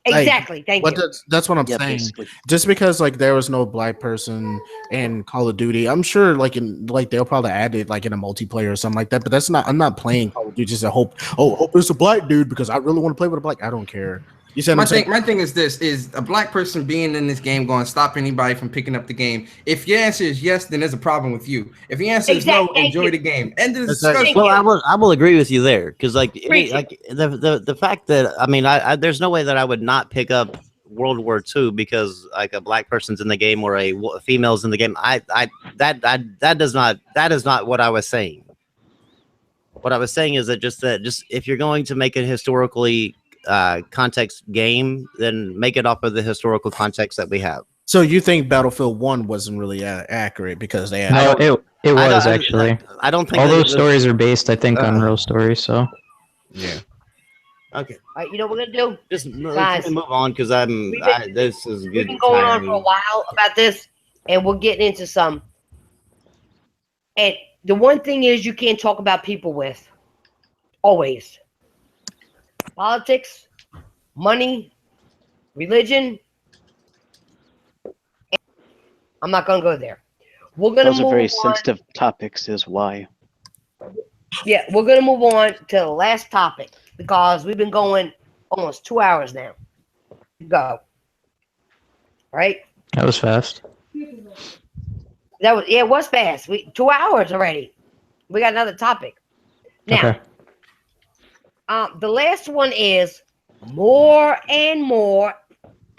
Exactly. Thank you. That's what I'm saying. Basically. Just because like there was no black person in Call of Duty, I'm sure they'll probably add it like in a multiplayer or something like that. But that's not. I'm not playing Call of Duty just to hope. Oh, hope it's a black dude because I really want to play with a black. I don't care. You said my thing is this: is a black person being in this game going to stop anybody from picking up the game? If your answer is yes, then there's a problem with you. If your answer is no, enjoy the game. End of the discussion. Well, I will agree with you there because the fact that I there's no way that I would not pick up World War II because like a black person's in the game or a female's in the game. That is not what I was saying. What I was saying is that just if you're going to make a historically context game, then make it off of the historical context that we have. So you think Battlefield 1 wasn't really accurate because they had it was actually. I don't think all those stories are based, I think, on real stories. So yeah. Okay. All right, you know what we're gonna do? Just guys, move on because this is good. We've been going on for a while about this, and we're getting into some. And the one thing is, you can't talk about people with always. Politics, money, religion. I'm not going to go there. We're going to move on. Those are very sensitive topics, is why. Yeah, we're going to move on to the last topic because we've been going almost 2 hours now. Go. Right? That was fast. It was fast. 2 hours already. We got another topic. Now, okay. The last one is more and more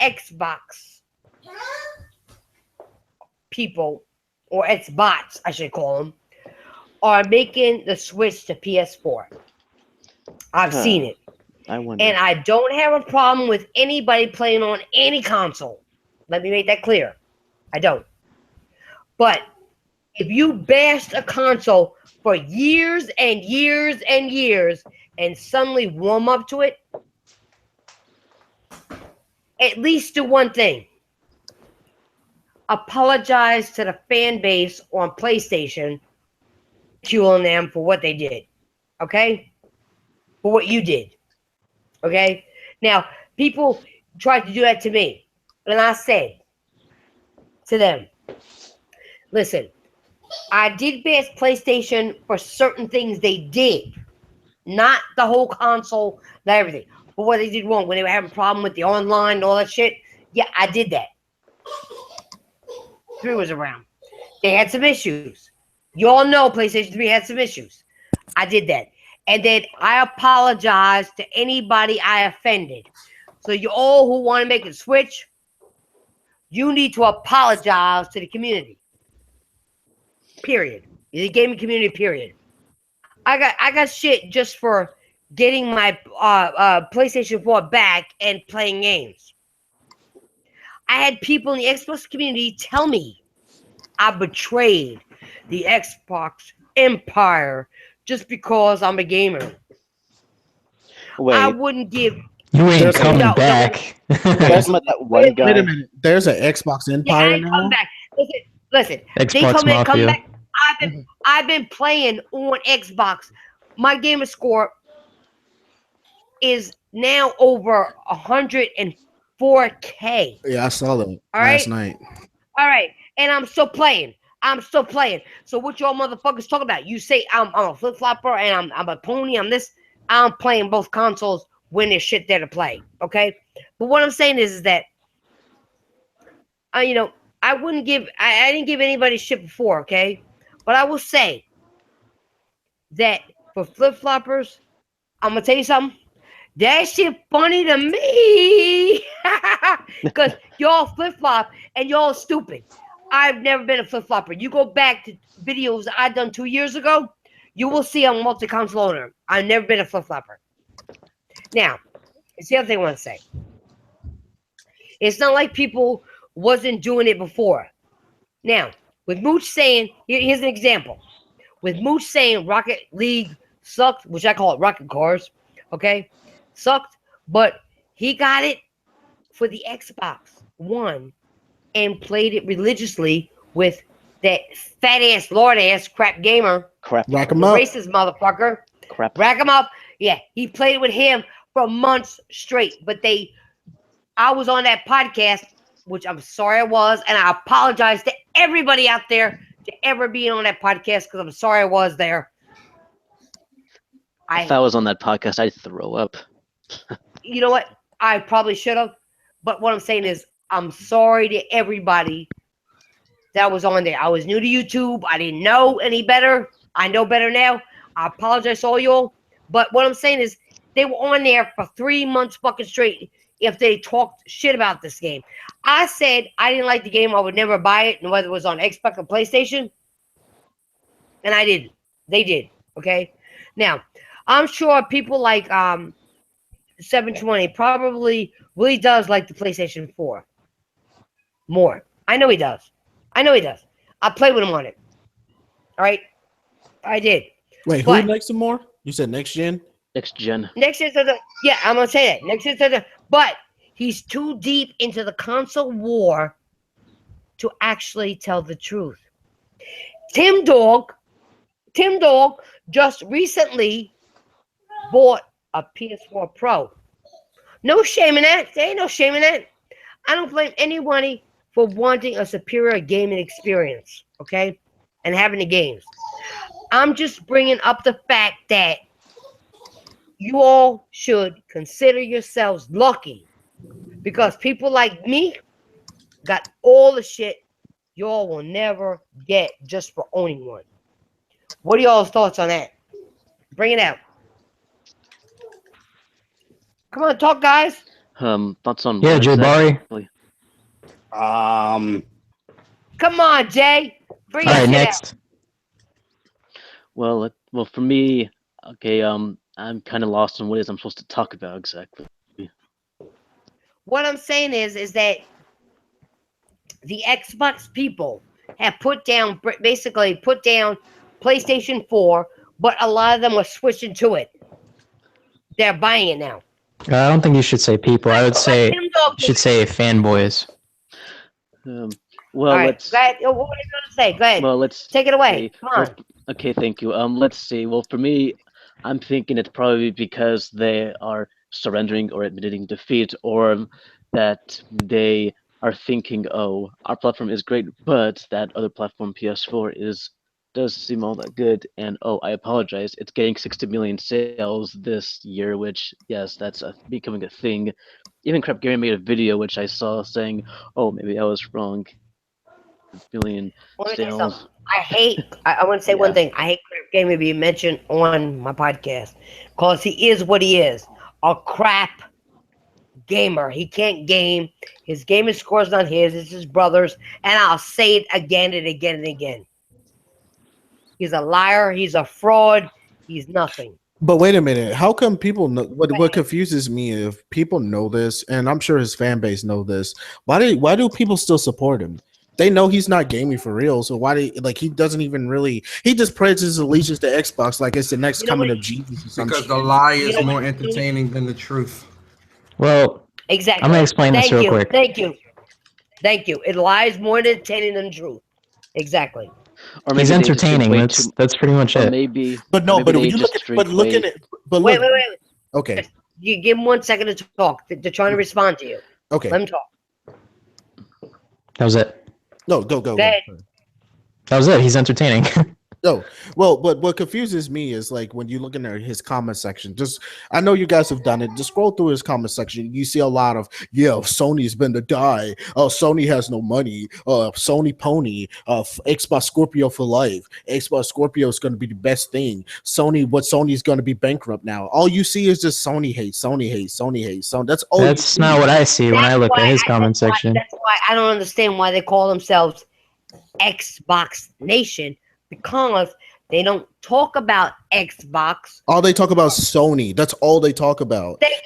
Xbox people, or xbots, I should call them, are making the switch to PS4. I've seen it. I wonder. And I don't have a problem with anybody playing on any console. Let me make that clear. I don't. But if you bashed a console for years and years and years and suddenly warm up to it, at least do one thing. Apologize to the fan base on PlayStation, ridiculing them for what they did. Okay? For what you did. Okay? Now, people tried to do that to me. And I said to them, listen, I did bash PlayStation for certain things they did. Not the whole console, not everything. But what they did wrong, when they were having a problem with the online and all that shit, yeah, I did that. 3 was around. They had some issues. You all know PlayStation 3 had some issues. I did that. And then I apologized to anybody I offended. So you all who want to make a switch, you need to apologize to the community. Period. The gaming community, period. I got shit just for getting my PlayStation 4 back and playing games. I had people in the Xbox community tell me I betrayed the Xbox empire just because I'm a gamer. Wait. I wouldn't give. You ain't coming back. Wait a minute. There's an Xbox empire now. Come back. Listen. Xbox they come Mafia. back. I've been playing on Xbox. My gamer score is now over 104K. Yeah, I saw that last night. All right, and I'm still playing. So what y'all motherfuckers talking about? You say I'm a flip flopper and I'm a pony. I'm this. I'm playing both consoles when there's shit there to play. Okay, but what I'm saying is that I wouldn't give. I didn't give anybody shit before. Okay. But I will say that for flip-floppers, I'm going to tell you something. That shit funny to me. Because y'all flip-flop and y'all stupid. I've never been a flip-flopper. You go back to videos I done 2 years ago, you will see I'm a multi-console owner. I've never been a flip-flopper. Now, It's the other thing I want to say. It's not like people wasn't doing it before. Now, with Mooch saying, here's an example. With Mooch saying Rocket League sucked, which I call it Rocket Cars, okay? Sucked, but he got it for the Xbox One and played it religiously with that fat-ass, lord-ass crap gamer. Crap. Rack him up. Racist motherfucker. Crap. Rack him up. Yeah, he played it with him for months straight, but I was on that podcast, which I'm sorry I was, and I apologize to everybody out there to ever being on that podcast because I'm sorry I was there. If I was on that podcast, I'd throw up. You know what? I probably should have, but what I'm saying is I'm sorry to everybody that was on there. I was new to YouTube. I didn't know any better. I know better now. I apologize to all y'all, but what I'm saying is they were on there for 3 months fucking straight if they talked shit about this game. I said I didn't like the game. I would never buy it, and whether it was on Xbox or PlayStation. And I didn't. They did. Okay? Now, I'm sure people like 720 probably really does like the PlayStation 4 more. I know he does. I played with him on it. All right? I did. Wait, who likes him more? You said next gen? Next gen. Yeah, I'm gonna say that. Next gen, but he's too deep into the console war to actually tell the truth. Tim Dog just recently bought a PS4 Pro. No shame in that. There ain't no shame in that. I don't blame anybody for wanting a superior gaming experience, okay, and having the games. I'm just bringing up the fact that you all should consider yourselves lucky because people like me got all the shit y'all will never get just for owning one. What are y'all's thoughts on that? Bring it out. Come on, talk, guys. Thoughts on yeah, Jay Barry. Come on, Jay. Bring All right, it next. out. Well, for me, okay, I'm kind of lost on what it is I'm supposed to talk about exactly. What I'm saying is that the Xbox people have basically put down PlayStation 4, but a lot of them are switching to it. They're buying it now. I don't think you should say people. I would say you should say fanboys. Well, all right, let's. Go ahead. What are you going to say? Go ahead. Well, let's take it away. Come on. Okay, thank you. Let's see. Well, for me, I'm thinking it's probably because they are surrendering or admitting defeat, or that they are thinking, oh, our platform is great, but that other platform, PS4, does seem all that good, and oh, I apologize, it's getting 60 million sales this year, which, yes, that's becoming a thing. Even Crap Gary made a video which I saw saying, oh, maybe I was wrong. Billion sales. I want to say one thing. I hate Crap Gamer being mentioned on my podcast because he is what he is, a crap gamer. He can't game. His gaming score's not his. It's his brother's. And I'll say it again and again and again. He's a liar. He's a fraud. He's nothing. But wait a minute. How come people know? What confuses me if people know this, and I'm sure his fan base know this. Why do people still support him? They know he's not gaming for real, so he doesn't even really. He just pledges his allegiance to Xbox like it's the next coming of Jesus or something. Because the lie is more entertaining than the truth. Well, exactly. I'm gonna explain this real quick. Thank you. It lies more entertaining than truth. Exactly. Or he's entertaining. That's pretty much it. Maybe. But no. But when you look at it. But wait. Okay. You give him 1 second to talk. They're trying to respond to you. Okay. Let him talk. That was it. No, go. That was it. He's entertaining. No, well, but what confuses me is like when you look in his comment section. I know you guys have done it. Just scroll through his comment section. You see a lot of Sony's been to die. Oh, Sony has no money. Sony pony. Xbox Scorpio for life. Xbox Scorpio is going to be the best thing. Sony's going to be bankrupt now. All you see is just Sony hate. So that's all. That's not what I see when I look at his comment section. That's why I don't understand why they call themselves Xbox Nation. Because they don't talk about Xbox. All they talk about is Sony. That's all they talk about. Thank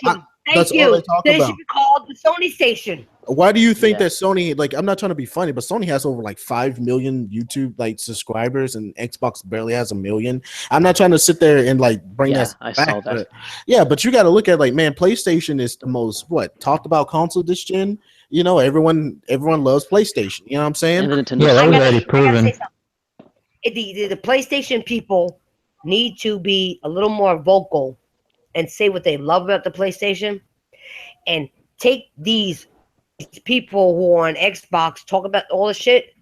That's all they talk They about. should be called the Sony Station. Why do you think that Sony, like, I'm not trying to be funny, but Sony has over like 5 million YouTube like subscribers and Xbox barely has 1 million. I'm not trying to sit there and like bring that I back, saw that. but you got to look at like, man, PlayStation is the most talked about console this gen. You know, everyone loves PlayStation. You know what I'm saying? Yeah, that was already proven. The PlayStation people need to be a little more vocal and say what they love about the PlayStation, and take these people who are on Xbox talk about all the shit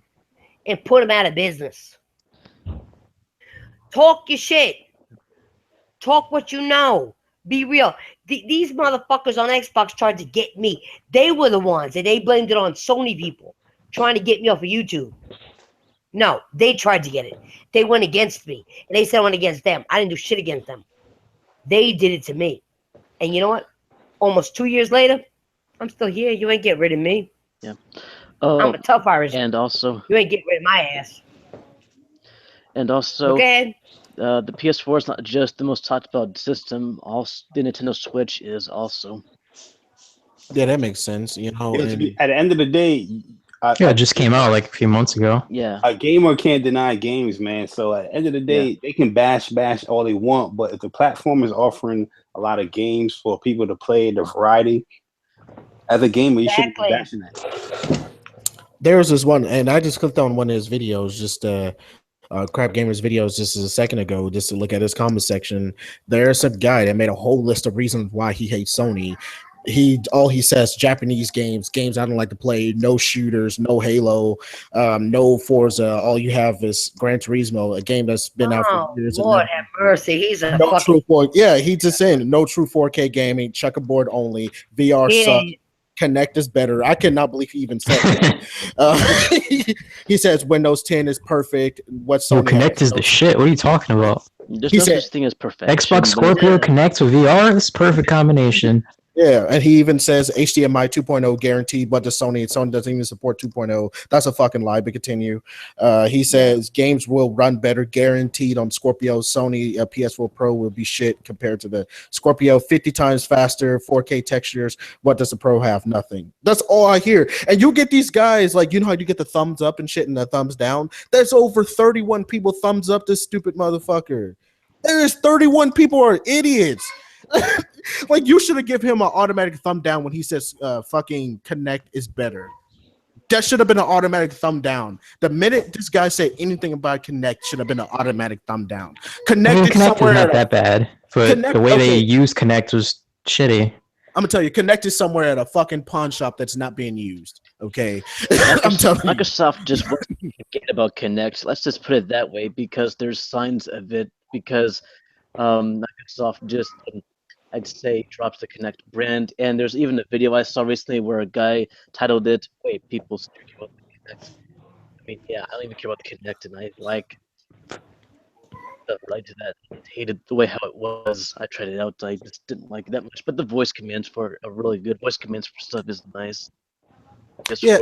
and put them out of business. Talk your shit. Talk what you know. Be real. These motherfuckers on Xbox tried to get me. They were the ones, and they blamed it on Sony people trying to get me off of YouTube. No, they tried to get it. They went against me, and they said I went against them. I didn't do shit against them. They did it to me. And you know what? Almost 2 years later, I'm still here. You ain't get rid of me. Yeah. I'm a tough Irish. And also, you ain't get rid of my ass. And also, okay. The PS4 is not just the most talked about system. Also, the Nintendo Switch is also. Yeah, that makes sense. You know, at the end of the day, it just came out like a few months ago. Yeah, a gamer can't deny games, man. So at the end of the day, they can bash all they want, but if the platform is offering a lot of games for people to play, the variety, as a gamer, you shouldn't be bashing that. There's this one, and I just clicked on one of his videos, just Crap Gamers videos just a second ago, just to look at his comment section. There's a guy that made a whole list of reasons why he hates Sony. All he says, Japanese games I don't like to play, no shooters, no Halo, no Forza. All you have is Gran Turismo, a game that's been out for years. Lord have mercy, he's a no fucking... he's just saying no true 4K gaming, checkerboard only, VR sucks. Connect is better. I cannot believe he even said that. He says Windows 10 is perfect. Connect is the shit. What are you talking about? There's no such thing as perfection. Xbox Scorpio connects with VR. This perfect combination. Yeah, and he even says HDMI 2.0 guaranteed, but Sony doesn't even support 2.0. That's a fucking lie, but continue. He says games will run better, guaranteed on Scorpio. Sony PS4 Pro will be shit compared to the Scorpio, 50 times faster, 4K textures. What does the Pro have? Nothing. That's all I hear. And you get these guys, like, you know how you get the thumbs up and shit and the thumbs down? There's over 31 people thumbs up this stupid motherfucker. There's 31 people are idiots. Like, you should have given him an automatic thumb down when he says fucking Connect is better. That should have been an automatic thumb down. The minute this guy said anything about Connect, should have been an automatic thumb down. Connect is not that bad, but the way they used Connect was shitty. I'm gonna tell you, Connect is somewhere at a fucking pawn shop that's not being used. Okay, I'm telling you. Microsoft just wasn't forget about Connect. Let's just put it that way, because there's signs of it. Because Microsoft just, I'd say, drops the Connect brand. And there's even a video I saw recently where a guy titled it, "Wait, people still care about the Connect." I mean, yeah, I don't even care about the Connect, and I like that. I hated the way how it was. I tried it out. I just didn't like it that much. But the voice commands for a really good voice commands for stuff is nice. Yeah,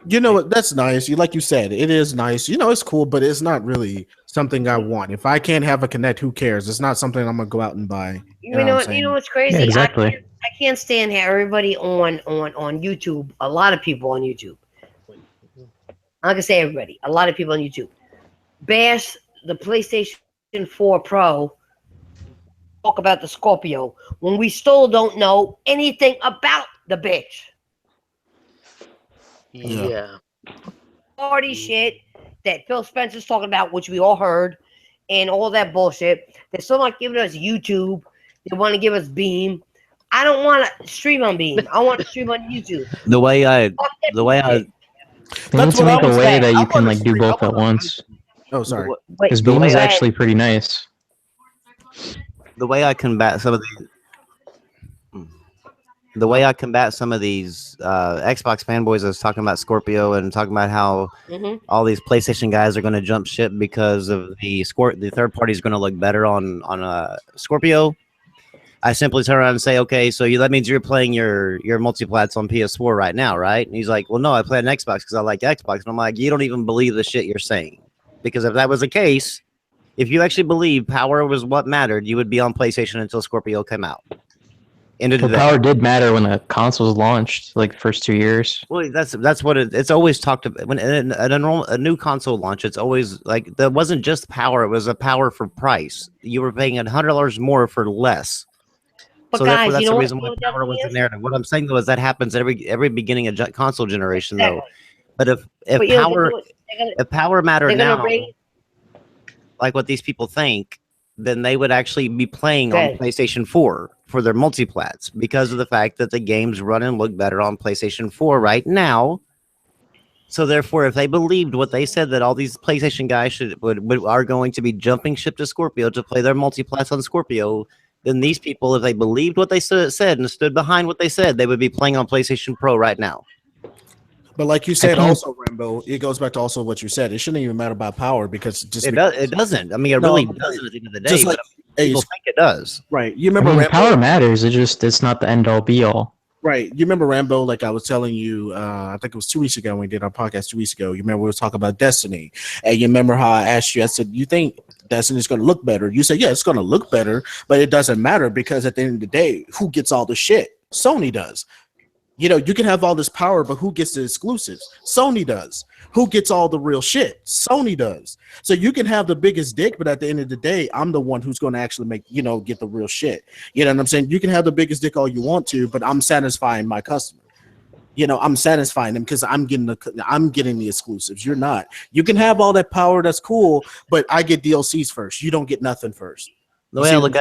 you know what? That's nice. Like you said, it is nice. You know, it's cool, but it's not really something I want. If I can't have a Connect, who cares? It's not something I'm gonna go out and buy. You know what's crazy? Yeah, exactly. I can't stand how everybody on YouTube. A lot of people on YouTube. I'm not gonna say everybody. A lot of people on YouTube bash the PlayStation 4 Pro. Talk about the Scorpio when we still don't know anything about the bitch. Yeah. Party shit that Phil Spencer's talking about, which we all heard, and all that bullshit. They're still not giving us YouTube. They want to give us Beam. I don't want to stream on Beam. I want to stream on YouTube. They need to make a way that you can like do both at once. Oh, sorry. Because Beam is actually pretty nice. The way I combat some of these Xbox fanboys is talking about Scorpio and talking about how all these PlayStation guys are going to jump ship because of the third party is going to look better on Scorpio. I simply turn around and say, okay, so that means you're playing your multiplats on PS4 right now, right? And he's like, well, no, I play on Xbox because I like Xbox. And I'm like, you don't even believe the shit you're saying. Because if that was the case, if you actually believe power was what mattered, you would be on PlayStation until Scorpio came out. End of the day. Power did matter when the consoles launched, like the first 2 years. Well, that's what it's always talked about. When a new console launch, it's always like there wasn't just power; it was a power for price. You were paying $100 more for less. But so guys, therefore, that's you know the reason why power was the is? narrative. What I'm saying though is that happens every beginning of console generation Exactly. though. But if power mattered now, like what these people think, then they would actually be playing on PlayStation 4 for their multiplats because of the fact that the games run and look better on PlayStation 4 right now. So therefore, if they believed what they said, that all these PlayStation guys are going to be jumping ship to Scorpio to play their multiplats on Scorpio, then these people, if they believed what they said and stood behind what they said, they would be playing on PlayStation Pro right now. But like you said, also Rambo, it goes back to also what you said. It shouldn't even matter about power because it doesn't. I mean, it really doesn't at the end of the day. Just like people think it does. Right. You remember Rambo? Power matters. It's not the end all be all. Right. You remember Rambo? Like I was telling you, I think it was 2 weeks ago when we did our podcast 2 weeks ago. You remember we were talking about Destiny, and you remember how I asked you? I said, "You think Destiny's going to look better?" You said, "Yeah, it's going to look better, but it doesn't matter because at the end of the day, who gets all the shit? Sony does." You know, you can have all this power, but who gets the exclusives? Sony does. Who gets all the real shit? Sony does. So you can have the biggest dick, but at the end of the day, I'm the one who's going to actually get the real shit. You know what I'm saying? You can have the biggest dick all you want to, but I'm satisfying my customer. You know, I'm satisfying them because I'm getting the exclusives. You're not. You can have all that power. That's cool, but I get DLCs first. You don't get nothing first. The way I look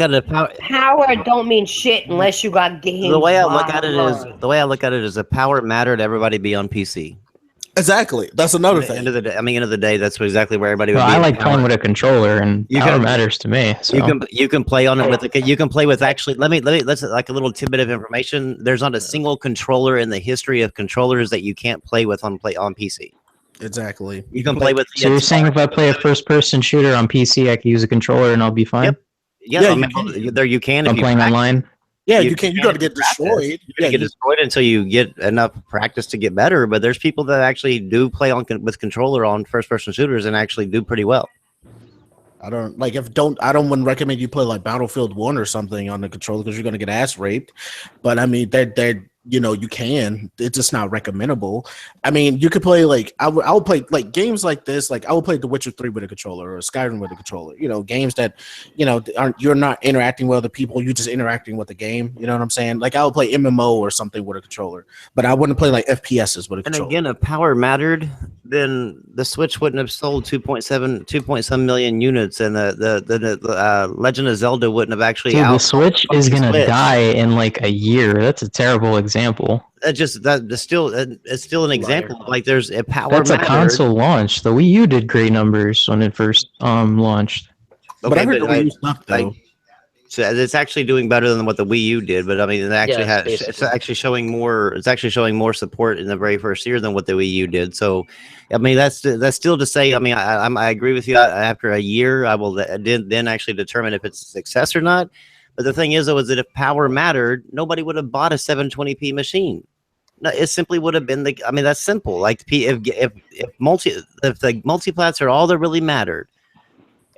at it, power don't mean shit unless you got games. The way I look at it is the power mattered. Everybody be on PC. Exactly. That's another thing. End of the day, that's exactly where everybody would be. I like playing with a controller, and power matters to me. So. You can play on it with you can play with actually. Let's like a little tidbit of information. There's not a single controller in the history of controllers that you can't play with on PC. Exactly. You can play with. So you're saying if I play a first-person shooter on PC, I can use a controller and I'll be fine? Yep. Yeah, there you can. I'm playing online. Yeah, you can. You got to get destroyed. You get destroyed until you get enough practice to get better. But there's people that actually do play with controller on first-person shooters and actually do pretty well. I don't wouldn't recommend you play like Battlefield 1 or something on the controller because you're going to get ass raped. But I mean, they're you can. It's just not recommendable. I mean, you could play like I would play like games like this. Like I would play The Witcher 3 with a controller or Skyrim with a controller. You know, games that you're not interacting with other people. You're just interacting with the game. You know what I'm saying? Like I would play MMO or something with a controller, but I wouldn't play like FPSs with a controller. And again, if power mattered, then the Switch wouldn't have sold 2.7 million units, and the Legend of Zelda wouldn't have actually. Dude, the Switch is gonna die in like a year. That's a terrible example. It's still an example. Like there's a power. That's a console launch. The Wii U did great numbers when it first launched. Okay, but I heard the Wii U stuff though. So it's actually doing better than what the Wii U did, but I mean, it's actually showing more. It's actually showing more support in the very first year than what the Wii U did. So, I mean, that's still to say. I mean, I agree with you. After a year, I will then actually determine if it's a success or not. But the thing is, though, is that if power mattered, nobody would have bought a 720p machine. No, it simply would have been I mean, that's simple. Like if the multiplats are all that really mattered,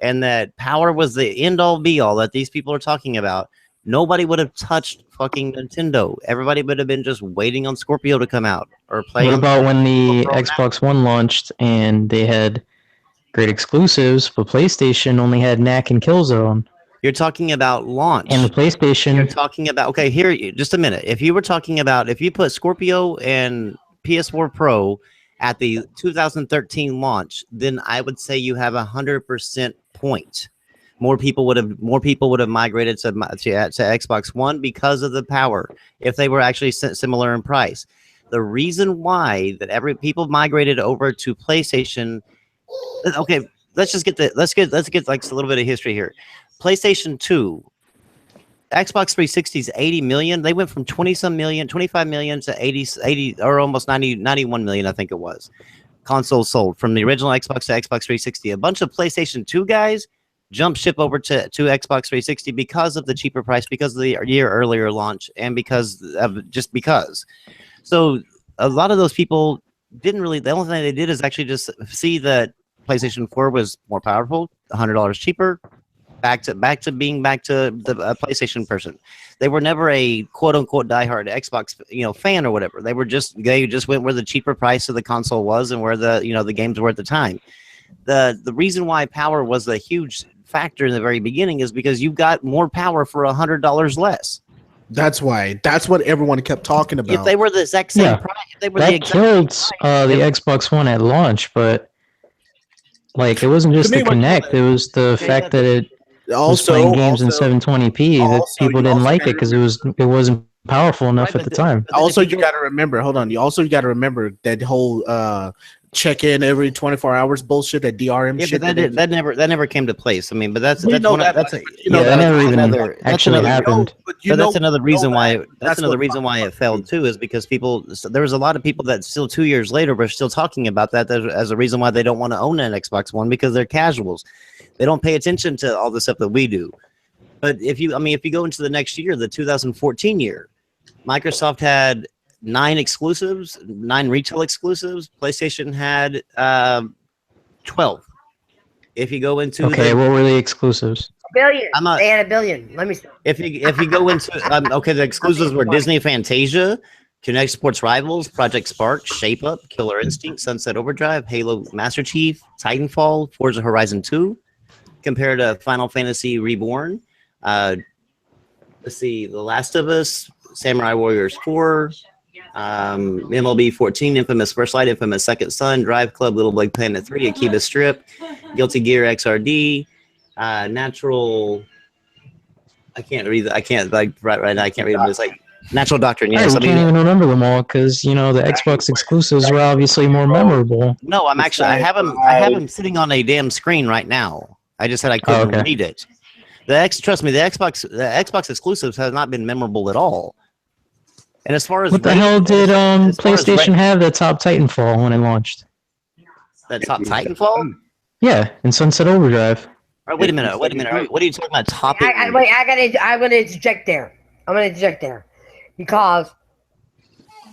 and that power was the end all be all that these people are talking about, nobody would have touched fucking Nintendo. Everybody would have been just waiting on Scorpio to come out or play. What about when the Xbox One launched and they had great exclusives, but PlayStation only had Knack and Killzone? You're talking about launch. And the PlayStation. You're talking about, okay, here, just a minute. If you put Scorpio and PS4 Pro at the 2013 launch, then I would say you have 100% point. More people would have migrated to Xbox One because of the power, if they were actually similar in price. The reason why that people migrated over to PlayStation, okay, let's get like a little bit of history here. PlayStation 2, Xbox 360's 80 million. They went from 25 million to 80 or almost 91 million, I think it was. Consoles sold from the original Xbox to Xbox 360. A bunch of PlayStation 2 guys jumped ship over to Xbox 360 because of the cheaper price, because of the year earlier launch, and because. So a lot of those people didn't really. The only thing they did is actually just see that PlayStation 4 was more powerful, $100 cheaper. back to being back to the PlayStation person. They were never a quote unquote diehard Xbox fan or whatever. They just went where the cheaper price of the console was and where the games were at the time. The reason why power was a huge factor in the very beginning is because you got more power for $100 less. That's why. That's what everyone kept talking about. If they were the exact same price, if they were that killed the Xbox One at launch, but like it wasn't just the Kinect; it was the fact that it was playing games in 720p. That people didn't like it because it wasn't powerful enough at the time. Also, you got to remember. Hold on. You got to remember that whole check in every 24 hours bullshit, that DRM shit. But that never came to place. I mean, but that's that never even actually happened. But that's another reason why it failed too, is because there was a lot of people that still 2 years later were still talking about that as a reason why they don't want to own an Xbox One, because they're casuals. They don't pay attention to all the stuff that we do. But if you go into the next year, the 2014 year, Microsoft had 9 exclusives, 9 retail exclusives. PlayStation had 12. If you go into what were the exclusives? Billion. They had 1 billion. Let me see. If you go into the exclusives were Disney Fantasia, Kinect Sports Rivals, Project Spark, Shape Up, Killer Instinct, Sunset Overdrive, Halo Master Chief, Titanfall, Forza Horizon 2, compared to Final Fantasy Reborn. Let's see, The Last of Us, Samurai Warriors 4, MLB 14, Infamous First Light, Infamous Second Son, Drive Club, Little Big Planet 3, Akiba Strip, Guilty Gear XRD, Natural. I can't read. I can't right now. I can't read them. It's like Natural Doctrine. Yes, I can't even remember them all because the Xbox exclusives were obviously more memorable. No, I have them sitting on a damn screen right now. I just said I couldn't read it. Trust me, the Xbox exclusives have not been memorable at all. And as far as what the hell did PlayStation have the top Titanfall when it launched? The top Titanfall? Yeah, in Sunset Overdrive. All right, wait a minute. What are you talking about? Topic? I'm gonna interject there. Because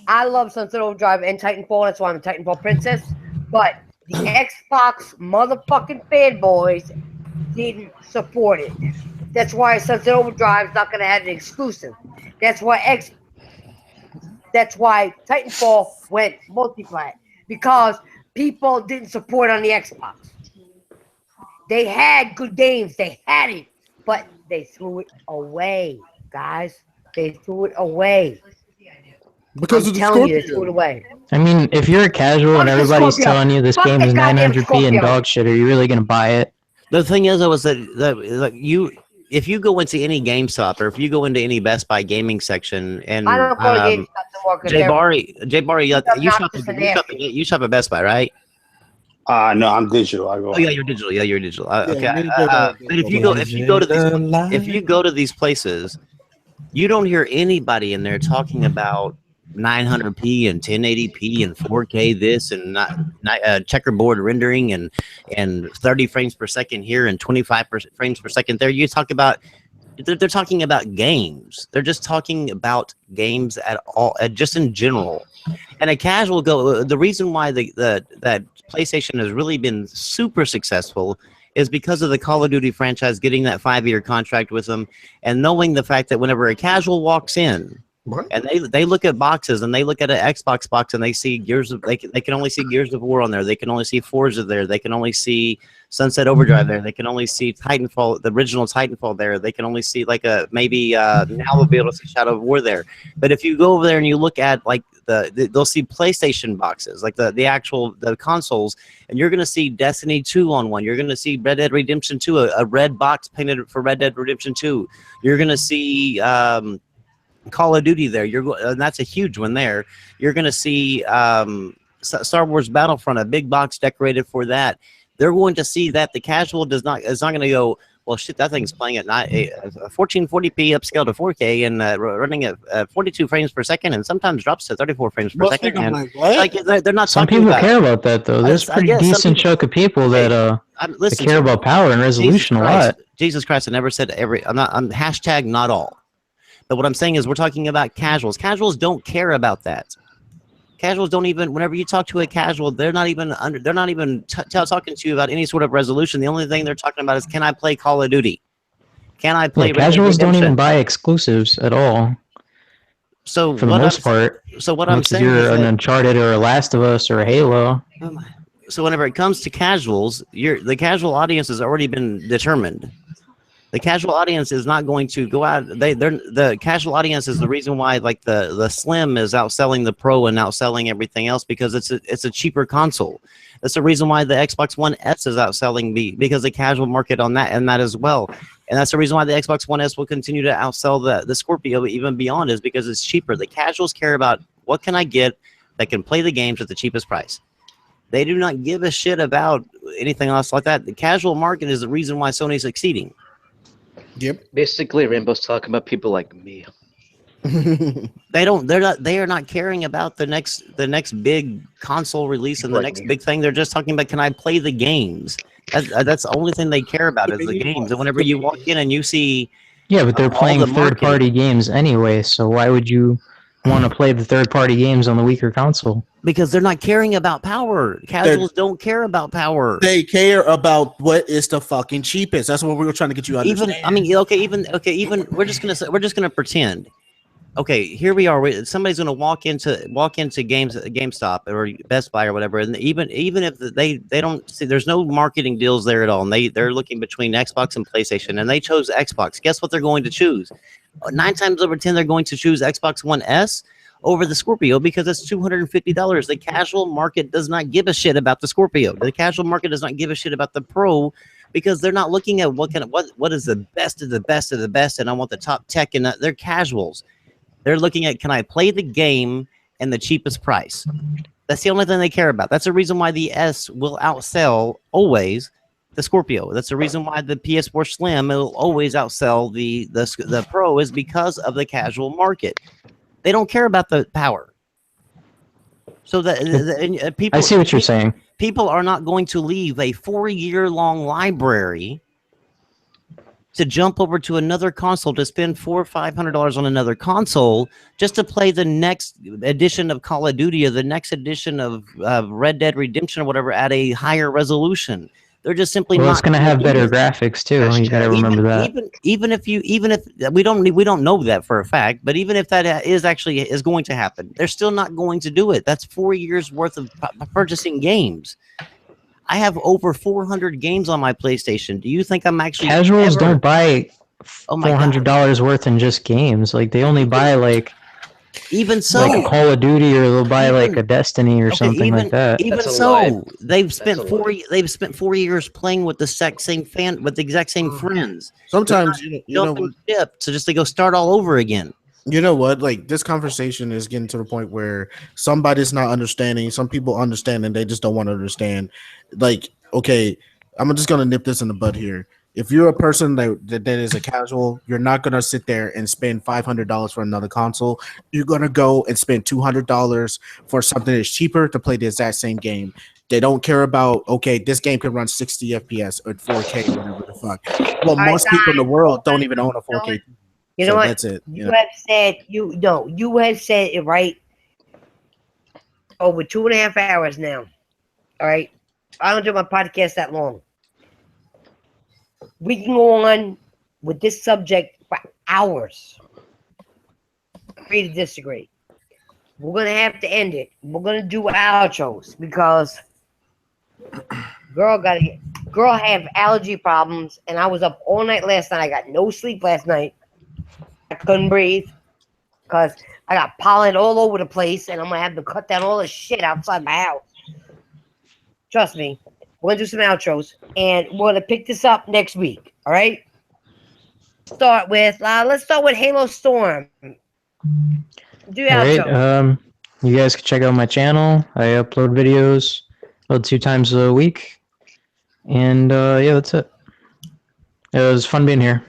I love Sunset Overdrive and Titanfall. That's why I'm a Titanfall princess. But the Xbox motherfucking fanboys didn't support it. That's why Sunset Overdrive is not gonna have an exclusive. That's why Titanfall went multi-plat, because people didn't support on the Xbox. They had good games, they had it, but they threw it away, guys. They threw it away. Because I'm telling you, they threw it away. I mean, if you're a casual and everybody's telling you this game is 900p and dog shit, are you really gonna buy it? The thing is, though, is that if you go into any GameStop or if you go into any Best Buy gaming section, and I don't go to GameStop to work Jay Barry, you shop at Best Buy, right? No, I'm digital. I go. Oh yeah, you're digital. Yeah, you're digital. Okay. But if you go to these places, you don't hear anybody in there talking about 900p and 1080p and 4K this and checkerboard rendering and 30 frames per second here and 25 frames per second there. They're talking about games. They're just talking about games at all, just in general. And a casual the reason why that PlayStation has really been super successful is because of the Call of Duty franchise getting that 5-year contract with them, and knowing the fact that whenever a casual walks in, and they look at boxes and they look at an Xbox box and they see they can only see Gears of War on there. They can only see Forza there. They can only see Sunset Overdrive there. They can only see Titanfall, the original Titanfall there. They can only see now they'll be able to see Shadow of War there. But if you go over there and you look at they'll see PlayStation boxes, like the consoles, and you're gonna see Destiny 2 on one. You're gonna see Red Dead Redemption 2, a red box painted for Red Dead Redemption 2. You're gonna see Call of Duty there. And that's a huge one there. You're going to see Star Wars Battlefront, a big box decorated for that. They're going to see that. The casual is not going to go, well, shit, that thing's playing at 1440p upscale to 4K and running at 42 frames per second, and sometimes drops to 34 frames per second. And they're not. Some people care about that though. There's a pretty decent chunk of people that care about power and resolution a lot. Jesus Christ! I never said every. I'm hashtag not all. But what I'm saying is we're talking about casuals. Casuals don't care about that. Casuals don't even, whenever you talk to a casual, they're not even talking to you about any sort of resolution. The only thing they're talking about is, can I play Call of Duty? Can I play? Casuals don't even buy exclusives at all. So for the most part. So what I'm saying you're is an that, Uncharted or a Last of Us or a Halo. So whenever it comes to casuals, the casual audience has already been determined. The casual audience is not going to go out. The casual audience is the reason why, like the Slim is outselling the Pro and outselling everything else, because it's a cheaper console. That's the reason why the Xbox One S is outselling because the casual market on that and that as well. And that's the reason why the Xbox One S will continue to outsell the Scorpio even beyond, is because it's cheaper. The casuals care about what can I get that can play the games at the cheapest price. They do not give a shit about anything else like that. The casual market is the reason why Sony's succeeding. Yep. Basically, Rainbow's talking about people like me. They are not caring about the next big console release and the next big thing. They're just talking about, can I play the games? That's the only thing they care about is the games. And whenever you walk in and you see, yeah, but they're playing third-party games anyway. So why would you want to play the third-party games on the weaker console? Because they're not caring about power. Casuals don't care about power. They care about what is the fucking cheapest. That's what we were trying to get you to understand. Even we're just gonna pretend. Okay, here we are. Somebody's gonna walk into GameStop or Best Buy or whatever, and even if they don't see, there's no marketing deals there at all, and they're looking between Xbox and PlayStation, and they chose Xbox. Guess what they're going to choose? 9 times over 10, they're going to choose Xbox One S over the Scorpio because it's $250. The casual market does not give a shit about the Scorpio. The casual market does not give a shit about the Pro because they're not looking at what is the best of the best of the best, and I want the top tech, and they're casuals. They're looking at, can I play the game and the cheapest price? That's the only thing they care about. That's the reason why the S will outsell always the Scorpio. That's the reason why the PS4 Slim will always outsell the Pro, is because of the casual market. They don't care about the power. So people. I see what you're saying. People are not going to leave a 4-year-long library to jump over to another console to spend $400 or $500 on another console just to play the next edition of Call of Duty or the next edition of Red Dead Redemption or whatever at a higher resolution. They're just simply not. It's going to have better graphics too. You got to remember that. Even if we don't know that for a fact, but even if that is going to happen, they're still not going to do it. That's 4 years worth of purchasing games. I have over 400 games on my PlayStation. Do you think I'm actually casuals don't buy $400 worth in just games? Like they only buy like even so like a Call of Duty, or they'll buy like a Destiny or something like that. Even so, they've spent 4 years playing with the exact same friends. Sometimes so just to go start all over again. You know what? Like this conversation is getting to the point where somebody's not understanding. Some people understand and they just don't want to understand. Like, okay, I'm just gonna nip this in the bud here. If you're a person that is a casual, you're not gonna sit there and spend $500 for another console. You're gonna go and spend $200 for something that's cheaper to play the exact same game. They don't care about, okay, this game can run 60 FPS or 4K, whatever the fuck. Well, most people in the world don't even own a 4K. You know what? That's it. You have said you have said it right over 2.5 hours now. All right. I don't do my podcast that long. We can go on with this subject for hours. Agree to disagree. We're gonna have to end it. We're gonna do outros because girl have allergy problems, and I was up all night last night. I got no sleep last night. I couldn't breathe because I got pollen all over the place, and I'm gonna have to cut down all the shit outside my house. Trust me, we're gonna do some outros, and we're gonna pick this up next week. All right. Let's start with Halo Storm. Do outro. Right. You guys can check out my channel. I upload videos about 2 times a week, and yeah, that's it. It was fun being here.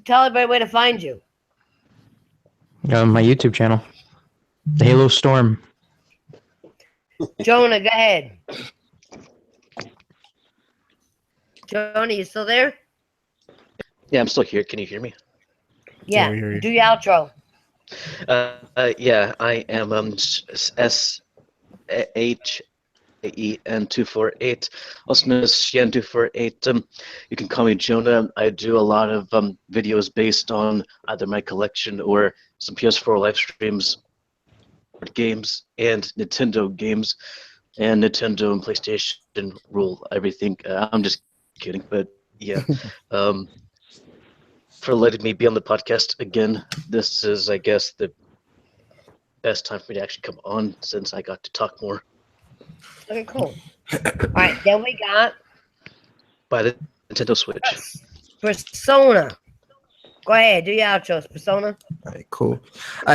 Tell everybody where to find you. My YouTube channel, the Halo Storm. Jonah, go ahead. Jonah, you still there? Yeah, I'm still here. Can you hear me? Yeah. Do your outro. Yeah, I am SH YEN248, also known as Yen248. You can call me Jonah. I do a lot of videos based on either my collection or some PS4 live streams, games, and Nintendo games. And Nintendo and PlayStation rule everything. I'm just kidding, but yeah. For letting me be on the podcast again. This is, I guess, the best time for me to actually come on since I got to talk more. Okay, cool. All right, then we got By the Nintendo Switch. Persona. Go ahead, do your outros, Persona. All right, cool.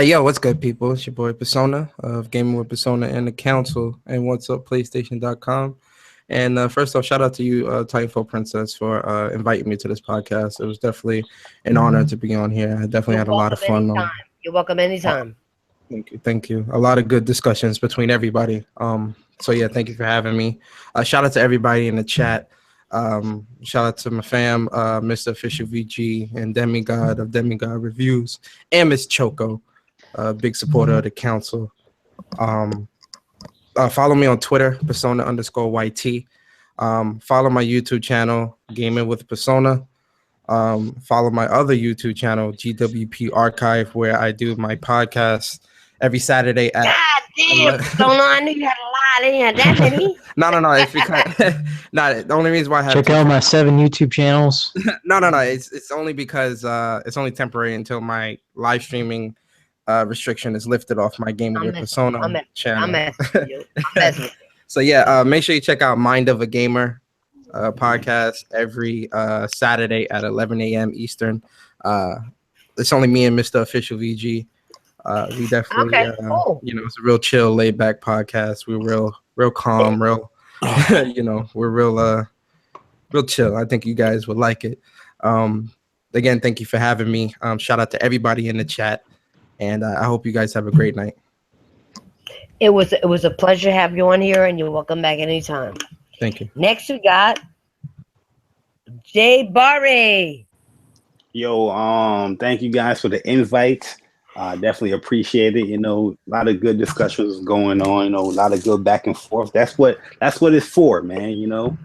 Yo, what's good, people? It's your boy Persona of Gaming with Persona and the Council and what's up, PlayStation.com. And first off, shout out to you, Titanfall Princess, for inviting me to this podcast. It was definitely an honor to be on here. I definitely had a lot of fun. You're welcome anytime. Thank you. A lot of good discussions between everybody. So yeah, thank you for having me. Shout out to everybody in the chat. Shout out to my fam, Mr. Official VG and Demigod of Demigod Reviews, and Miss Choco, big supporter of the council. Follow me on Twitter, Persona_YT. Follow my YouTube channel, Gaming with Persona. Follow my other YouTube channel, GWP Archive, where I do my podcast every Saturday at. God damn, Persona! I knew you had a lot in that many. No. It's because the only reason why I have check out my 7 YouTube channels. No. It's only because it's only temporary until my live streaming restriction is lifted off my Gaming with Persona channel. So yeah, make sure you check out Mind of a Gamer podcast every Saturday at 11 a.m. Eastern. It's only me and Mr. Official VG. We definitely, cool. It's a real chill, laid back podcast. We're real calm, real, we're real chill. I think you guys would like it. Again, thank you for having me. Shout out to everybody in the chat, and I hope you guys have a great night. It was a pleasure to have you on here, and you're welcome back anytime. Thank you. Next, we got Jay Barry. Yo, thank you guys for the invite. Definitely appreciate it. A lot of good discussions going on. A lot of good back and forth. That's what it's for, man.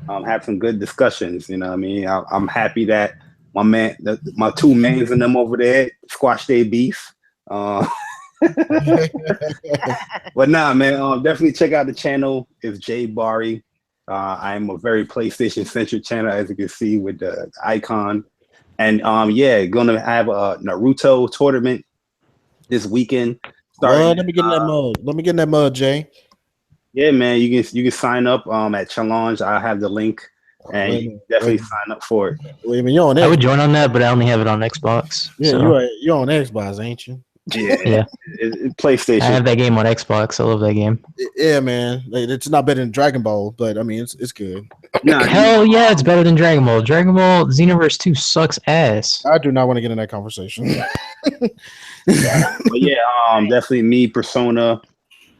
Have some good discussions. You know what I mean? I'm happy that my two mans and them over there squash their beef. But nah, man. Definitely check out the channel. It's Jay Barry. I'm a very PlayStation centric channel, as you can see with the icon. And gonna have a Naruto tournament this weekend. Let me get in that mode. Let me get in that mode, Jay. Yeah, man. You can sign up at Challenge. I have the link, and you can definitely sign up for it. Wait a minute, you're on I would join on that, but I only have it on Xbox. Yeah, so. You're on Xbox, ain't you? Yeah. PlayStation. I have that game on Xbox. I love that game. Yeah, man. It's not better than Dragon Ball, but I mean, it's good. Hell yeah, it's better than Dragon Ball. Dragon Ball Xenoverse 2 sucks ass. I do not want to get in that conversation. But yeah, definitely me, Persona,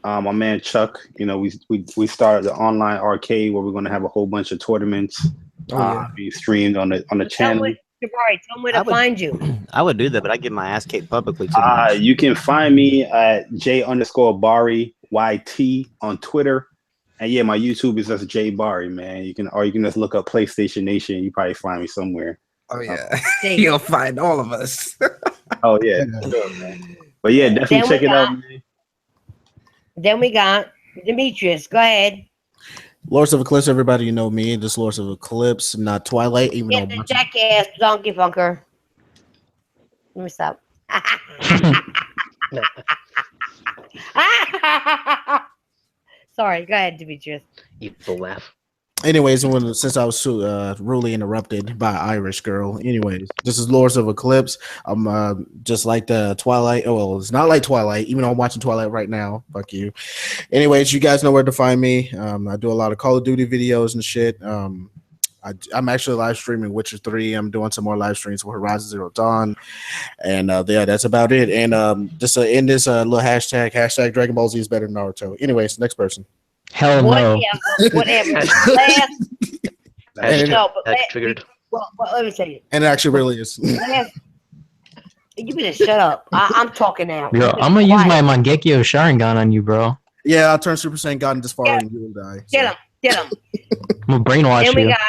my man Chuck. We started the online arcade where we're gonna have a whole bunch of tournaments be streamed on the channel. Tell me where to find you. I would do that, but I get my ass kicked publicly too much. You can find me at J_Barry YT on Twitter. And yeah, my YouTube is just Jay Barry, man. You can just look up PlayStation Nation. You probably find me somewhere. Oh yeah, you'll find all of us. Oh yeah, sure, man. But yeah, definitely check it out, man. Then we got Demetrius. Go ahead. Lords of Eclipse, everybody, you know me. This Lords of Eclipse, not Twilight, even Get the jackass donkey funker. Let me stop. Sorry, go ahead, Demetrius. Evil laugh. Anyways, since I was rudely interrupted by Irish girl. Anyways, this is Lords of Eclipse. I'm just like the Twilight. Oh, well, it's not like Twilight, even though I'm watching Twilight right now. Fuck you. Anyways, you guys know where to find me. I do a lot of Call of Duty videos and shit. I'm actually live streaming Witcher 3. I'm doing some more live streams for Horizon Zero Dawn. And yeah, that's about it. And just in this little hashtag Dragon Ball Z is better than Naruto. Anyways, next person. Hell no. Whatever. Triggered. Well, let me tell you. And it actually really is. You better shut up. I'm talking now. Yo, I'm gonna use my Mangekyo Sharingan on you, bro. Yeah, I'll turn Super Saiyan God this far and you will die. So. Get him. I'm gonna brainwash Then we you. got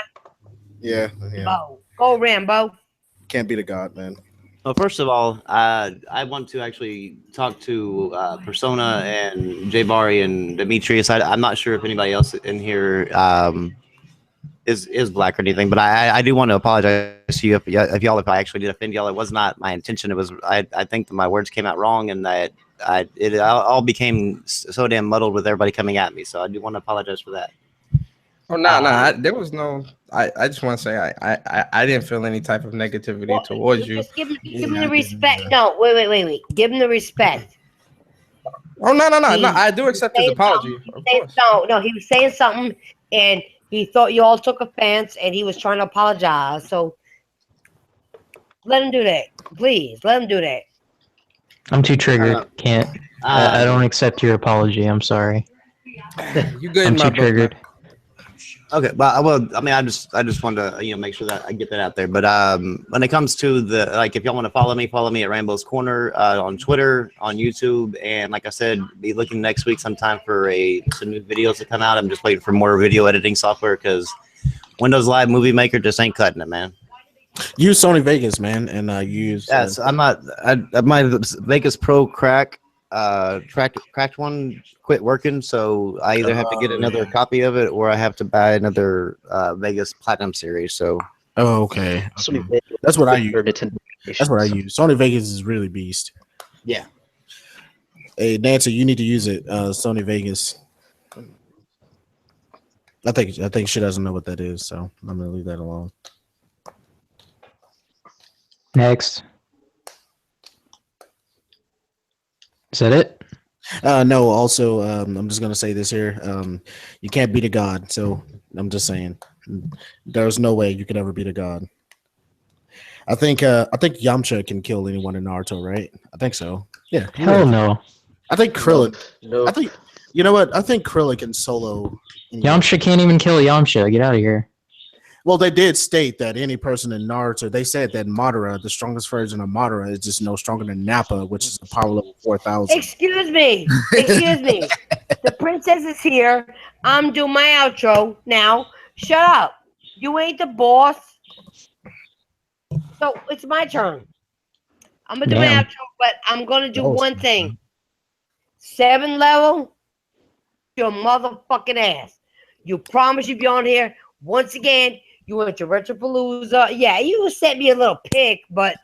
Yeah. Rambo. Go Rambo. Can't be the God, man. Well, first of all, I want to actually talk to Persona and Jay Bari and Demetrius. I'm not sure if anybody else in here is black or anything, but I do want to apologize to you if I actually did offend y'all. It was not my intention. It was I think that my words came out wrong and that it all became so damn muddled with everybody coming at me. So I do want to apologize for that. Oh no, there was no. I just want to say I didn't feel any type of negativity towards you. Just give him the respect. No, wait. Give him the respect. Oh no. I do accept his apology. No, he was saying something and he thought you all took offense and he was trying to apologize. So let him do that. Please, let him do that. I'm too triggered. Can't. I don't accept your apology. I'm sorry. You good? I'm too triggered. Okay, well, I mean, I just wanted to make sure that I get that out there. But when it comes to if y'all want to follow me at Rambo's Corner on Twitter, on YouTube, and like I said, be looking next week sometime for some new videos to come out. I'm just waiting for more video editing software because Windows Live Movie Maker just ain't cutting it, man. Use Sony Vegas, man, and use. Yes, my Vegas Pro cracked one quit working, so I either have to get another copy of it or I have to buy another Vegas Platinum series. So okay. That's what I use. That's what I use. Sony Vegas is really beast. Yeah. Hey Nancy, you need to use it. Sony Vegas. I think she doesn't know what that is, so I'm gonna leave that alone. Next. Is that it? No, also, I'm just gonna say this here. You can't beat a god, so I'm just saying there's no way you could ever beat a god. I think Yamcha can kill anyone in Naruto, right? I think so. Yeah. Hell no. I think Krillin. No. I think you know what? I think Krillin can solo. Yamcha can't even kill Yamcha. Get out of here. Well, they did state that any person in Naruto, they said that Madara, the strongest version of Madara, is just no stronger than Nappa, which is a power level 4,000. Excuse me. The princess is here. I'm doing my outro now. Shut up. You ain't the boss. So it's my turn. I'm gonna do my outro, but I'm gonna do one thing. 7 level, your motherfucking ass. You promise you'll be on here once again. You went to Retropalooza. Yeah, you sent me a little pic, but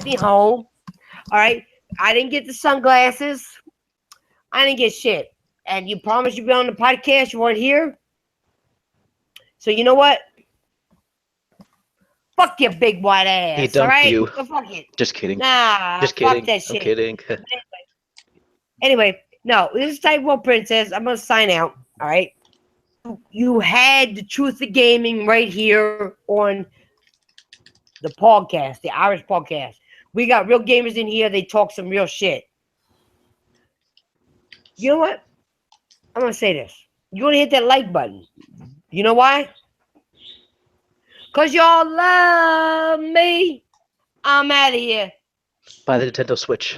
be home. All right. I didn't get the sunglasses. I didn't get shit. And you promised you'd be on the podcast. You weren't here. So you know what? Fuck your big white ass. He dumped you. Go fuck it. Just kidding. Nah. Just kidding. Fuck that shit. I'm kidding. Anyway, no, this is Type 1 Princess. I'm gonna sign out. All right. You had the Truth of Gaming right here on the podcast, the Irish podcast. We got real gamers in here. They talk some real shit. You know what? I'm going to say this. You want to hit that like button. You know why? Because y'all love me. I'm out of here. Buy the Nintendo Switch.